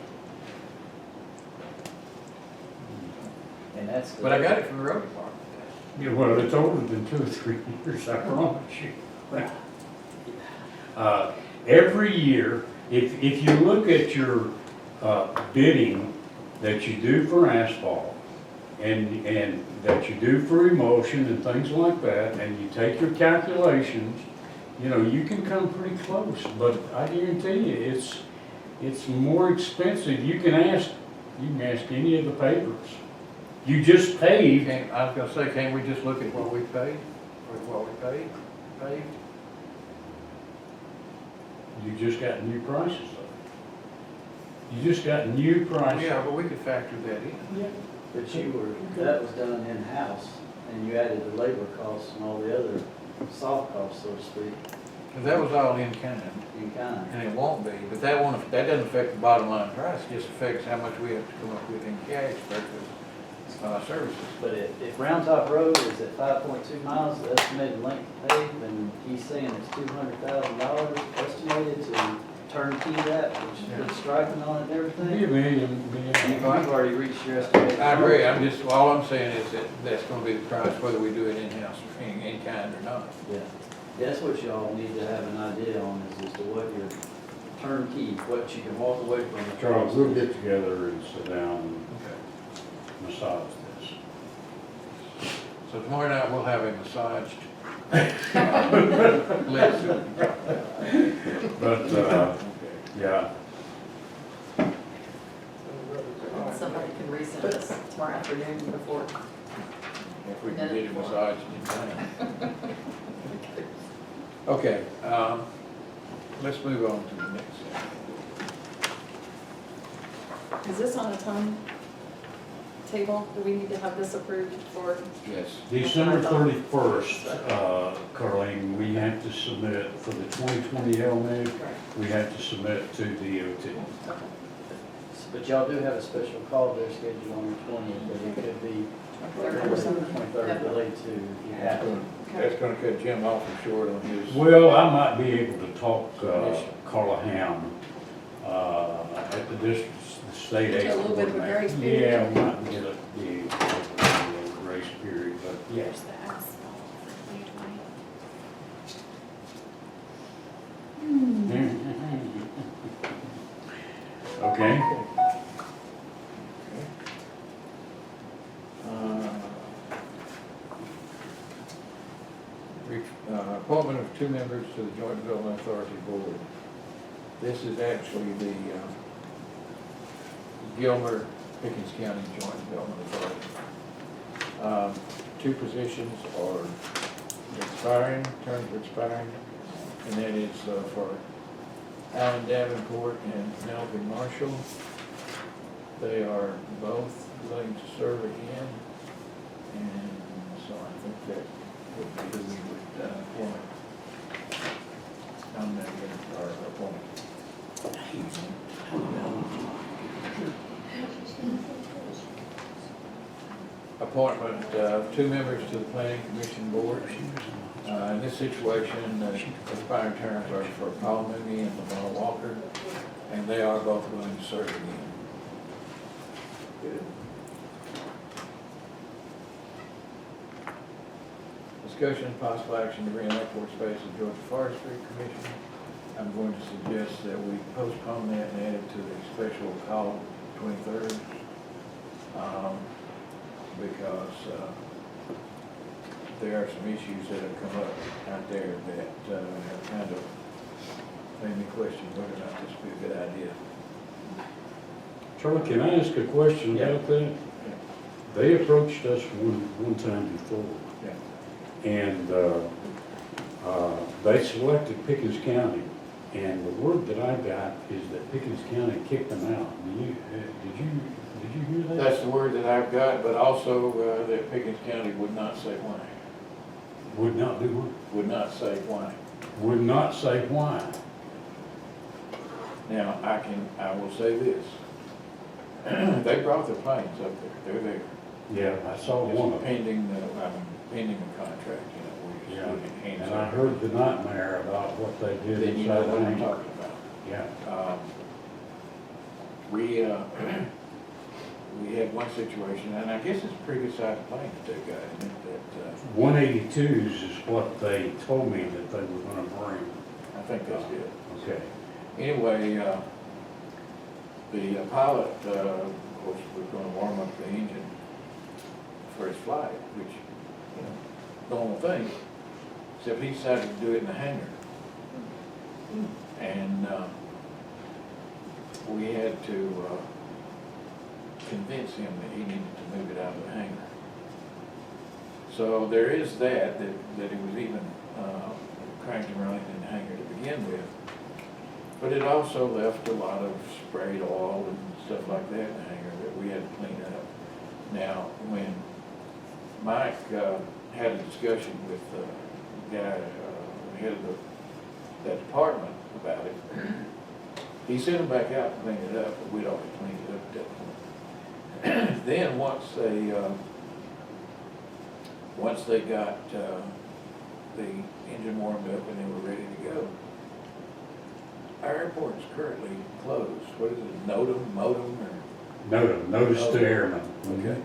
And that's. But I got it from the road department. Yeah, well, it's older than 2 or 3 years, I promise you. Every year, if you look at your bidding that you do for asphalt and that you do for emulsion and things like that, and you take your calculations, you can come pretty close, but I guarantee you, it's more expensive. You can ask any of the pavers. You just paved. I was gonna say, can't we just look at what we paid, or what we paid? You just got new prices though. You just got new prices. Yeah, but we could factor that in. Yeah. But that was done in-house, and you added the labor costs and all the other soft costs, so to speak, Because that was all in kind, in kind. and it won't be, but that doesn't affect the bottom line price, it just affects how much we have to come up with in cash versus services. But if Round Top Road is at 5.2 miles, the estimated length of pave, and he's saying it's $200,000 estimated to turnkey that, which puts striping on it and Be a everything. million. You've already reached your estimated. I agree, all I'm saying is that that's gonna be the price, whether we do it in-house, in kind or not. Yeah, that's what y'all need to have an idea on, is as to what your turnkey, what you can walk away from. Charles, we'll get together and sit down and Okay. massage this. So tomorrow night, we'll have a massaged. Let's But, yeah, Somebody can resend this tomorrow afternoon before. If we can get it massaged in time. Okay, let's move on to the next thing. Is this on a time table? Do we need to have this approved for? Yes. December 31st, Karleen, we have to submit for the 2020 LMIG, we have to submit to DOT. But y'all do have a special call there scheduled on the 20th, but it could be 23rd delayed to, if you have to. That's gonna cut Jim awful short on his. Well, I might be able to talk Carla Ham at the district, the state Get aid. a little bit of a grace period. Yeah, we might get a grace period, but yeah. There's the asphalt for 2020. Okay, Appointment of 2 members to the Joint Development Authority Board. This is actually the Gilmer, Pickens County Joint Development Authority. 2 positions are expiring, terms are expiring, and that is for Alan Davenport and Penelope Marshall. They are both willing to serve again, and so I think that would be who we would appoint. Nominate or appoint. Appointment of 2 members to the Planning Commission Board. In this situation, expiring terms are for Paul Mooney and Lamar Walker, and they are both willing to serve again. Discussion and possible action to re-elect board space of Georgia Forestry Commission. I'm going to suggest that we postpone that and add it to the special call 23rd. Because there are some issues that have come up out there that have kind of made me question whether or not this would be a good idea. Charlie, can I ask a question about that? They approached us one time before, Yeah. and they selected Pickens County, and the word that I got is that Pickens County kicked them out. Did you hear that? That's the word that I've got, but also that Pickens County would not say why. Would not do what? Would not say why. Would not say why. Now, I will say this. They brought their planes up there. They're there. Yeah, I saw one of It's them. pending a contract, you know, we're Yeah, just looking hands and I up. heard the nightmare about what they did Then you know inside what the I'm hangar. talking about. Yeah, We had one situation, and I guess it's a pretty good sized plane that they got, isn't it? That, 182s is what they told me that they were gonna bring. I think that's it. Okay. Anyway, the pilot, of course, was gonna warm up the engine for his flight, which, you know, normal thing, except he decided to do it in the hangar. And, we had to, convince him that he needed to move it out of the hangar. So there is that it was even, cranked and running in the hangar to begin with. But it also left a lot of sprayed oil and stuff like that in the hangar that we had to clean up. Now, when Mike had a discussion with the guy, head of that department about it, he sent him back out to clean it up, but we'd already cleaned it up at that point. Then, once they got the engine warmed up and they were ready to go, our airport is currently closed. What is it, modem, or? Notice to airmen. Okay.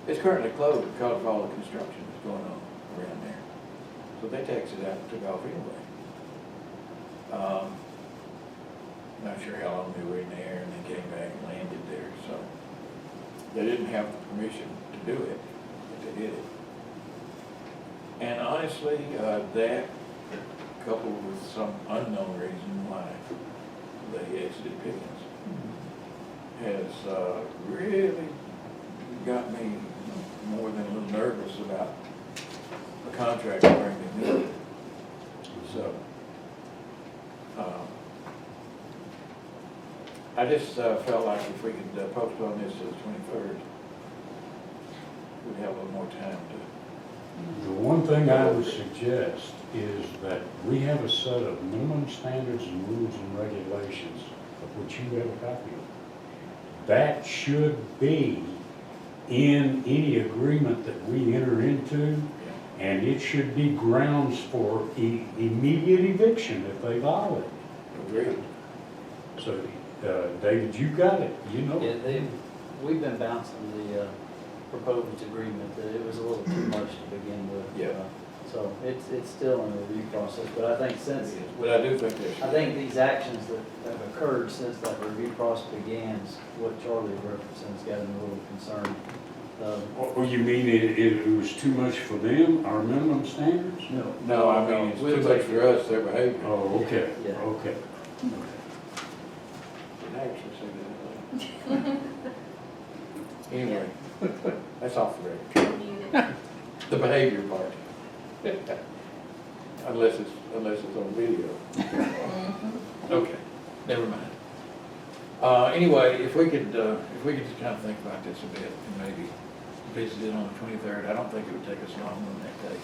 It's currently closed because of all the construction that's going on around there. So they taxied out and took off anyway. Not sure how long they were in the air, and they came back and landed there, so. They didn't have the permission to do it, but they did it. honestly, that coupled with some unknown reason why they exited Pickens has really got me more than a little nervous about the contract bringing in. So, I just felt like if we could postpone this to the 23rd, we'd have a little more time to. The one thing I would suggest is that we have a set of minimum standards and rules and regulations of which you have a copy of. That should be in any agreement that we enter into, and it should be grounds for immediate eviction if they violate. Agreed. So, David, you got it, you know. Yeah, we've been bouncing the proposed agreement, that it was a little too much to begin with. Yeah. So it's still in the review process, but I think since, But I do think that I think these actions that have occurred since that review process began, what Charlie represents, got me a little concerned. Or you mean it was too much for them, our minimum standards? No, I mean, it's too much for us, their behavior. Oh, okay, Yeah. okay. Didn't actually say that. Anyway, that's off the record. The behavior part. Unless it's on video. Okay, never mind. Anyway, if we could just kind of think about this a bit and maybe visit it on the 23rd, I don't think it would take us long on that day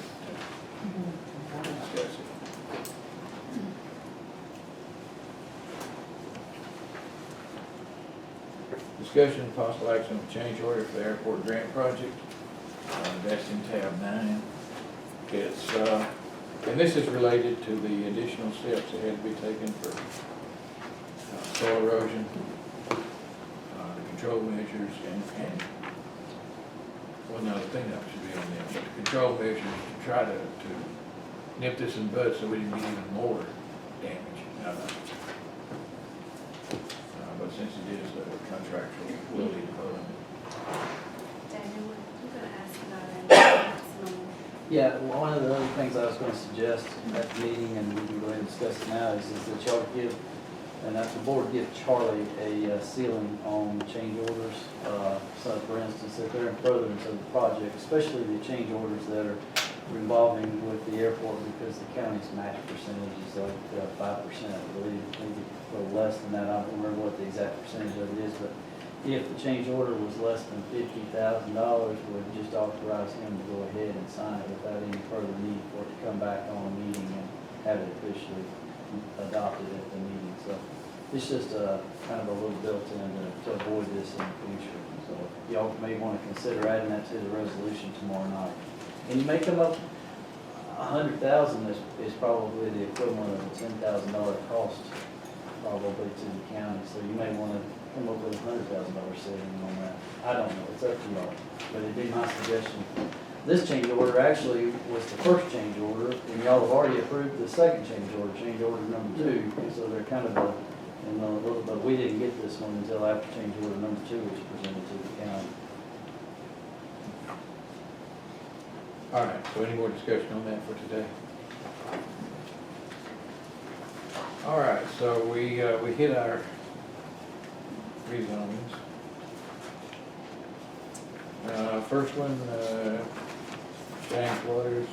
to discuss it. Discussion and possible action on change order for the airport grant project. That's in tab 9. It's, and this is related to the additional steps that had to be taken for soil erosion, the control measures, and well, no, the cleanup should be on them, but the control measures to try to nip this in the bud so we didn't get even more damage. But since it is a contractual, we'll need to vote on it. Daniel, I'm gonna ask about a maximum. Yeah, well, one of the other things I was going to suggest at the meeting, and we can go ahead and discuss it now, is that y'all give, and that the board give Charlie a ceiling on change orders. So for instance, if they're in furtherance of the project, especially the change orders that are involving with the airport, because the county's match percentage is like 5%, I believe, maybe a little less than that. I don't remember what the exact percentage of it is, but if the change order was less than $50,000, we'd just authorize him to go ahead and sign it without any further need for it to come back on a meeting and have it officially adopted at the meeting. So it's just kind of a little built-in to avoid this in the future. So y'all may want to consider adding that to the resolution tomorrow night. And you may come up, $100,000 is probably the equivalent of a $10,000 cost probably to the county. So you may want to come up with a $100,000 saving on that. I don't know, it's up to y'all, but it'd be my suggestion. This change order actually was the first change order, and y'all have already approved the second change order number 2. And so they're kind of in a little, but we didn't get this one until after change order number 2 was presented to the county. All right, so any more discussion on that for today? All right, so we hit our rezonings. First one, James Waters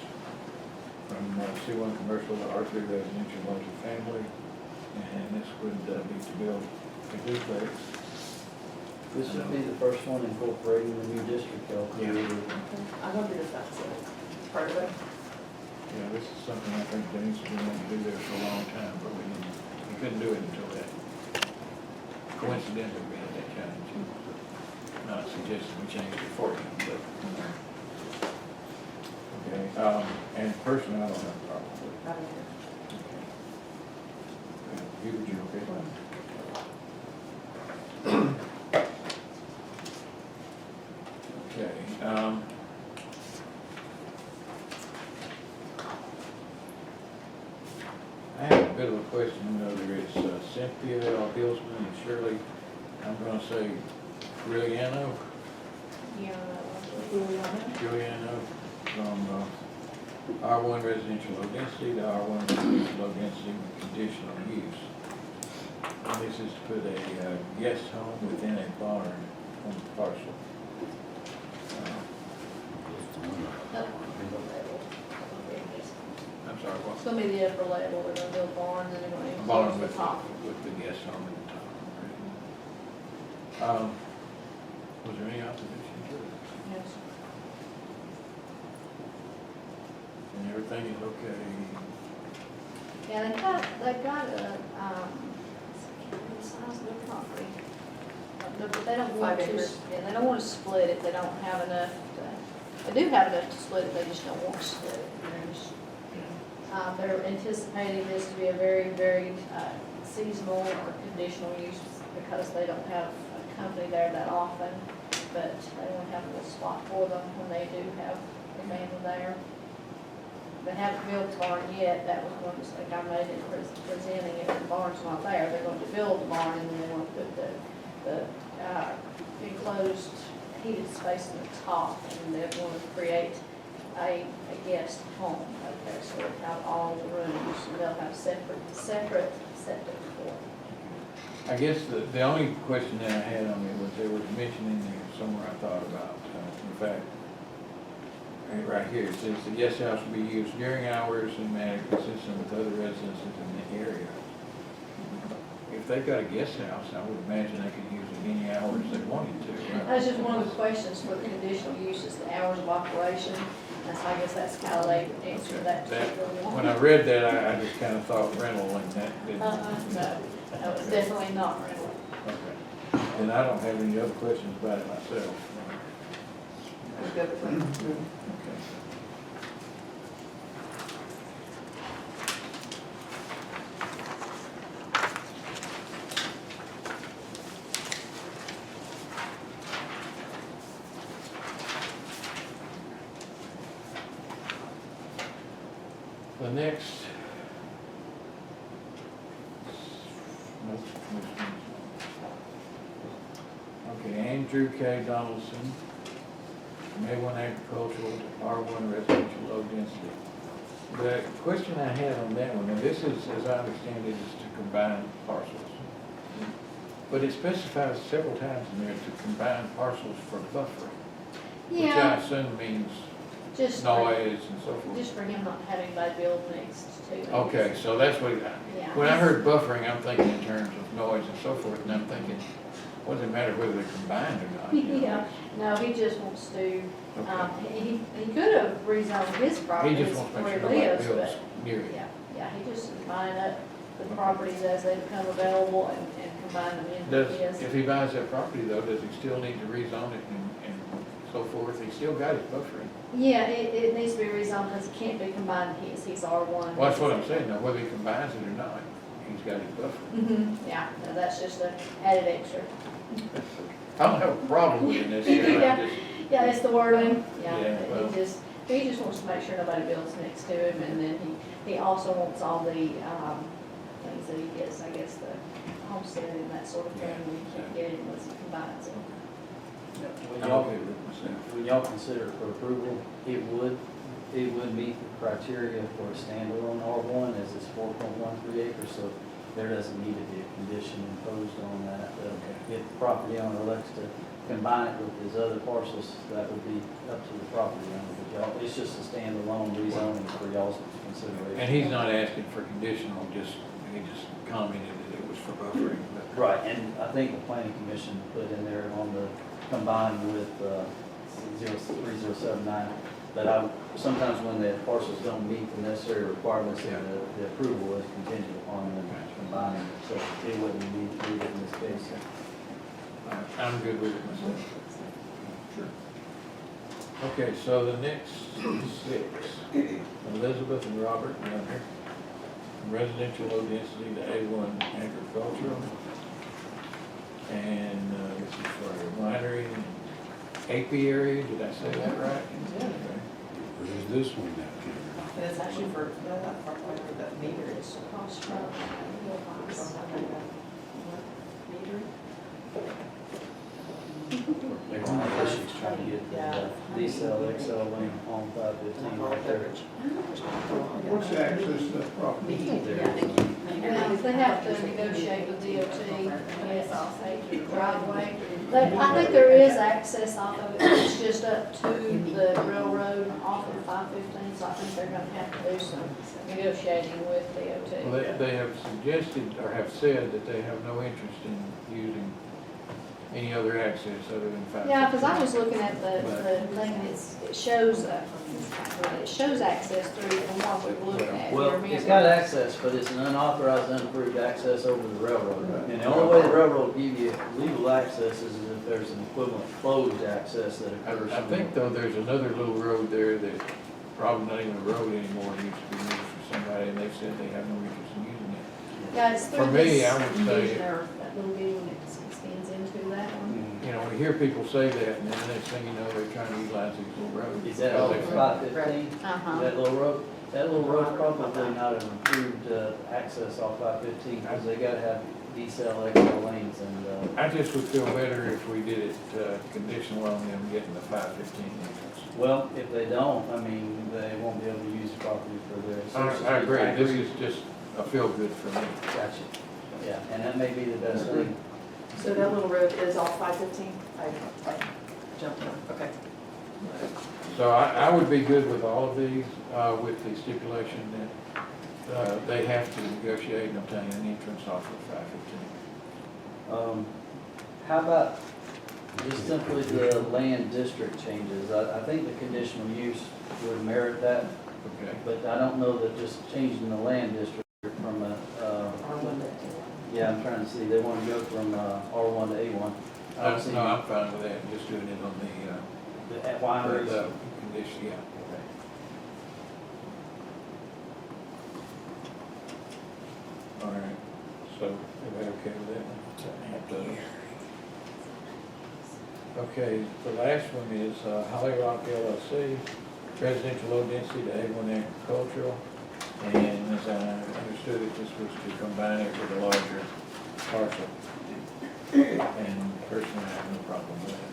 from C1 commercial to R3 residential multifamily, and this would be to build a duplex. This would be the first one incorporating the new district y'all created. I wonder if that's a part of it. Yeah, this is something I think Denise has been wanting to do there for a long time, but we couldn't do it until that. Coincidentally, we had that challenge. Not suggesting we changed it for you, but. Okay, and personally, I don't have a problem with it. I don't know. Okay. Hubert, you okay? Okay, I have a bit of a question, whether it's Cynthia or Hillsman and Shirley. I'm gonna say Giuliano Yeah, from R1 residential low density to R1 residential low density with conditional use. And this is to put a guest home within a barn on the parcel. I'm sorry, what? It's gonna be the upper level, they're gonna build barns, and they're gonna A barn enclose the with, top. with the guest home at the top. Was there any opposition to it? Yes. And everything is okay? Yeah, they've got a, the size of their property. But they don't want 5 to, acres. yeah, they don't want to split it, they don't have enough, they do have enough to split it, they just don't want to split it. They're anticipating this to be a very, very seasonal or conditional use because they don't have a company there that often, but they want to have a little spot for them when they do have a family there. They haven't built the barn yet, that was one mistake I made in presenting it, the barn's not there, they're going to build the barn and then they want to put the enclosed heated space in the top, and they want to create a guest home up there, so they'll have all the rooms, and they'll have separate septic for it. I guess the only question that I had on it was there was mentioning there somewhere I thought about, in fact, right here, it says the guest house will be used during hours and manner consistent with other residences in the area. If they've got a guest house, I would imagine they could use it any hours they wanted to, right? That's just one of the questions for the conditional use is the hours of operation. That's, I guess that's how they answer that particular one. When I read that, I just kind of thought rental and that didn't. No, it's definitely not rental. Okay. And I don't have any other questions about it myself. I'm good with it. Okay. The next. Okay, Andrew K. Donaldson, May 1 agricultural, R1 residential low density. The question I had on that one, and this is, as I understand it, is to combine parcels. But it specifies several times in there to combine parcels for buffering, which I Yeah, assume means just noise and so forth. for him not having anybody build next to him. Okay, so that's what, Yeah. when I heard buffering, I'm thinking in terms of noise and so forth, and I'm thinking, what does it matter whether they're combined or not? you know? Yeah, no, he just wants to, Okay. he could have rezoned his He property just wants to where make he sure nobody lives, builds but, near it. yeah, he just is buying up the properties as they become available and combine them into his. If he buys that property though, does he still need to rezone it and so forth? He still got his buffering. Yeah, it needs to be rezoned because it can't be combined to his, he's R1. Well, that's what I'm saying, now whether he combines it or not, he's got his buffering. Yeah, no, that's just an added extra. I don't have a problem with it necessarily, I just, Yeah, it's the wording, Yeah, yeah, well. he just wants to make sure nobody builds next to him, and then he also wants all the, things that he gets, I guess, the homestead and that sort of thing, we can't get it unless he combines it. When I'm y'all, okay with myself. when y'all consider it for approval, it would meet the criteria for a standalone R1 as it's 4.13 acres, so there doesn't need to be a condition imposed on that. If the property owner elects to combine it with his other parcels, that would be up to the property owner, but y'all, it's just a standalone rezoning for y'all's consideration. And he's not asking for conditional, he just commented that it was for buffering, but. Right, and I think the planning commission put in there on the combined with 3079, that sometimes when the parcels don't meet the necessary requirements, Yeah. the approval is contingent upon them combining, so it wouldn't need to be in this case. I'm good with it myself. Sure. Okay, so the next 6, Elizabeth and Robert down here. Residential low density to A1 agricultural. And this is for a winery and apiary, did I say that right? Okay. Where is this one now, Gilmer? And it's actually for, no, not for, that meter is. Across from, Meter? She's trying to get Yeah. D-cell, XL lane on 515 right there. What's the access to that property? And they have to negotiate with DOT, yes, a driveway. I think there is access off of it, it's just up to the railroad off of 515, so I think they're gonna have to do some negotiating with Well, DOT. they have suggested or have said that they have no interest in using any other access other than 515. Yeah, because I was looking at the thing, and it shows, it shows access through the one we were looking at. Well, Remember? it's got access, but it's an unauthorized, unapproved access over the railroad. And the only way the railroad will give you legal access is if there's an equivalent closed access that occurs. I think though there's another little road there that probably not even a road anymore, it used to be used for somebody, and they said they have no interest in using it. Yeah, it's through For me, this I would say- division or that little bitty one that extends into that one. You know, we hear people say that, and then the next thing you know, they're trying to utilize these little roads. Is that over 515? Uh-huh. That little road? That little road's probably not an improved access off 515 because they gotta have D-cell, XL lanes and, I just would feel better if we did it conditional on them getting the 515 entrance. well, if they don't, I mean, they won't be able to use the property for their. I agree, this is just a feel good for me. Gotcha. Yeah, and that may be the best thing. So that little road is off 515? I jumped in, okay. So I would be good with all of these, with the stipulation that they have to negotiate and obtain an entrance off of 515. How about just simply the land district changes? I think the conditional use would merit that, Okay. but I don't know that just changing the land district from a, yeah, I'm trying to see, they want to go from R1 to A1. I don't see No, I'm fine with that, just doing it on the wineries. the condition, yeah. All right, so everybody okay with that? Okay, the last one is Holly Rock LLC, residential low density to A1 agricultural. And as I understood it, this was to combine it with a larger parcel. And personally, I have no problem with that.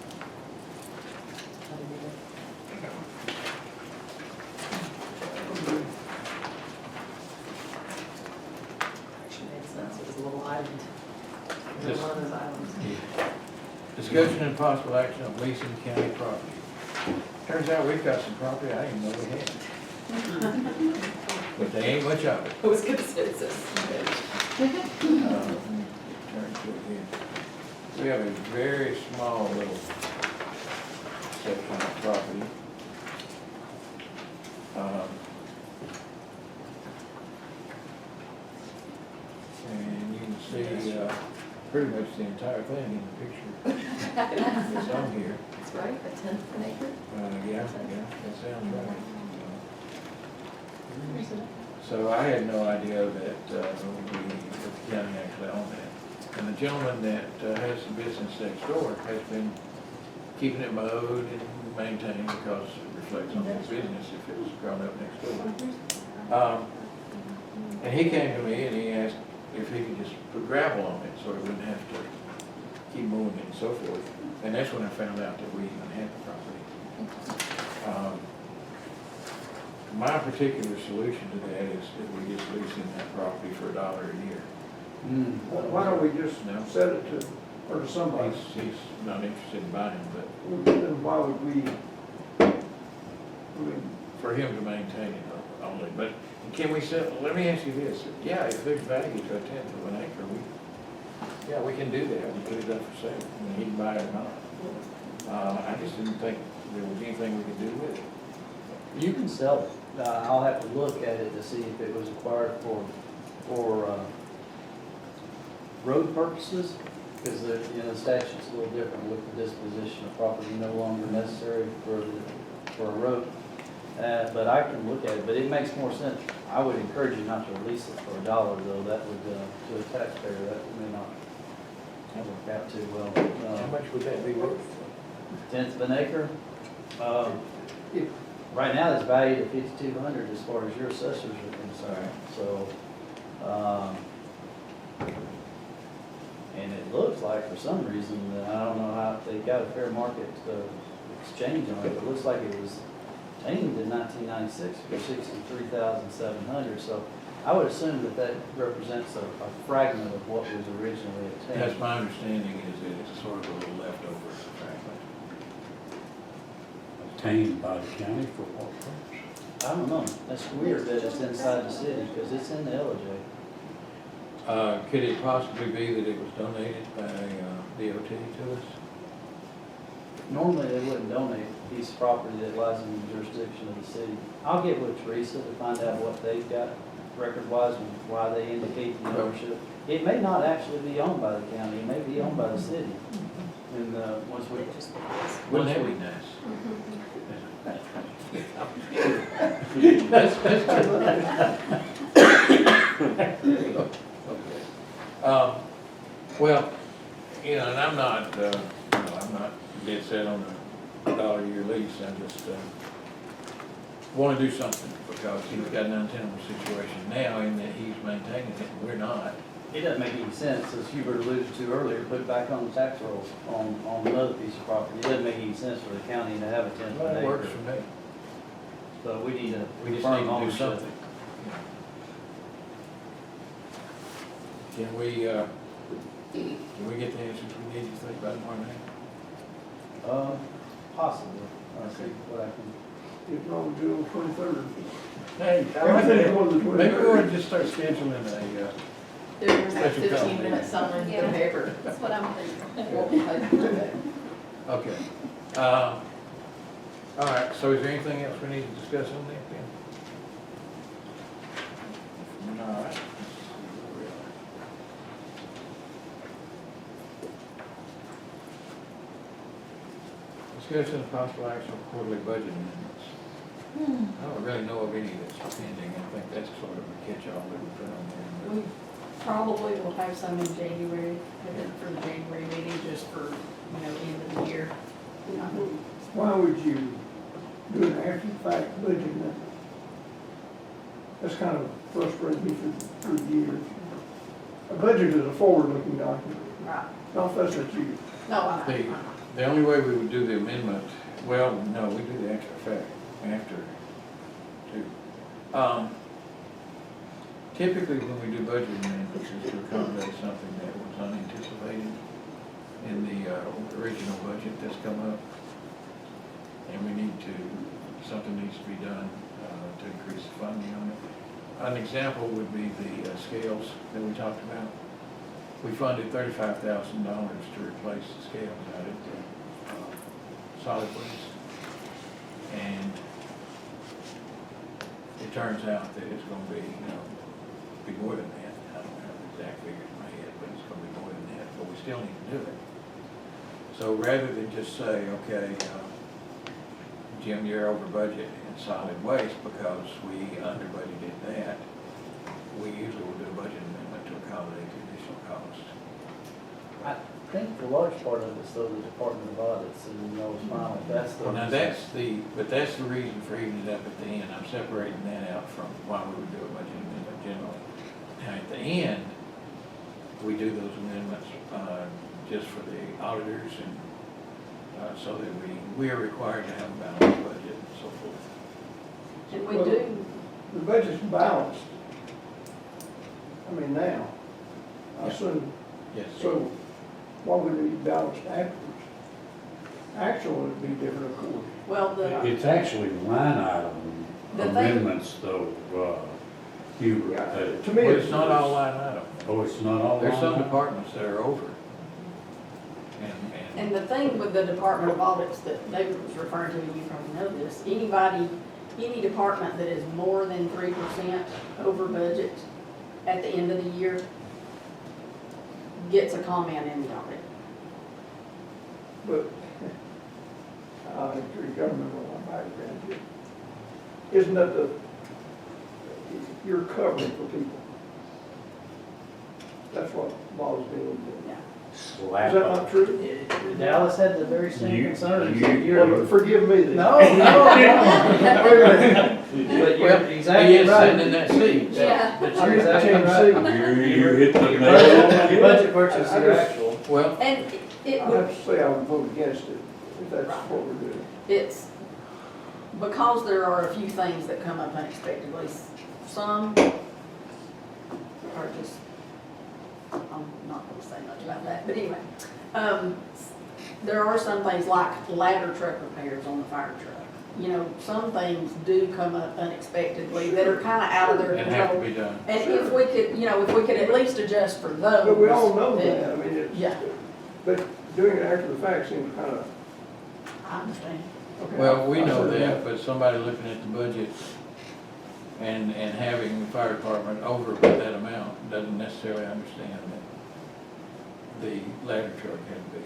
Actually made sense, it was a little island. This- One of those islands. Discussion and possible action on leasing county property. Turns out we've got some property I didn't know we had. But they ain't much of it. I was gonna say this. Let me turn to it here. We have a very small little section of property. And you can see pretty much the entire thing in the picture. It's on here. That's right, a tenth of an acre. Yeah, that sounds right. So I had no idea that the county actually owned that. And the gentleman that has the business next door has been keeping it mowed and maintained because it reflects on his business if it was grown up next door. And he came to me and he asked if he could just put gravel on it so he wouldn't have to keep mowing it and so forth. And that's when I found out that we even had the property. My particular solution to that is that we just lease him that property for $1 a year. Why don't we just No. set it to, or to somebody? He's not interested in buying, but Then why would we, I mean, for him to maintain it only. But can we sell, let me ask you this, yeah, if there's value to a tenth of an acre, we can do that, we put it up for sale, I mean, he can buy it or not. I just didn't think there was anything we could do with it. You can sell it. I'll have to look at it to see if it was acquired for road purposes, because the, the statute's a little different with the disposition of property no longer necessary for a road. But I can look at it, but it makes more sense. I would encourage you not to release it for $1 though. That would, to a taxpayer, that may not work out too well. How much would that be worth? Tenth of an acre. Right now, it's valued at $5,200 as far as your assessors are concerned, so, and it looks like for some reason, I don't know how, they got a fair market exchange on it, but it looks like it was obtained in 1996 for 63,700. So I would assume that that represents a fragment of what was originally obtained. That's my understanding, is that it's sort of a little leftover fragment. Obtained by the county for what purpose? I don't know. That's weird that it's inside the city because it's in the LJ. Could it possibly be that it was donated by DOT to us? Normally, they wouldn't donate a piece of property that lies in the jurisdiction of the city. I'll get with Teresa to find out what they've got record-wise and why they indicate the ownership. It may not actually be owned by the county, it may be owned by the city. And, once we, Wouldn't that be nice? Okay. Well, you know, and I'm not, I'm not dead set on a $1 a year lease. I just want to do something because he's got an untenable situation now in that he's maintaining it and we're not. it doesn't make any sense, as Hubert alluded to earlier, put it back on the tax rolls on another piece of property. It doesn't make any sense for the county to have a 10th of an That acre. works for me. So we need to We just confirm need to do ownership. something. Can we get the answers we need, you think, by tomorrow night? Possibly. I'll see what I can. If not, June 23rd. Hey, Everything is on the 23rd. maybe we ought to just start scheduling a, There was that Special 15-minute summary in the Yeah. paper. That's what I'm thinking. It won't be like today. okay. All right, so is there anything else we need to discuss on that then? All right. Discussion of possible action on quarterly budget amendments. I don't really know of any that's pending. I think that's sort of a catch-all that we put on there. We probably will have some in January, for the January meeting, just for, end of the year. Why would you do an after-the-fact budget amendment? That's kind of frustrated me for years. A budget is a forward-looking document. Right. Don't fuss at you. No, I The, know. the only way we would do the amendment, well, no, we do the after effect, after, too. Typically, when we do budget amendments, is to accommodate something that was unanticipated in the original budget that's come up. And we need to, something needs to be done to increase the funding on it. An example would be the scales that we talked about. We funded $35,000 to replace the scales out at solid waste. And it turns out that it's gonna be, be more than that. I don't have the exact figures in my head, but it's gonna be more than that, but we still need to do it. So rather than just say, okay, Jim, you're over budget in solid waste because we under budgeted that, we usually will do a budget amendment to accommodate the additional cost. I think the large part of it's though the Department of Audits and those final, that's the. Now, that's the reason for evening it up at the end. I'm separating that out from why we would do a budget amendment generally. Now, at the end, we do those amendments just for the auditors and so that we are required to have a balanced budget and so forth. And we Well, do, The budget's balanced. I mean, now, I Yeah. assume, Yes. so why would it be balanced afterwards? Actual would be different, of course. well, It's actually line item The thing- amendments though, Hubert. that- To me, Well, it's not all line item. Oh, it's not all line There's some item? departments that are over. and the thing with the Department of Audits that David was referring to, you probably know this, any department that is more than 3% over budget at the end of the year gets a comment in the audit. But I agree, government on my background here. Isn't that you're covering for people? That's what laws deal with. Slap Is that up. not true? Dallas had the very same You- concerns. you- Well, forgive me then. No, no. But Well, you're he exactly is sitting in right. that seat. Yeah. But I you're can't exactly see. right. You hit the Your nail on the budget- head. your budget versus I your just- actual. Well, And it I would, have to say I would vote against it if that's what we're doing. it's, because there are a few things that come up unexpectedly, some are just, I'm not gonna say much about that, but anyway. There are some things like ladder truck repairs on the fire truck. You know, some things do come up unexpectedly that are kinda out of their And have to control. be done. And if we could, you know, if we could at least adjust for those. But we all know then- that, I mean, it's, Yeah, but doing it after the fact seems kind of, I understand. okay. Well, we I know certainly that, have- but somebody looking at the budget and having the fire department over by that amount doesn't necessarily understand that the ladder truck had to be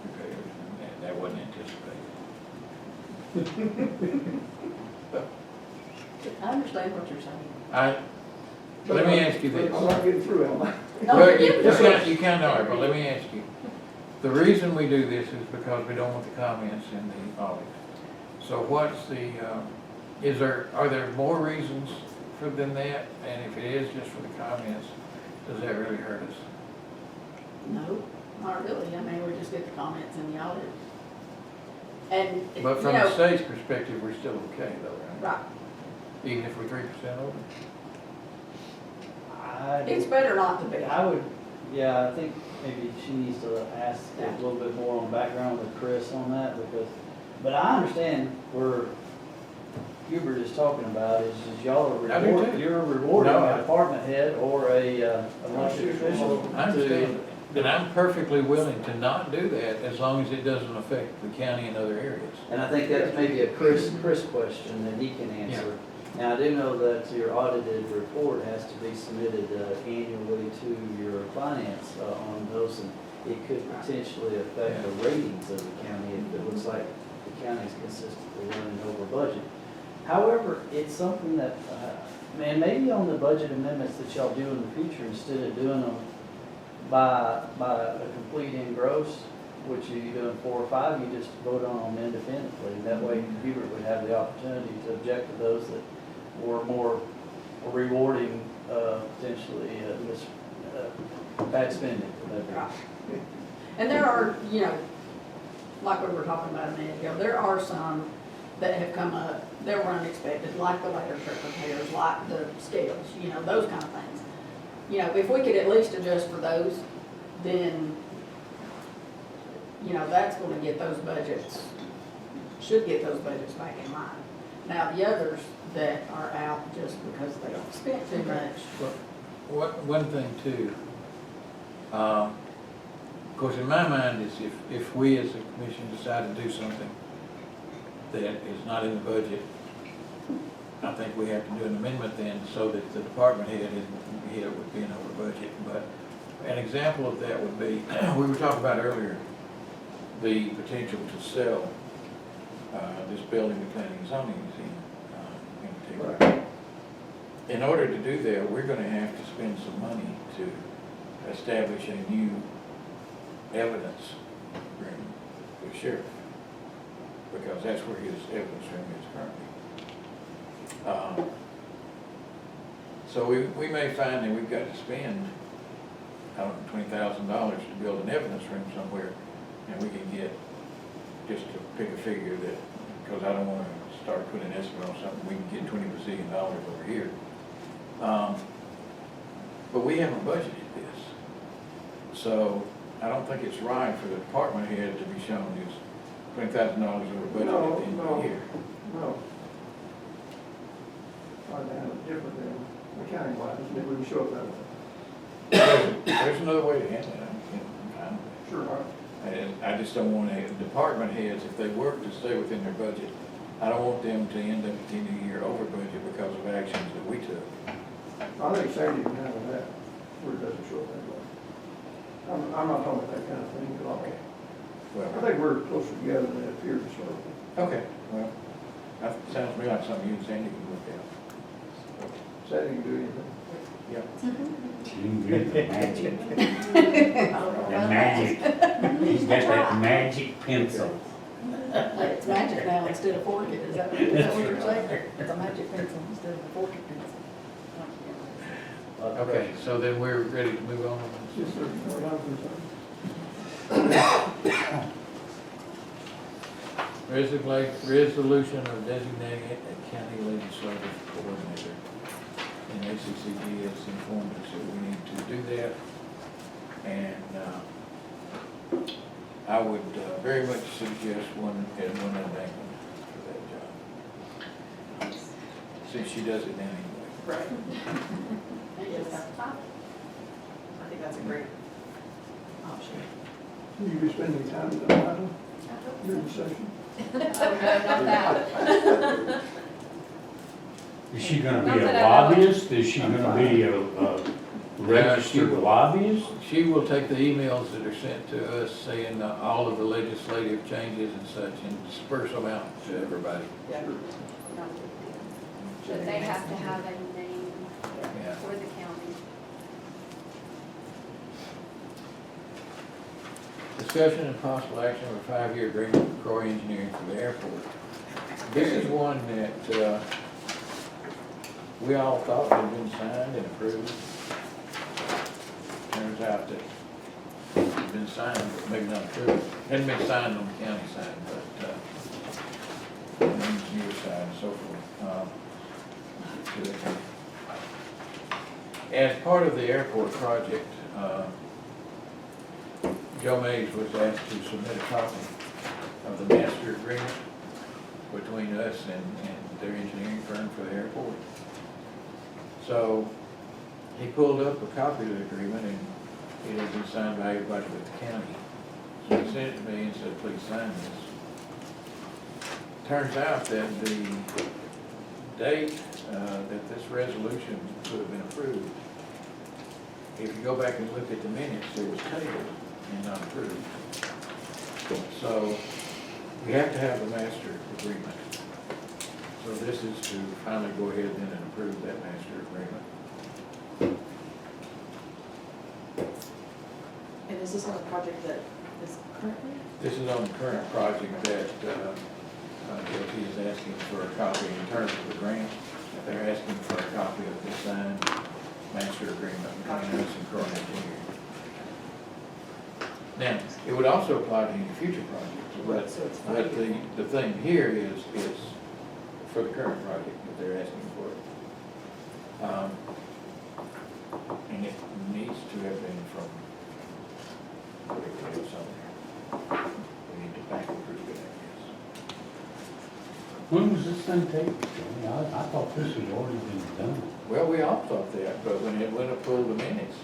repaired, and that wasn't anticipated. I understand what you're saying. Let me ask you this. I'm not getting through, am I? No, Well, you- you kind of are, but let me ask you. The reason we do this is because we don't want the comments in the audit. So what's the, are there more reasons for than that? And if it is just for the comments, does that really hurt us? No, not really. I mean, we just get the comments in the audit. And, you But from the know, state's perspective, we're still okay though, right? right, Even if we're 3% over? it's better not to be. I would, yeah, I think maybe she needs to ask a little bit more on background with Chris on that, because, but I understand where Hubert is talking about is y'all are I do rewarding, too. you're rewarding No, a department head or a elected official. I understand, and I'm perfectly willing to not do that as long as it doesn't affect the county and other areas. And I think that's maybe a Chris question that he can answer. Now, I do know that your audited report has to be submitted annually to your finance on those, and it could potentially affect the ratings of the county if it looks like the county's consistently running over budget. However, it's something that, man, maybe on the budget amendments that y'all do in the future, instead of doing them by a complete engross, which you're doing 4 or 5, you just vote on them independently. That way Hubert would have the opportunity to object to those that were more rewarding, potentially, bad spending. Right. And there are, you know, like we were talking about a minute ago, there are some that have come up that were unexpected, like the ladder truck repairs, like the scales, you know, those kind of things. You know, if we could at least adjust for those, then, you know, that's gonna get those budgets, should get those budgets back in line. Now, the others that are out just because they don't spend too much. One thing too, of course, in my mind is if we as a commission decide to do something that is not in the budget, I think we have to do an amendment then so that the department head isn't hit with being over budget. But an example of that would be, we were talking about earlier, the potential to sell this building the planning and zoning is in particular. In order to do that, we're gonna have to spend some money to establish a new evidence room for the sheriff, because that's where his evidence room is currently. So we may find that we've got to spend, I don't know, $20,000 to build an evidence room somewhere, and we can get, just to pick a figure that, because I don't want to start putting an estimate on something, we can get $20 bazillion over here. But we haven't budgeted this. So I don't think it's right for the department head to be shown his $20,000 over budget at the end of the year. No. Different than the county wise, it wouldn't show up that way. There's another way to handle it. I'm fine with Sure. it. And I just don't want department heads, if they work to stay within their budget, I don't want them to end up at the end of the year over budget because of actions that we took. I think Sandy can handle that, where it doesn't show up that way. I'm not talking about that kind of thing at all. I Well, think we're closer together than it appears historically. okay, well, that sounds to me like something you and Sandy can look at. Sandy can do anything. Yeah. You can do the magic, the magic. He's got that magic pencil. It's magic now instead of forked, is that what you're saying? It's a magic pencil instead of a forked pencil. Okay, so then we're ready to move on. Yes, sir. No, I'm concerned. Resolution of designating a county legislative coordinator. And ACCD has informed us that we need to do that. And I would very much suggest one of them for that job. Since she does it anyway. Right. Yes. I think that's a great option. Will you be spending time in the matter during the session? Oh, no, not that. Is she gonna Not be a that I know. lobbyist? Is she gonna be a registered lobbyist? She will take the emails that are sent to us saying all of the legislative changes and such and disperse them out to everybody. Yeah. But they have to have a name Yeah. for the county. Discussion and possible action of a 5-year agreement with Croy Engineering for the airport. This is one that we all thought had been signed and approved. Turns out that it's been signed, but maybe not approved. Hadn't been signed on the county side, but on the engineer side and so forth. As part of the airport project, Joe Mays was asked to submit a copy of the master agreement between us and their engineering firm for the airport. So he pulled up a copy of the agreement and it had been signed by everybody but the county. So he sent it to me and said, please sign this. Turns out that the date that this resolution would have been approved, if you go back and look at the minutes, it was tabled and not approved. So we have to have the master agreement. So this is to finally go ahead then and approve that master agreement. And is this on a project that is currently? This is on the current project that DOT is asking for a copy in terms of the grant. They're asking for a copy of the signed master agreement between us and Croy Engineering. Now, it would also apply to any future projects, So it's but the thing here is for the current project that they're asking for. And it needs to have been from, whatever it is somewhere. We need to back approve it, I guess. When was this thing taken? I thought this had already been done. Well, we all thought that, but when it went up pulled the minutes,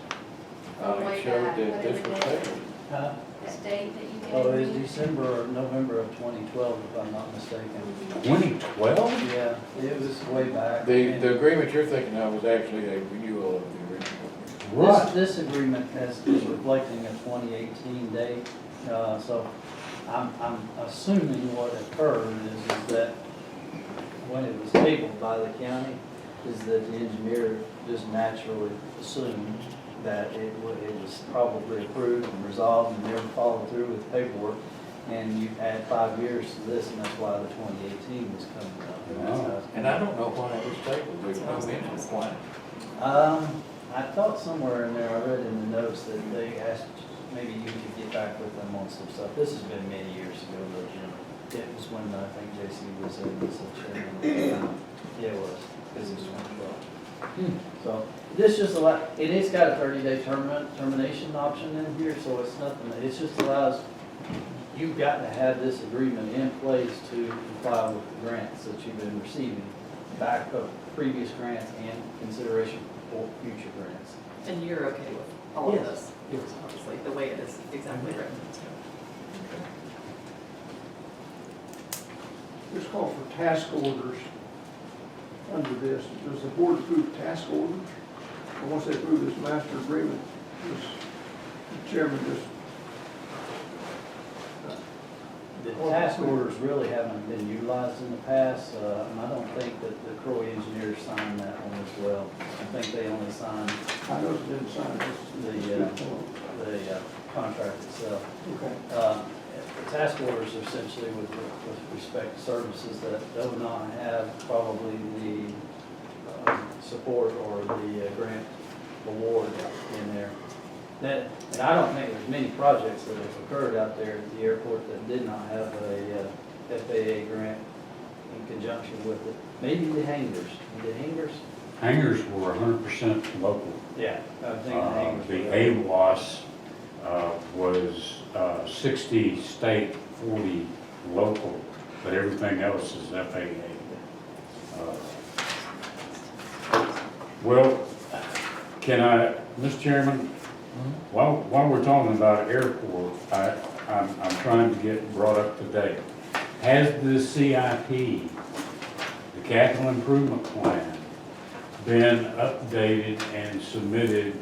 Way it showed back, that this was whatever tabled. Huh? This date that you gave Oh, it was me. December or November of 2012, if I'm not mistaken. 2012? Yeah, it was way back. The agreement you're thinking of was actually a renewal of the original. Right. This agreement is reflecting a 2018 date, so I'm assuming what occurred is that when it was tabled by the county, is that the engineer just naturally assumed that it was probably approved and resolved and never followed through with paperwork. And you add 5 years to this, and that's why the 2018 was coming up. And that's how it's- And I don't know why it was tabled, there's no mention of why. I thought somewhere in there, I read in the notes that they asked, maybe you could get back with them on some stuff. This has been many years ago, though, Jim. It was when I think JC was in as a chairman. Yeah, it was, because it was 2012. So, this just it has got a 30-day termination option in here, so it's nothing, it just allows, you've got to have this agreement in place to comply with the grants that you've been receiving, back of previous grants and consideration for future grants. And you're okay with all of Yes. this? Yes. Obviously, the way it is exactly written. There's call for task orders under this. Does the board approve task orders? And once they approve this master agreement, does the chairman just, The task orders really haven't been utilized in the past, and I don't think that the Croy engineers signed that one as well. I think they only signed I know it didn't sign this. the contract itself. Okay. The task orders are essentially with respect to services that do not have probably the support or the grant award in there. And I don't think there's many projects that have occurred out there at the airport that did not have a FAA grant in conjunction with it. Maybe the hangars, Hangars were 100% local. Yeah, I'm thinking hangars. The AWAS was 60 state, 40 local, but everything else is FAA. Well, can I, Mr. Chairman, while we're talking about airport, I'm trying to get brought up to date. Has the CIP, the capital improvement plan, been updated and submitted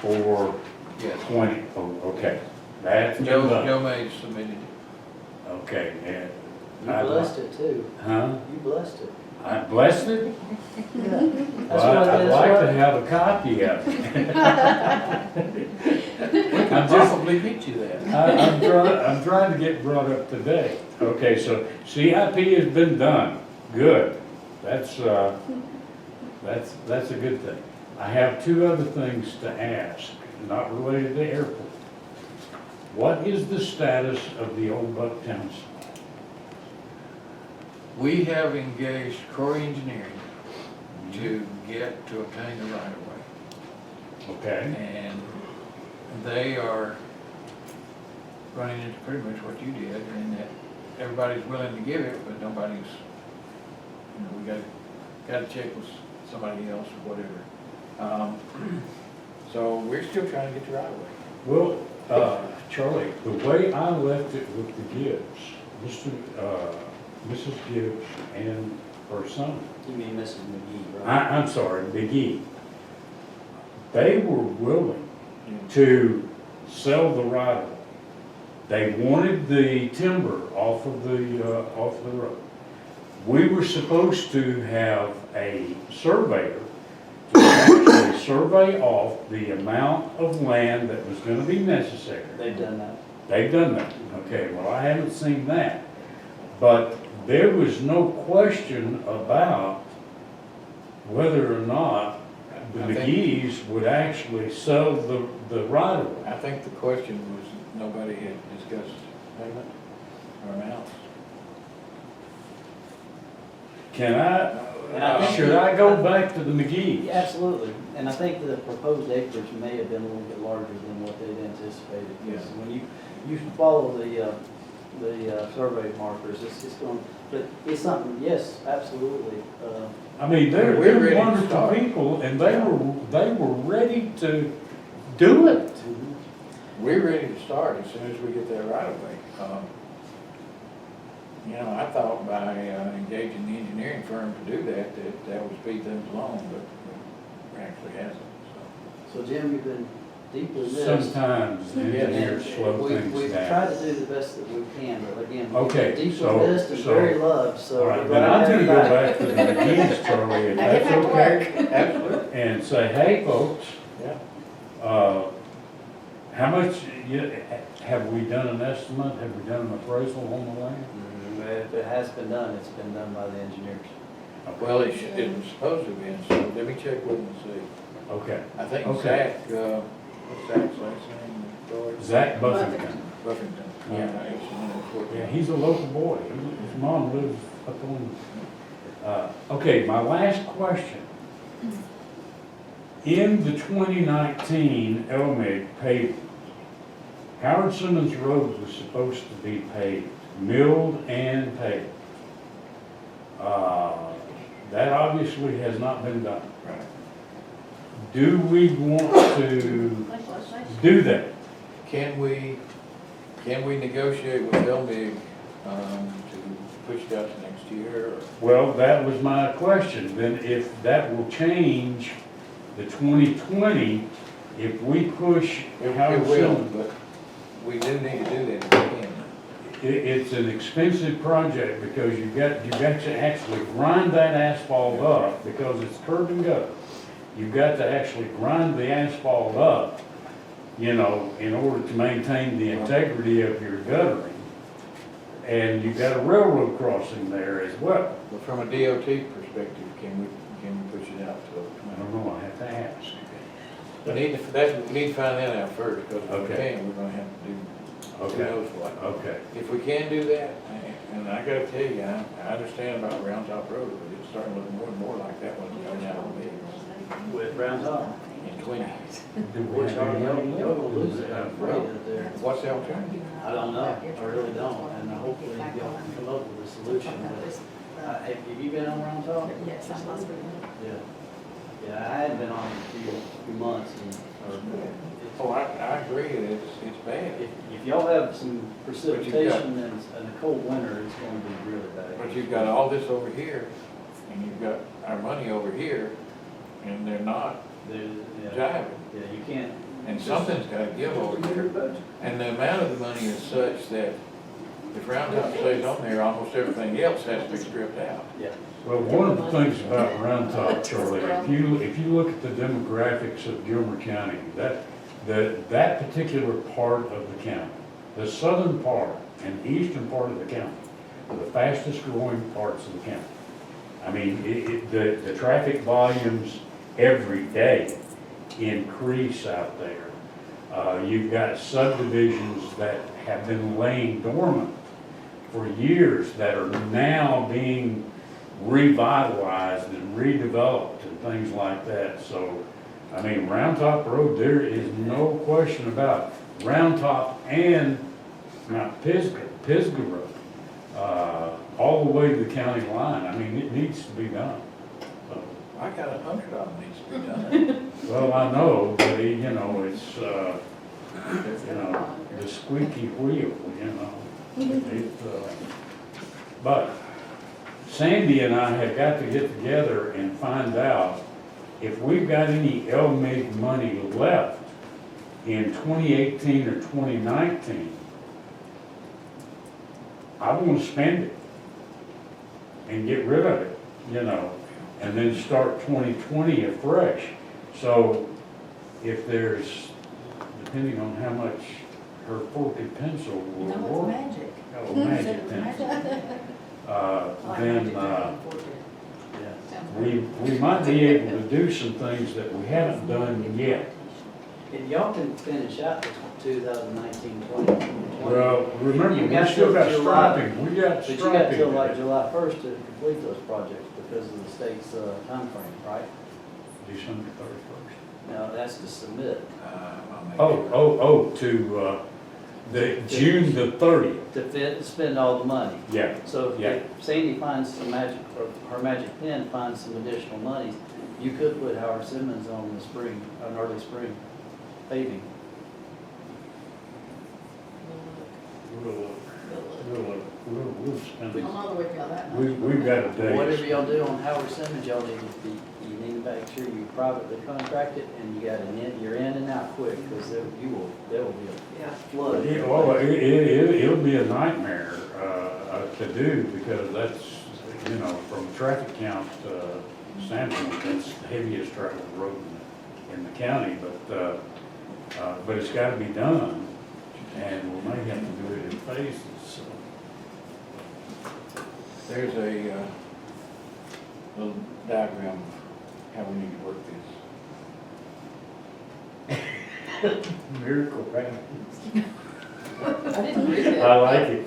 for Yes. 20, oh, okay, that's been Joe done. May submitted it. Okay, and You blessed it too. huh? You blessed it. I blessed it? Yeah. Well, I'd like to have a copy of it. We can probably get you that. I'm trying to get brought up to date. Okay, so CIP has been done, good. That's a good thing. I have two other things to ask, not related to airport. What is the status of the old Bucktown site? We have engaged Corey Engineering to obtain the right of way. Okay, And they are running into pretty much what you did, in that everybody's willing to give it, but nobody's, we gotta check with somebody else or whatever. So we're still trying to get the right of way. well, Charlie, the way I left it with the Gibbs, Mrs. Gibbs and her son, You mean Mrs. McGee, right? I'm sorry, McGee, they were willing to sell the right of way. They wanted the timber off of the road. We were supposed to have a surveyor to actually survey off the amount of land that was gonna be necessary. They've done that. They've done that. Okay, well, I haven't seen that. But there was no question about whether or not the I think- McGee's would actually sell the right of way. I think the question was, nobody had discussed payment or amounts. Can And I think should I go back to the McGee's? Absolutely, and I think the proposed acreage may have been a little bit larger than what they'd anticipated. Because when you follow the survey markers, it's going, but it's something, yes, absolutely. I mean, We're they're ready to wonderful start. people, and they were ready to do it. We're ready to start as soon as we get that right of way. I thought by engaging the engineering firm to do that would speed things along, but it actually hasn't, so. So Jim, you've been deeply missed. Sometimes the engineers slow things We've down. tried to do the best that we can, but again, we've Okay, been deeply so- missed and very loved, so. All right, we're then glad I'm to gonna go have you back to the McGee's, Charlie, if Now get that's back to okay, Absolutely. and say, hey, folks, Yeah. how much, have we done an estimate, have we done an appraisal on the land? If it has been done, it's been done by the engineers. Well, it was supposed to have been, so let me check with them and see. Okay, I think Okay. Zach, what's Zach's last name? George? Zach Buffington. Buffington. Yeah, actually. Yeah, he's a local boy, his mom lives up on, okay, my last question. In the 2019 LMIG paving, Howard Simmons Road was supposed to be paved, milled and paved. That obviously has not been done. Right. Do we want to do that? Can we negotiate with LMIG, to push it out to next year, or? Well, that was my question. Then if that will change the 2020, if we push It Howard will, Simmons, but we do need to do that if we can. it's an expensive project because you've got to actually grind that asphalt up because it's curb and gutter. You've got to actually grind the asphalt up, in order to maintain the integrity of your guttering. And you've got a railroad crossing there as well. But from a DOT perspective, can we push it out to? I don't know, I have to ask. We need to find that out first, because if we Okay. can, we're gonna have to do who Okay. knows what. Okay. If we can do that, and I gotta tell you, I understand about Round Top Road, but it's starting to look more and more like that one going down on me With Brown Top. in 20. Which are, y'all gonna lose it, I'm afraid of there. What's the alternative? I don't know, I really don't, and hopefully y'all can come up with a solution, but, have you been on Round Top? Yes, I'm last week. Yeah. Yeah, I hadn't been on it in a few months, and, Oh, I agree, it's bad. if y'all have some precipitation and a cold winter, it's gonna be really bad. But you've got all this over here, and you've got our money over here, and they're not Yeah, jiving. yeah, you can't. And something's gotta give over here. And the amount of the money is such that if Round Top stays on there, almost everything else has to be stripped out. Yeah. Well, one of the things about Round Top, Charlie, if you look at the demographics of Gilmer County, that particular part of the county, the southern part and eastern part of the county are the fastest growing parts of the county. I mean, the traffic volumes every day increase out there. You've got subdivisions that have been laying dormant for years that are now being revitalized and redeveloped and things like that. So, I mean, Round Top Road, there is no question about it. Round Top and Mount Pisgah Road, all the way to the county line. I mean, it needs to be done. So, I got 100 of them needs to be done. well, I know, but you know, it's, you know, the squeaky wheel, you know. But Sandy and I have got to get together and find out if we've got any LMIG money left in 2018 or 2019. I want to spend it and get rid of it, you know, and then start 2020 afresh. So if there's, depending on how much her forked pencil will No, work. it's magic. Oh, magic pencil. Then, we might be able to do some things that we haven't done yet. And y'all can finish out this 2019-2020. Well, remember, You we got still till got July. striping, we got But you got till like striping. July 1st to complete those projects because of the state's timeframe, right? December 31st. Now, that's to submit, I'll make To, the June the 30th, to spend all the money. yeah. So Yeah. if Sandy finds some magic, or her magic pen finds some additional monies, you could put Howard Simmons on the spring, on early spring paving. We'll spend I it. don't know that we've got that much. We've got a day. Whatever y'all do on Howard Simmons, y'all need to be, you need to make sure you privately contract it and you got you're in and out quick, because there will be Yeah. a flood. It'll be a nightmare, to do, because that's, you know, from a traffic count, standpoint, that's the heaviest traveled road in the county, but it's gotta be done, and we may have to do it in phases, so. There's a little diagram of how we need to work this. Miracle, right? I didn't read that. I like it.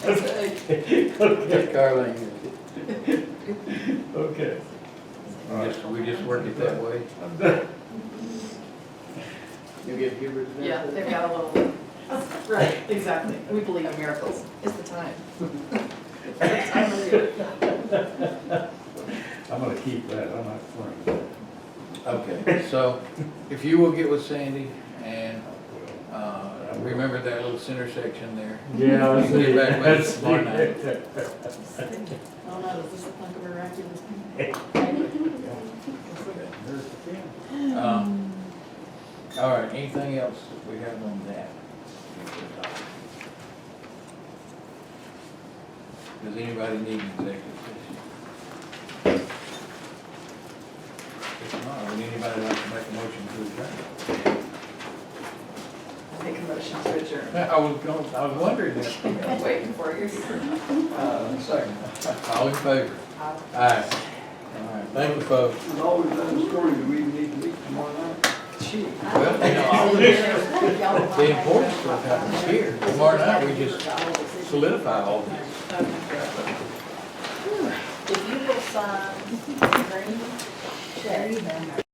Yes, Karleen, Okay. we just work it that way. You'll get Hubert. Yeah, they've got a little, right, exactly. We believe in miracles. It's the time. It's the time of the year. I'm gonna keep that, I'm not throwing Okay, so if you will get with Sandy and that. remember that little center section there. Yeah, I You can see. get back with us That's- tomorrow night. Oh no, is this a punk of a miraculous All right, anything else that we have on that? Does anybody need an executive session? If not, would anybody like to make a motion to adjourn? Make a motion to adjourn. I was wondering that. I was waiting for you. Second. All in favor? Aye. All right, thank you, folks. It's always done this morning, do we need to meet tomorrow night? Well, all the important stuff happens here. Tomorrow night, we just solidify all this. If you will sign the green check.